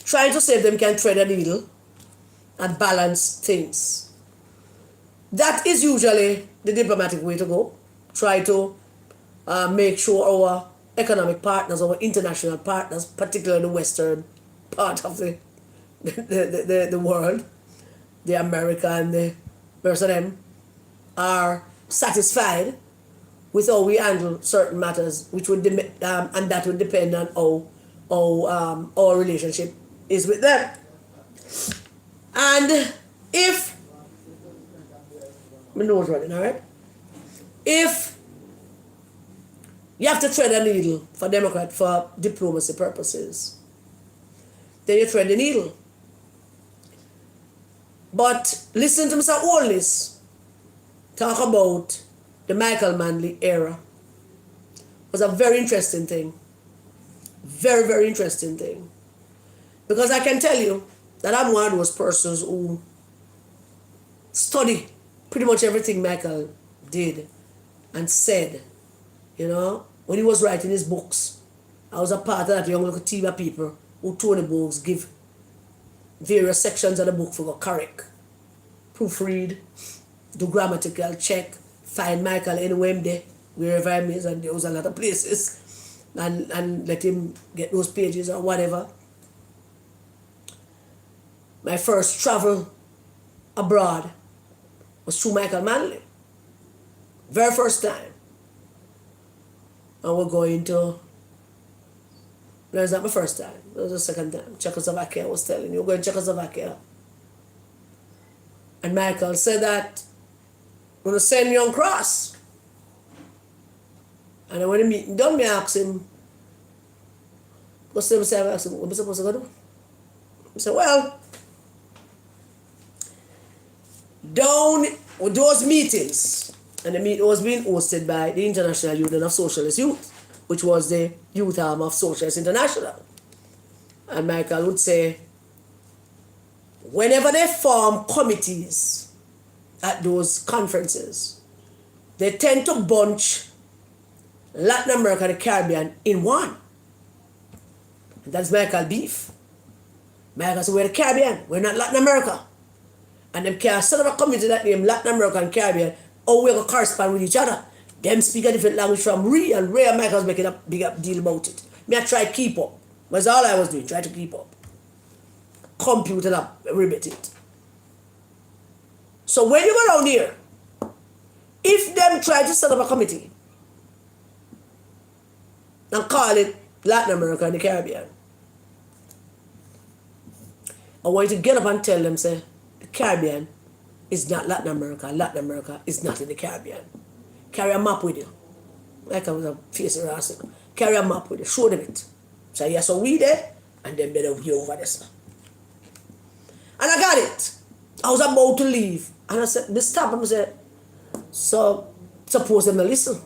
trying to say if them can thread a needle and balance things. That is usually the diplomatic way to go. Try to make sure our economic partners, our international partners, particularly the western part of the world, the America and the rest of them, are satisfied with how we handle certain matters, which would and that would depend on how our relationship is with them. And if my nose running, all right, if you have to thread a needle for Democrat for diplomacy purposes, then you thread the needle. But listen to Mr. Holness talk about the Manley Era. It was a very interesting thing. Very, very interesting thing. Because I can tell you that I'm one of those persons who study pretty much everything Michael did and said. You know, when he was writing his books, I was a part of that young little team of people who Tony Books give various sections of the book for go correct, proofread, do grammatical check, find Michael anywhere there, wherever he is, and there was a lot of places, and let him get those pages or whatever. My first travel abroad was through Michael Manley. Very first time. And we're going to, no, it's not my first time, it was the second time. Czechoslovakia, I was telling you, we're going to Czechoslovakia. And Michael said that we're going to send you on cross. And then when the meeting done, I asked him, what's the I asked him, what am I supposed to do? He said, well, down with those meetings, and the meeting was being hosted by the International Union of Socialist Youth, which was the youth arm of Socialist International. And Michael would say, whenever they form committees at those conferences, they tend to bunch Latin America and the Caribbean in one. And that's Michael beef. Michael said, we're the Caribbean, we're not Latin America. And them can't set up a committee that name Latin America and Caribbean, or we're going to correspond with each other. Them speak a different language from Ray, and Ray and Michael's making a big deal about it. Me I try to keep up. That's all I was doing, try to keep up. Compute it up, ribbit it. So when you go down here, if them try to set up a committee and call it Latin America and the Caribbean, I want you to get up and tell them, say, the Caribbean is not Latin America is not in the Caribbean. Carry a map with you. Like I was a face around. Carry a map with you, show them it. Say, yes, so we there, and then better we over this. And I got it. I was about to leave. And I said, they stopped him and said, so suppose them to listen.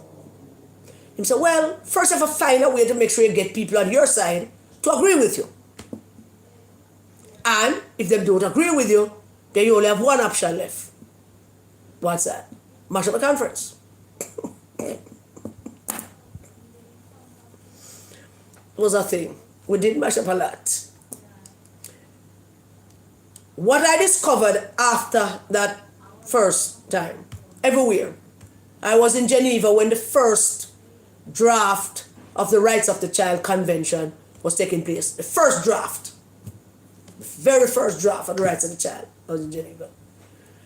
He said, well, first you have to find a way to make sure you get people on your side to agree with you. And if they don't agree with you, then you only have one option left. What's that? Mash up a conference. It was a thing. We did mash up a lot. What I discovered after that first time, everywhere, I was in Geneva when the first draft of the Rights of the Child Convention was taking place. The first draft. The very first draft of the rights of the child. I was in Jamaica.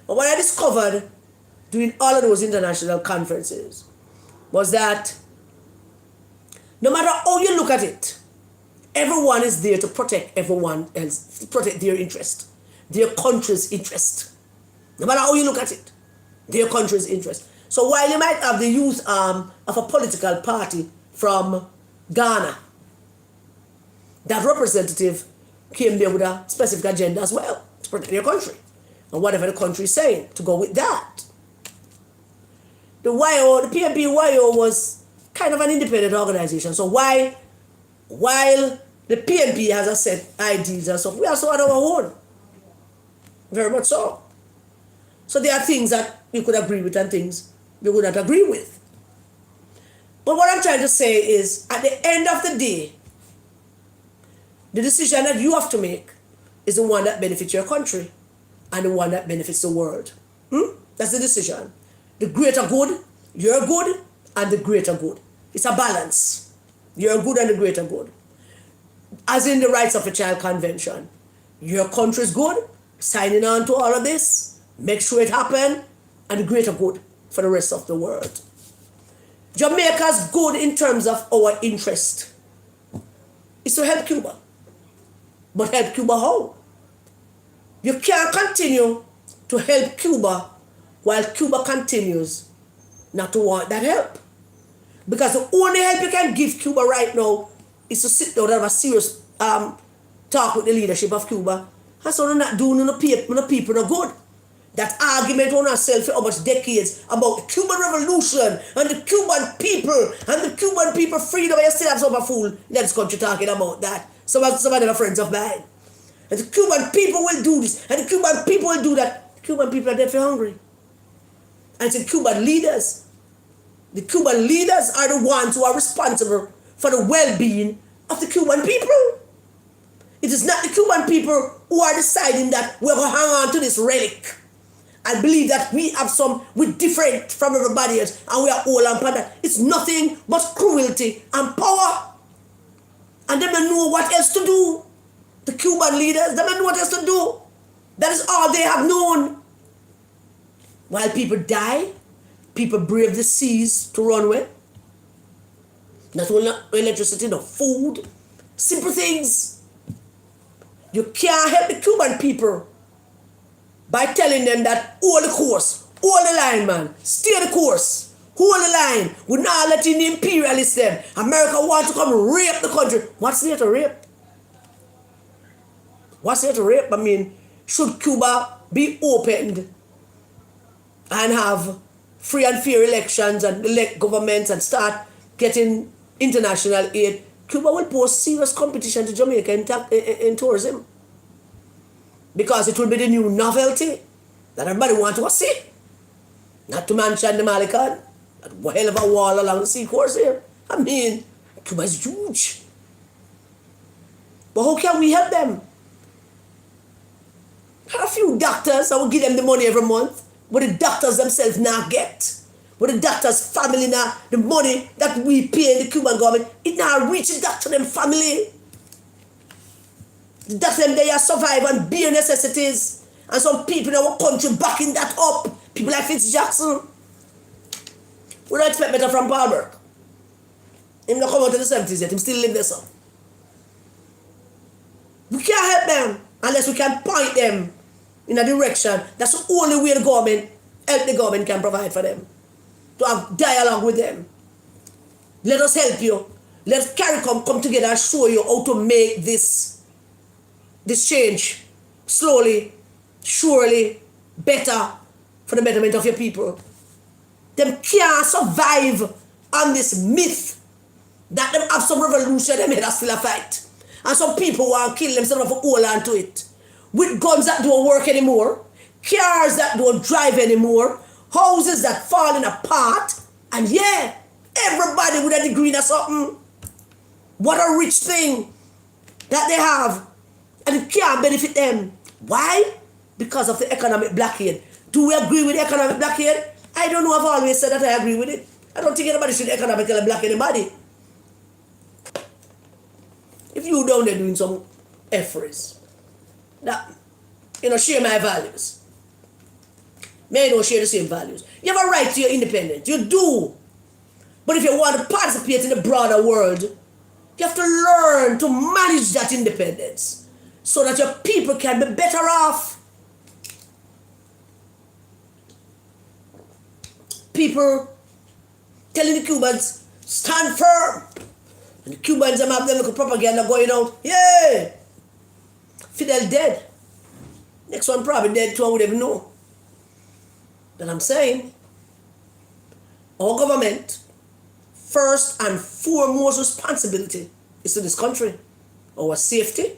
And what I discovered doing all of those international conferences was that no matter how you look at it, everyone is there to protect everyone else, to protect their interest, their country's interest. No matter how you look at it, their country's interest. So while you might have the youth arm of a political party from Ghana, that representative came there with a specific agenda as well, to protect their country. And whatever the country is saying, to go with that. The YO, the PNP YO was kind of an independent organization. So while the PNP has a set ideas and stuff, we also had our own. Very much so. So there are things that you could agree with and things you would not agree with. But what I'm trying to say is, at the end of the day, the decision that you have to make is the one that benefits your country and the one that benefits the world. That's the decision. The greater good, your good, and the greater good. It's a balance. Your good and the greater good. As in the Rights of a Child Convention. Your country's good, signing on to all of this, make sure it happen, and the greater good for the rest of the world. Jamaica's good in terms of our interest is to help Cuba. But help Cuba how? You can't continue to help Cuba while Cuba continues not to want that help. Because the only help you can give Cuba right now is to sit down and have a serious talk with the leadership of Cuba. And so they're not doing no people no good. That argument on ourselves for how much decades about the Cuban Revolution and the Cuban people and the Cuban people freedom. You still have some fool in this country talking about that. Some of them are friends of mine. And the Cuban people will do this and the Cuban people will do that. The Cuban people are dead for hungry. And it's the Cuban leaders. The Cuban leaders are the ones who are responsible for the well-being of the Cuban people. It is not the Cuban people who are deciding that we're going to hang on to this relic and believe that we're different from everybody else and we are all on that. It's nothing but cruelty and power. And they don't know what else to do. The Cuban leaders, they don't know what else to do. That is all they have known. While people die, people brave the seas to run with. Not only electricity, no food, simple things. You can't help the Cuban people by telling them that hold the course, hold the line, man, stay the course, hold the line. We're not letting the imperialists them. America wants to come rape the country. What's there to rape? What's there to rape? I mean, should Cuba be opened and have free and fair elections and elect governments and start getting international aid, Cuba will pose serious competition to Jamaica in tourism. Because it will be the new novelty that everybody wants to see. Not to mention the Malikan, that hell of a wall along the sea course here. I mean, Cuba is huge. But how can we help them? A few doctors, I will give them the money every month, but the doctors themselves not get. But the doctors' family now, the money that we pay in the Cuban government, it now reach the doctor them family. The doctor them they are survive on bare necessities. And some people in our country backing that up. People like Fitzjackson. We don't expect better from Paul Burke. Him not come out in the 70s yet, him still live there, so. We can't help them unless we can point them in a direction. That's the only way the government can provide for them. To have dialogue with them. Let us help you. Let's come together and show you how to make this change slowly, surely, better for the betterment of your people. Them can't survive on this myth that them have some revolution, them had still a fight. And some people want to kill themselves for hold on to it. With guns that don't work anymore, cars that don't drive anymore, houses that falling apart, and yeah, everybody with a degree or something. What a rich thing that they have, and it can't benefit them. Why? Because of the economic blockade. Do we agree with the economic blockade? I don't know. I've always said that I agree with it. I don't think anybody should economically block anybody. If you down there doing some efforts, that, share my values. May don't share the same values. You have a right to your independence. You do. But if you want to participate in the broader world, you have to learn to manage that independence so that your people can be better off. People telling the Cubans, stand firm. And the Cubans have them little propaganda going out. Yeah! Fidel dead. Next one probably dead too, I would even know. But I'm saying, our government, first and foremost responsibility is to this country. Our safety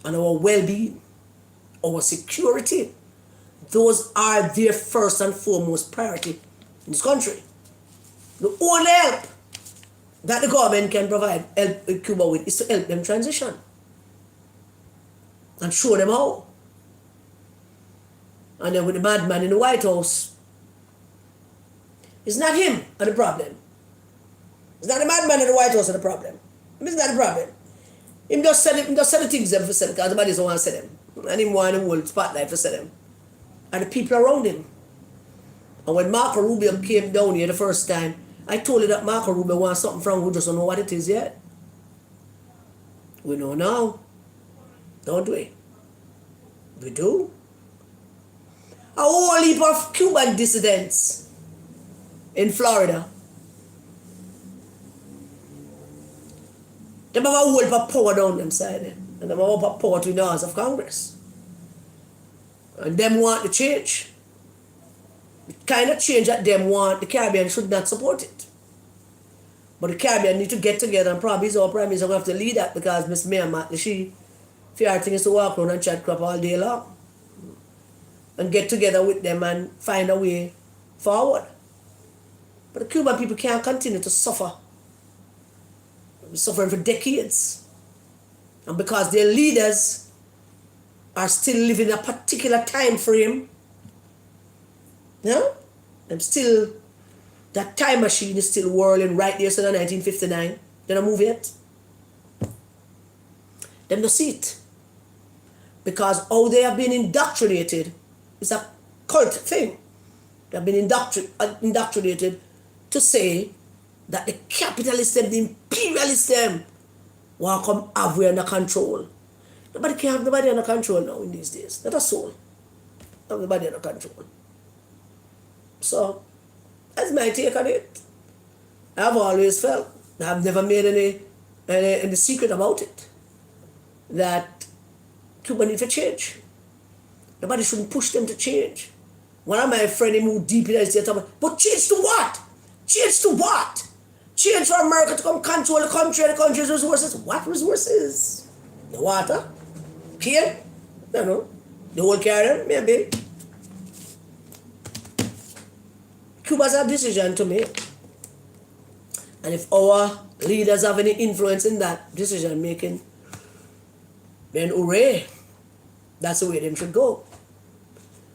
and our well-being, our security. Those are their first and foremost priority in this country. The only help that the government can provide help Cuba with is to help them transition and show them how. And then with the madman in the White House, it's not him and the problem. It's not the madman in the White House and the problem. It's not the problem. Him just said the things them for say because the bodies don't want to say them. And him want the whole spotlight to say them. And the people around him. And when Marco Rubio came down here the first time, I told you that Marco Rubio wants something from we just don't know what it is yet. We know now. Don't we? We do. A whole heap of Cuban dissidents in Florida. They have a whole heap of power down them side. And they have a whole heap of power to the House of Congress. And them want to change. The kind of change that them want, the Caribbean should not support it. But the Caribbean need to get together and probably our Prime Minister will have to lead that because Miss Mayor Matt, she fear things to walk around and chat crap all day long. And get together with them and find a way forward. But the Cuban people can't continue to suffer. They're suffering for decades. And because their leaders are still living a particular time frame, and still, that time machine is still whirling right there since 1959. They don't move yet. Them don't see it. Because how they have been indoctrinated is a cult thing. They have been indoctrinated to say that the capitalists them, the imperialists them, want to come have we under control. Nobody can have nobody under control now in these days. Not a soul. Have nobody under control. So, that's my take on it. I've always felt, I've never made any secret about it, that Cuba needs to change. Nobody shouldn't push them to change. One of my friends moved deep in the but change to what? Change to what? Change for America to come control the country's resources. What resources? The water? Here? I don't know. The whole Caribbean? Maybe. Cuba's a decision to make. And if our leaders have any influence in that decision making, then hooray. That's the way them should go.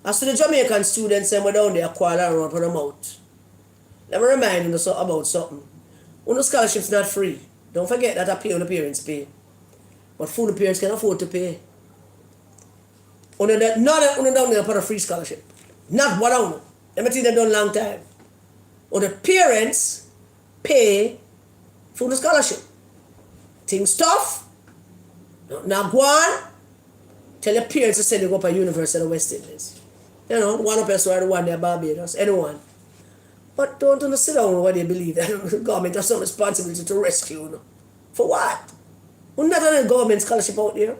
As to the Jamaican students them were down there quarreling around for them out. Let me remind you about something. When scholarship's not free, don't forget that the parents pay. But full parents can afford to pay. Not down there for a free scholarship. Not one on. Let me tell you them done a long time. Or the parents pay for the scholarship. Things tough. Now go on. Tell your parents to send you go up to University of West Indies. One up there, the one there, Barbados, anyone. But don't sit down with what they believe. The government has some responsibility to rescue you. For what? We're not on a government scholarship out there.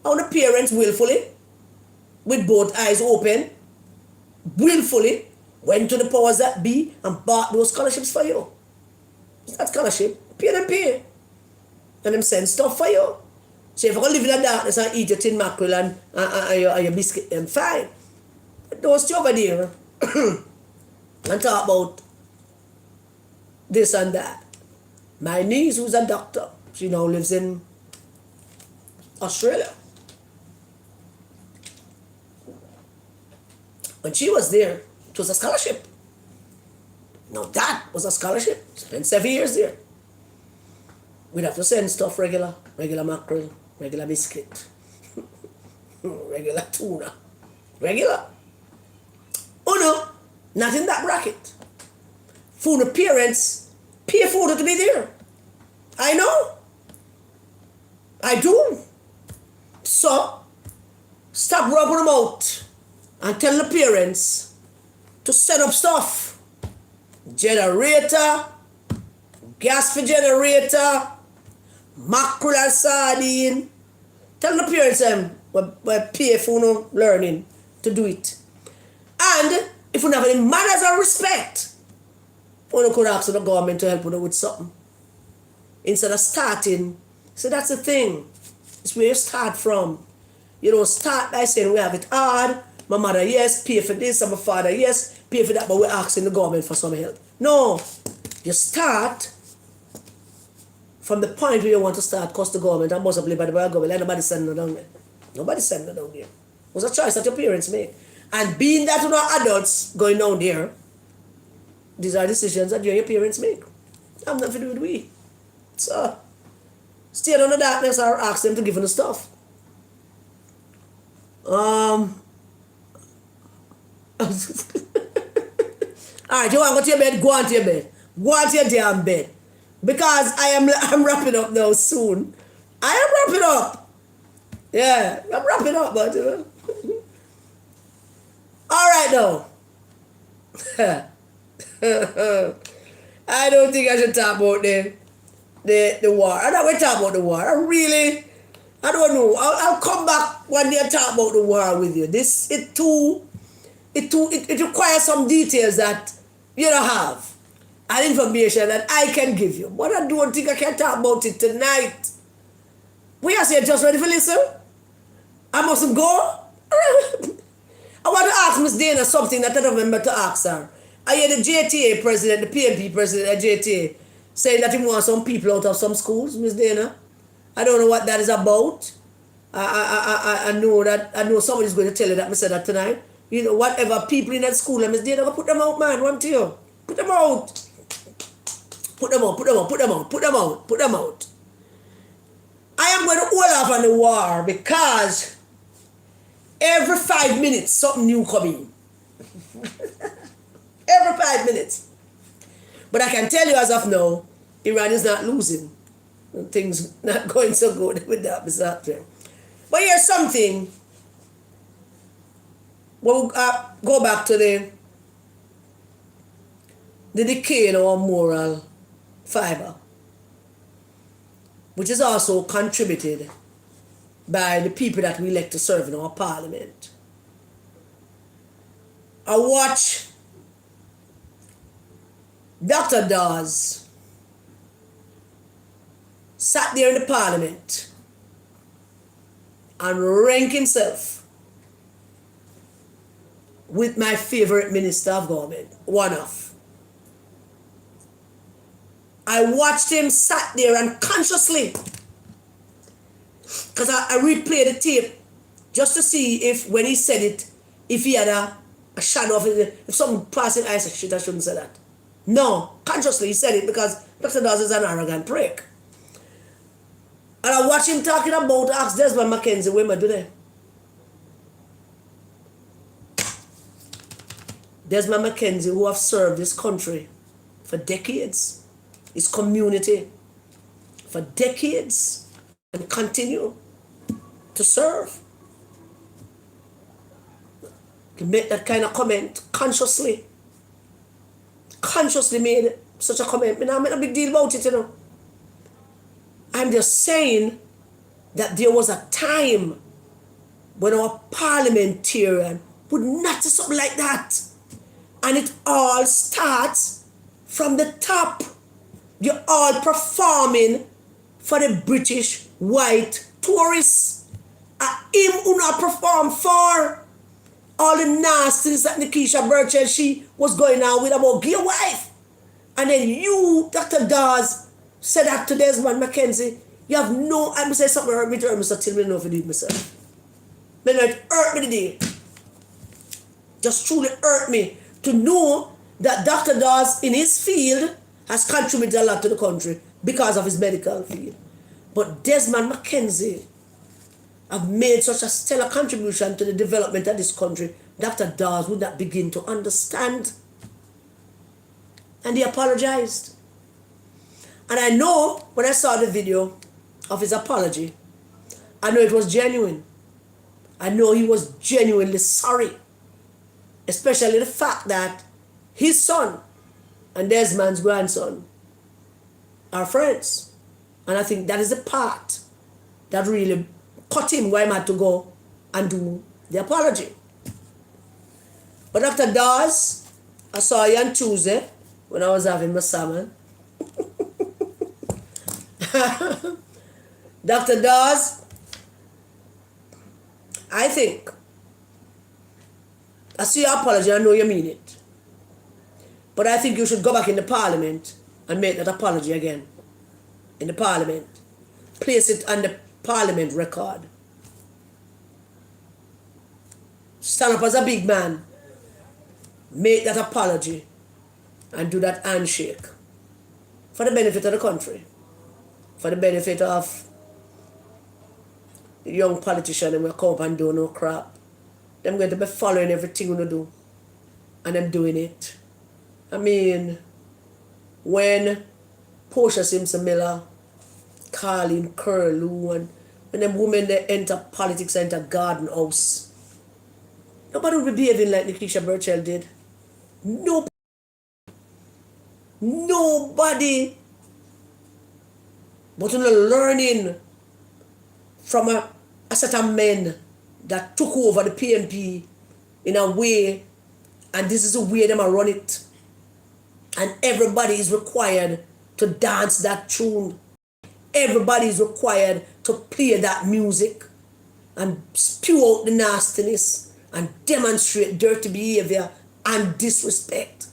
How the parents willfully, with both eyes open, willfully, went to the powers that be and bought those scholarships for you. It's not scholarship. Pay them pay. And them send stuff for you. So if you're going to live in the darkness and eat your tin mackerel and your biscuit, then fine. But don't stay over there and talk about this and that. My niece, who's a doctor, she now lives in Australia. When she was there, it was a scholarship. Now that was a scholarship. Spent 7 years there. We'd have to send stuff regular mackerel, regular biscuit. Regular tuna. Regular. Oh no, not in that bracket. Food parents pay for it to be there. I know. I do. So, stop rubbing them out and tell the parents to set up stuff. Generator, gas for generator, mackerel and sardine. Tell the parents we pay for no learning to do it. And if you don't have any manners or respect, you could ask the government to help you with something. Instead of starting, so that's the thing. It's where you start from. You don't start by saying we have it hard. My mother, yes, pay for this, and my father, yes, pay for that, but we're asking the government for some help. No. You start from the point where you want to start, cost the government, and must play by the government. Let nobody send them down there. Nobody send them down there. It was a choice that your parents made. And being that you're not adults going down there, these are decisions that you and your parents make. I'm nothing to do with we. So, stay on the darkness or ask them to give them the stuff. Alright, you want to go to your bed? Go on to your bed. Go on to your damn bed. Because I'm wrapping up now soon. I am wrapping up. Yeah, I'm wrapping up, but alright now. I don't think I should talk about the war. I'm not going to talk about the war. I don't know. I'll come back one day and talk about the war with you. It requires some details that you don't have and information that I can give you. But I don't think I can talk about it tonight. We are saying just ready for listen? I mustn't go? I want to ask Miss Dana something that I don't remember to ask her. I hear the JTA president, the PNP president at JTA, saying that he wants some people out of some schools, Miss Dana. I don't know what that is about. I know somebody's going to tell you that I said that tonight. You know, whatever people in that school, Miss Dana, put them out, man. One to you. Put them out. Put them out. I am going to hold off on the war because every 5 minutes something new coming. Every 5 minutes. But I can tell you as of now, Iran is not losing. Things not going so good with that, Mr. Actor. But here's something. We'll go back to the decay in our moral fiber, which is also contributed by the people that we elect to serve in our parliament. I watch Dr. Dawes sat there in the parliament and rank himself with my favorite minister of government, one of. I watched him sat there and consciously, because I replayed the tape just to see if when he said it, if he had a shadow of it, if something passing, I said, shit, I shouldn't say that. No, consciously he said it because Dr. Dawes is an arrogant prick. And I watch him talking about ask Desmond McKenzie, where am I doing? Desmond McKenzie, who have served this country for decades, his community for decades, and continue to serve. To make that kind of comment consciously made such a comment. I made a big deal about it, you know. I'm just saying that there was a time when our parliamentarian would not do something like that. And it all starts from the top. You're all performing for the British white tourists. Him who not perform for all the nastiness that Nikisha Birch and she was going on with about gay wife. And then you, Dr. Dawes, said that to Desmond McKenzie. You have no, I'm going to say something hurt me to hurt me, so tell me know if you did myself. But it hurt me today. Just truly hurt me to know that Dr. Dawes in his field has contributed a lot to the country because of his medical field. But Desmond McKenzie, have made such a stellar contribution to the development of this country, Dr. Dawes would not begin to understand. And he apologized. And I know when I saw the video of his apology, I know it was genuine. I know he was genuinely sorry. Especially the fact that his son and Desmond's grandson are friends. And I think that is the part that really cut him where he had to go and do the apology. But Dr. Dawes, I saw you on Tuesday when I was having my salmon. Dr. Dawes, I think, I see your apology, I know you mean it. But I think you should go back in the Parliament and make that apology again. In the Parliament. Place it on the Parliament record. Stand up as a big man. Make that apology and do that handshake. For the benefit of the country. For the benefit of the young politician who will come up and do no crap. Them going to be following everything we do. And them doing it. I mean, when Portia Simpson-Miller, Carlene Curlew, and when them women they enter politics, enter garden house, nobody will be behaving like Nikisha Burchell did. Nobody. But learning from a set of men that took over the PNP in a way, and this is the way them run it. And everybody is required to dance that tune. Everybody is required to play that music and spew out the nastiness and demonstrate dirty behavior and disrespect.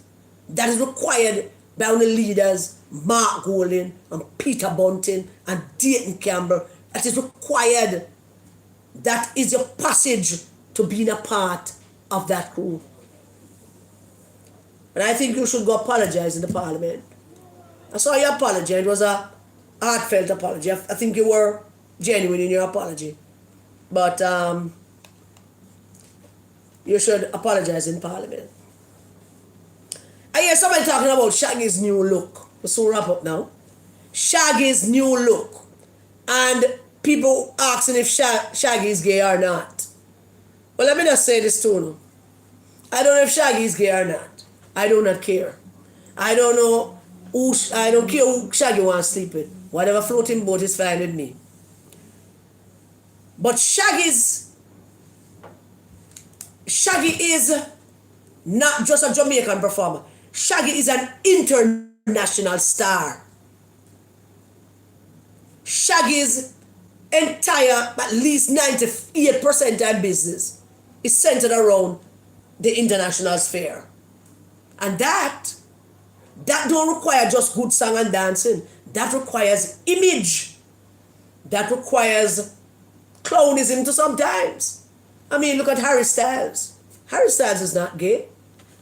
That is required by the leaders, Mark Golding and Peter Bunting and Dayton Campbell. That is required. That is your passage to being a part of that crew. And I think you should go apologize in the Parliament. I saw you apology. It was a heartfelt apology. I think you were genuine in your apology. But you should apologize in Parliament. I hear somebody talking about Shaggy's new look. We'll soon wrap up now. Shaggy's new look. And people asking if Shaggy is gay or not. Well, let me just say this to you. I don't know if Shaggy is gay or not. I do not care. I don't know who, I don't care who Shaggy wants to sleep with. Whatever floating boat is fine with me. But Shaggy is not just a Jamaican performer. Shaggy is an international star. Shaggy's entire, at least 98% of business is centered around the international sphere. And that don't require just good song and dancing. That requires image. That requires clownism to sometimes. I mean, look at Harry Styles. Harry Styles is not gay.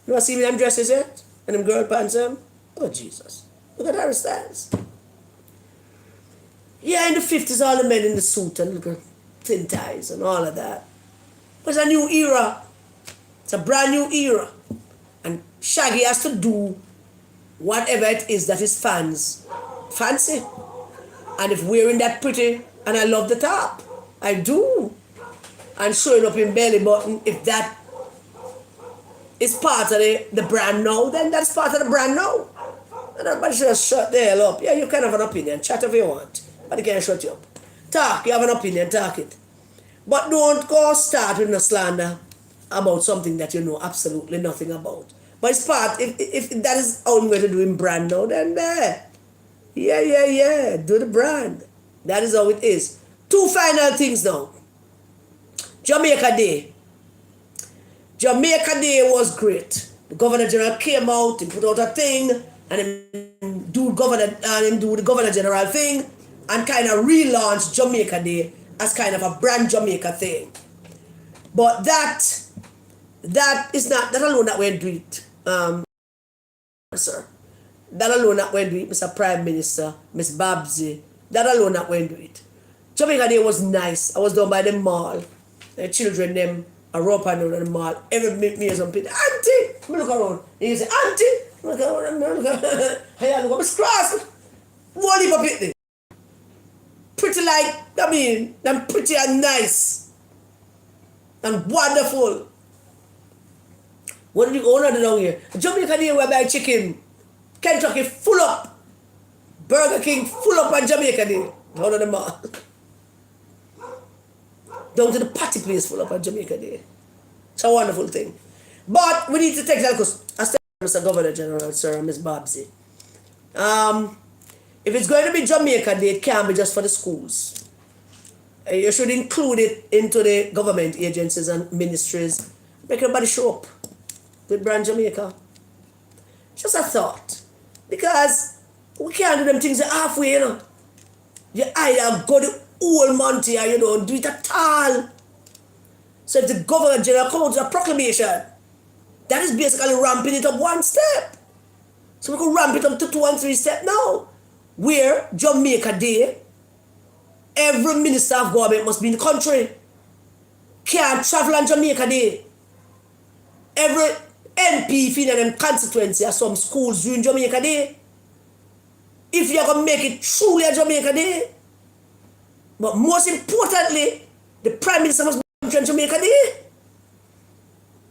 You want to see me them dresses yet? And them girl pants them? Oh, Jesus. Look at Harry Styles. Yeah, in the 50s, all the men in the suit and little thin ties and all of that. But it's a new era. It's a brand new era. And Shaggy has to do whatever it is that his fans fancy. And if wearing that pretty, and I love the top, I do. And showing up in belly button, if that is part of the brand now, then that's part of the brand now. And everybody should just shut the hell up. Yeah, you can have an opinion, chat if you want, but they can't shut you up. Talk, you have an opinion, talk it. But don't go start with a slander about something that you know absolutely nothing about. But it's part, if that is how I'm going to do in brand now, then there. Yeah, do the brand. That is how it is. Two final things now. Jamaica Day. Jamaica Day was great. The Governor General came out, he put out a thing, and him do the Governor General thing, and kind of relaunched Jamaica Day as kind of a brand Jamaica thing. But that is not, that alone that went do it, sir. That alone that went do it, Mr. Prime Minister, Miss Babsy. That alone that went do it. Jamaica Day was nice. I was down by the mall. The children, them, are up and down at the mall. Every me some people, auntie! I look around. And you say, auntie! I look around. Hey, look at my cross. One heap of it. Pretty like, I mean, them pretty and nice. And wonderful. What did you go on down here? Jamaica Day where buy chicken. Kentucky full up. Burger King full up on Jamaica Day. Down at the mall. Down to the party place full up on Jamaica Day. It's a wonderful thing. But we need to take that because I said, Mr. Governor General, sir, and Ms. Babsy. If it's going to be Jamaica Day, it can't be just for the schools. You should include it into the government agencies and ministries. Make everybody show up with brand Jamaica. Just a thought. Because we can't do them things halfway, you know. You either go the whole Monty or you don't do it at all. So if the Governor General comes with a proclamation, that is basically ramping it up one step. So we could ramp it up to 2 and 3 steps now. Where Jamaica Day, every minister of government must be in the country. Can't travel on Jamaica Day. Every MP in them constituency or some schools during Jamaica Day. If you're going to make it truly a Jamaica Day. But most importantly, the Prime Minister must be on Jamaica Day.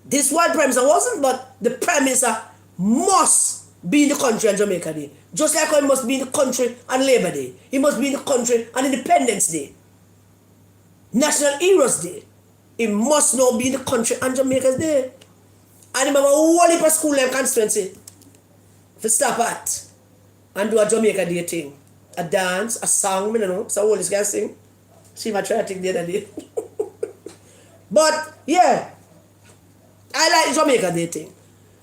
This one Prime Minister wasn't, but the Prime Minister must be in the country on Jamaica Day. Just like how he must be in the country on Labor Day. He must be in the country on Independence Day. National Heroes Day. He must now be in the country on Jamaica's Day. And he have a whole heap of school and constituency to stop at and do a Jamaica Day thing. A dance, a song, I don't know. So all this guy sing. See my try to take the other day. But yeah, I like the Jamaica Day thing.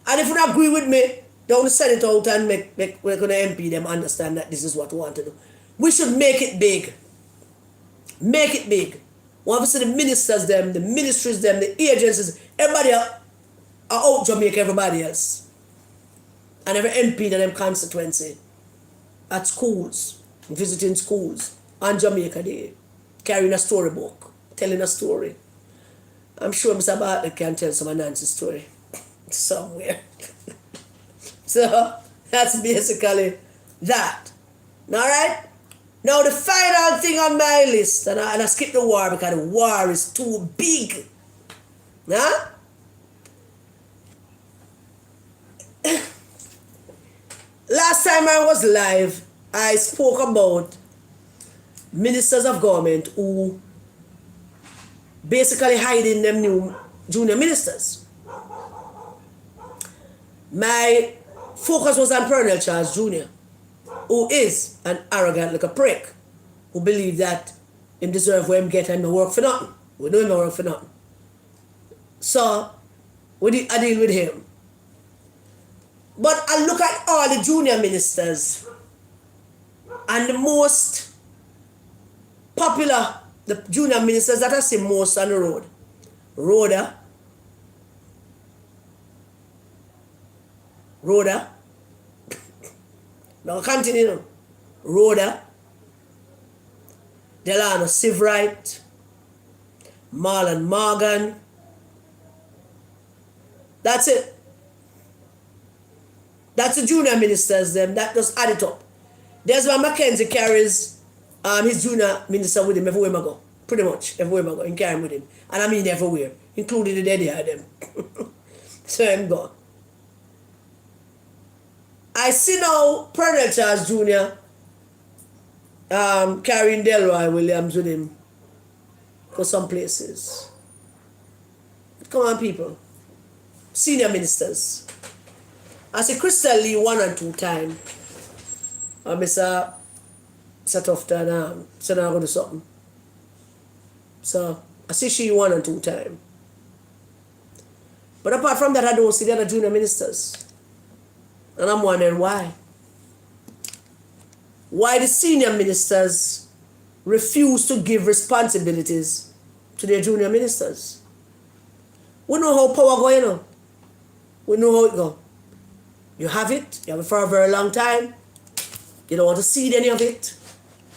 And if you don't agree with me, don't send it out and we're going to MP them understand that this is what we want to do. We should make it big. Make it big. We want to see the ministers them, the ministries them, the agencies, everybody are out Jamaica, everybody else. And every MP in them constituency at schools, visiting schools on Jamaica Day, carrying a storybook, telling a story. I'm sure Mr. Bartlett can tell some Nancy story somewhere. So that's basically that. Alright? Now the final thing on my list, and I skip the war because the war is too big. Huh? Last time I was live, I spoke about ministers of government who basically hiding them new junior ministers. My focus was on Colonel Charles Jr., who is an arrogant little prick, who believe that him deserve what him get and no work for nothing. We know him no work for nothing. So, I deal with him. But I look at all the junior ministers, and the most popular, the junior ministers that I see most on the road. Rhoda. Now continue. Rhoda. Delano Sivrite. Marlon Morgan. That's it. That's the junior ministers, them. That just add it up. There's why Mackenzie carries his junior minister with him everywhere I go. Pretty much everywhere I go. He carry him with him. And I mean everywhere. Including the daddy of them. So I'm gone. I see now Colonel Charles Jr. Carrying Delroy Williams with him for some places. Come on, people. Senior ministers. I see Crystal Lee 1 and 2 times. And Mr. Tufton said I'm going to do something. So I see she 1 and 2 times. But apart from that, I don't see the other junior ministers. And I'm wondering why. Why the senior ministers refuse to give responsibilities to their junior ministers. We know how power goes, you know. We know how it goes. You have it for a very long time. You don't want to cede any of it.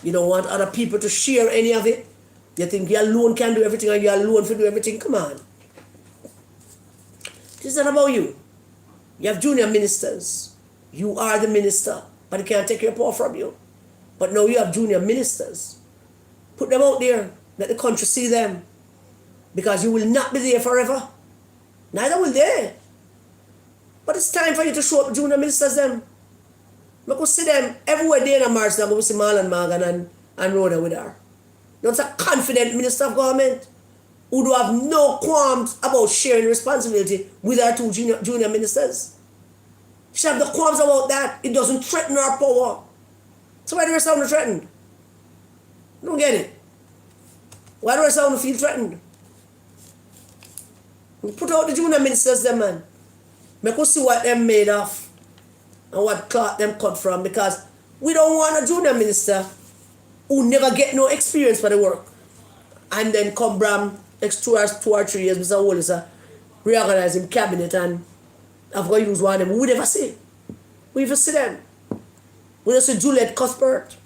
You don't want other people to share any of it. You think you alone can do everything and you alone to do everything. Come on. This is not about you. You have junior ministers. You are the minister, but they can't take your power from you. But now you have junior ministers. Put them out there. Let the country see them. Because you will not be there forever. Neither will they. But it's time for you to show up junior ministers them. I could see them everywhere they in a march. I go see Marlon Morgan and Rhoda with her. That's a confident minister of government who do have no qualms about sharing responsibility with our two junior ministers. She have the qualms about that. It doesn't threaten our power. So why do we sound threatened? I don't get it. Why do I sound feel threatened? Put out the junior ministers them, man. I could see what them made of and what cloth them cut from, because we don't want a junior minister who never get no experience for the work and then come bram next 2 or 3 years, Mr. Wallace, reorganize him cabinet and I've got to use one of them. We never see. We never see them. We don't see Juliet Cuthbert.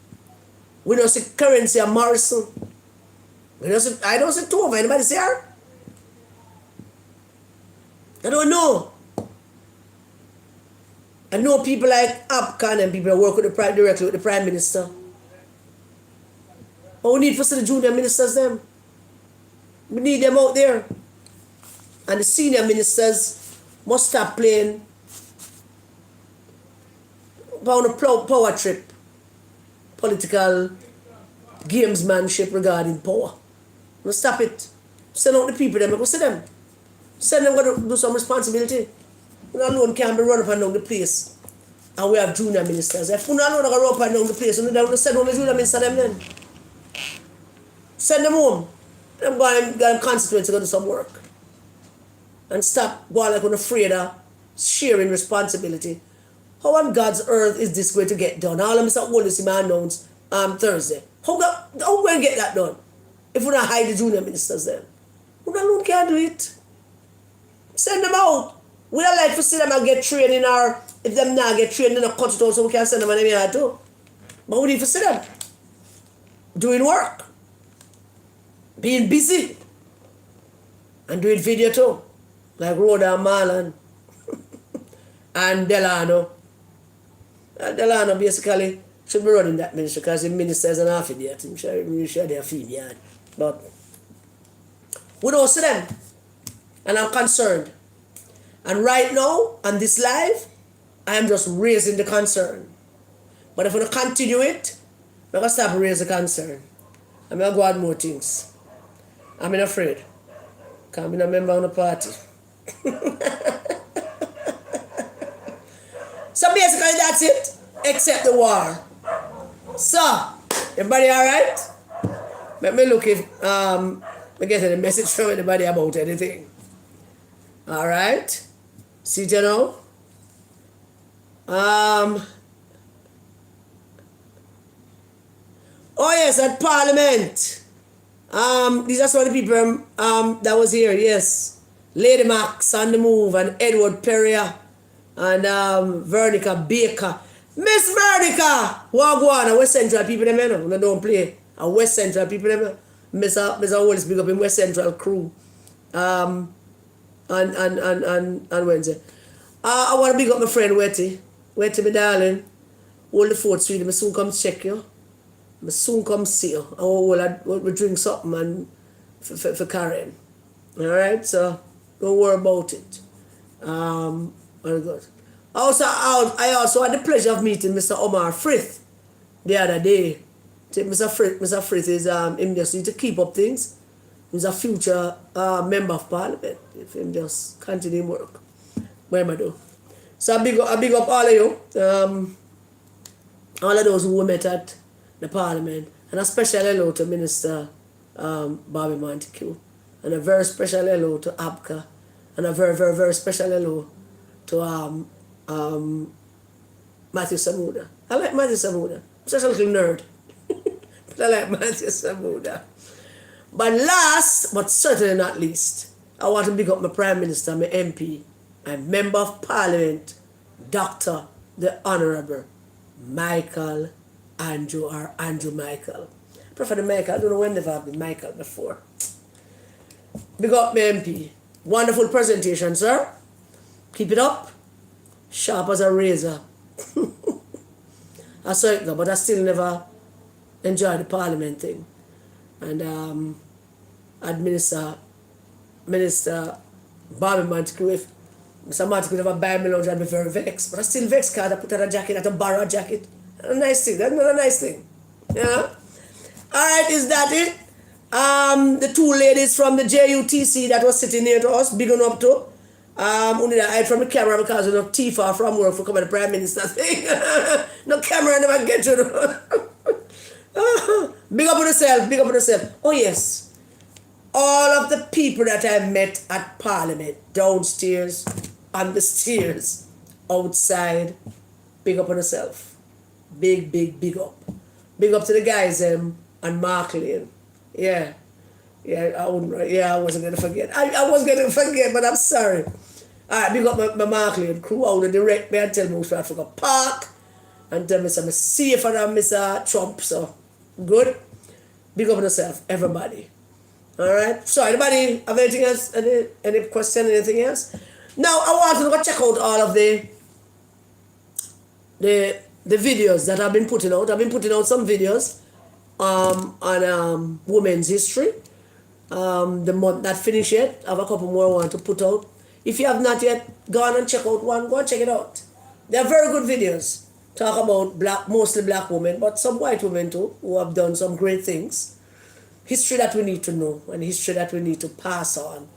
We don't see Currency and Morrison. I don't see two of them. Anybody see her? I don't know. I know people like Upcon and people that work with directly with the Prime Minister. But we need for the junior ministers them. We need them out there. And the senior ministers must stop playing on a power trip, political gamesmanship regarding power. Must stop it. Send out the people them, go see them. Send them to do some responsibility. We alone can't be run up and down the place. And we have junior ministers. If we alone go run up and down the place, we don't send home the junior minister them then. Send them home. Them go and get them constituents to go do some work. And stop going like we're afraid of sharing responsibility. How on God's earth is this going to get done? All of Mr. Wallace announced Thursday. How we going to get that done? If we don't hide the junior ministers then. We alone can't do it. Send them out. We don't like to see them and get trained or if them not get trained, then cut it out so we can send them on them here too. But we need to see them doing work, being busy, and doing video too, like Rhoda and Marlon and Delano. Delano basically should be running that ministry because the minister is an half idiot. I'm sure they're female. But we don't see them. And I'm concerned. And right now, on this live, I am just raising the concern. But if we continue it, I'm going to stop raising the concern. I'm going to go on more things. I'm not afraid. Because I'm a member of the party. So basically that's it. Except the war. So, everybody alright? Let me look if I get any message from anybody about anything. Alright? See you now? Oh yes, at Parliament. These are some of the people that was here, yes. Lady Max on the move and Edward Perrier and Vernica Baker. Miss Vernica! Wagwan, West Central people them, you know, don't play. West Central people them. Miss always big up in West Central crew. And Wednesday. I want to big up my friend Wetty. Wetty, my darling. Hold the fort sweet. I soon come check you. I soon come see you. We'll drink something and for Karen. Alright, so don't worry about it. Very good. I also had the pleasure of meeting Mr. Omar Frith the other day. Mr. Frith is him just need to keep up things. He's a future member of Parliament if him just continue work. What am I do? So I big up all of you. All of those who we met at the Parliament. And a special hello to Minister Bobby Montague. And a very special hello to Abka. And a very, very, very special hello to Matthew Samuda. I like Matthew Samuda. I'm such a little nerd. But I like Matthew Samuda. But last, but certainly not least, I want to big up my Prime Minister, my MP, my Member of Parliament, Dr. the Honourable Michael Andrew or Andrew Michael. I prefer the Michael. I don't know when they've had the Michael before. Big up, my MP. Wonderful presentation, sir. Keep it up. Sharp as a razor. I saw it go, but I still never enjoyed the Parliament thing. And Minister Bobby Montague, Mr. Montague never buy me lunch, I'd be very vexed. But I still vexed because I put on a jacket, I had to borrow a jacket. A nice thing, that's not a nice thing. Yeah? Alright, is that it? The two ladies from the JUTC that was sitting near to us, big on up to. Only that I hide from the camera because of no Tifa from work for coming to Prime Minister thing. No camera never get you. Big up on yourself, big up on yourself. Oh yes. All of the people that I met at Parliament, downstairs, on the stairs, outside, big up on yourself. Big, big, big up. Big up to the guys and Mark Lane. Yeah. I wasn't going to forget. I was going to forget, but I'm sorry. Alright, big up my Mark Lane crew. I would direct me and tell me where I forgot park. And tell me I'm safer than Mr. Trump. So, good. Big up on yourself, everybody. Alright, so anybody have anything else? Any question, anything else? Now I want to go check out all of the videos that I've been putting out. I've been putting out some videos on women's history. The month not finished yet. I have a couple more I want to put out. If you have not yet gone and check out one, go and check it out. They are very good videos. Talk about mostly black women, but some white women too, who have done some great things. History that we need to know and history that we need to pass on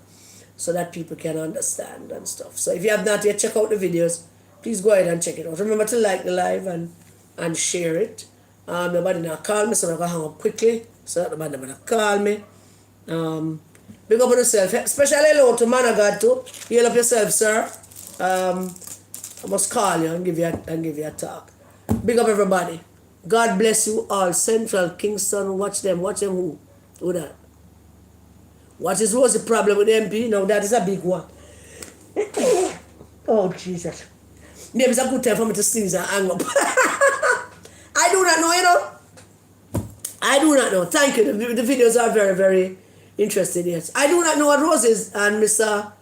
so that people can understand and stuff. So if you have not yet checked out the videos, please go ahead and check it out. Remember to like the live and share it. Nobody now call me, so I'm going to hang up quickly so that nobody now call me. Big up on yourself. Especially hello to man of God too. Heal up yourself, sir. I must call you and give you a talk. Big up everybody. God bless you all. Central, Kingston, watch them who? Who that? What was the problem with the MP? Now that is a big one. Oh Jesus. Maybe it's a good time for me to sneeze and hang up. I do not know, you know. I do not know. Thank you. The videos are very, very interesting, yes. I do not know what Rose's and Mr.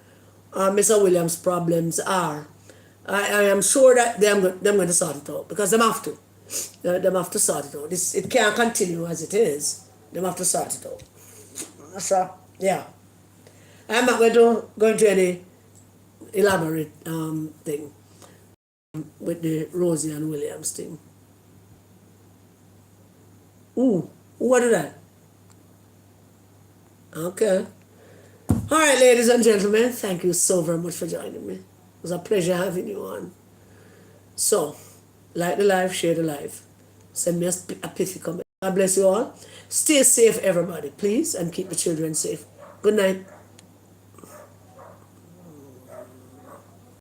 Williams' problems are. I am sure that they're going to sort it out because they have to. They have to sort it out. It can't continue as it is. They have to sort it out. So, yeah. I'm not going to go into any elaborate thing with the Rosie and Williams thing. Ooh, what is that? Okay. All right, ladies and gentlemen, thank you so very much for joining me. It was a pleasure having you on. So, like the live, share the live. Send me a pithy comment. God bless you all. Stay safe, everybody, please, and keep the children safe. Good night.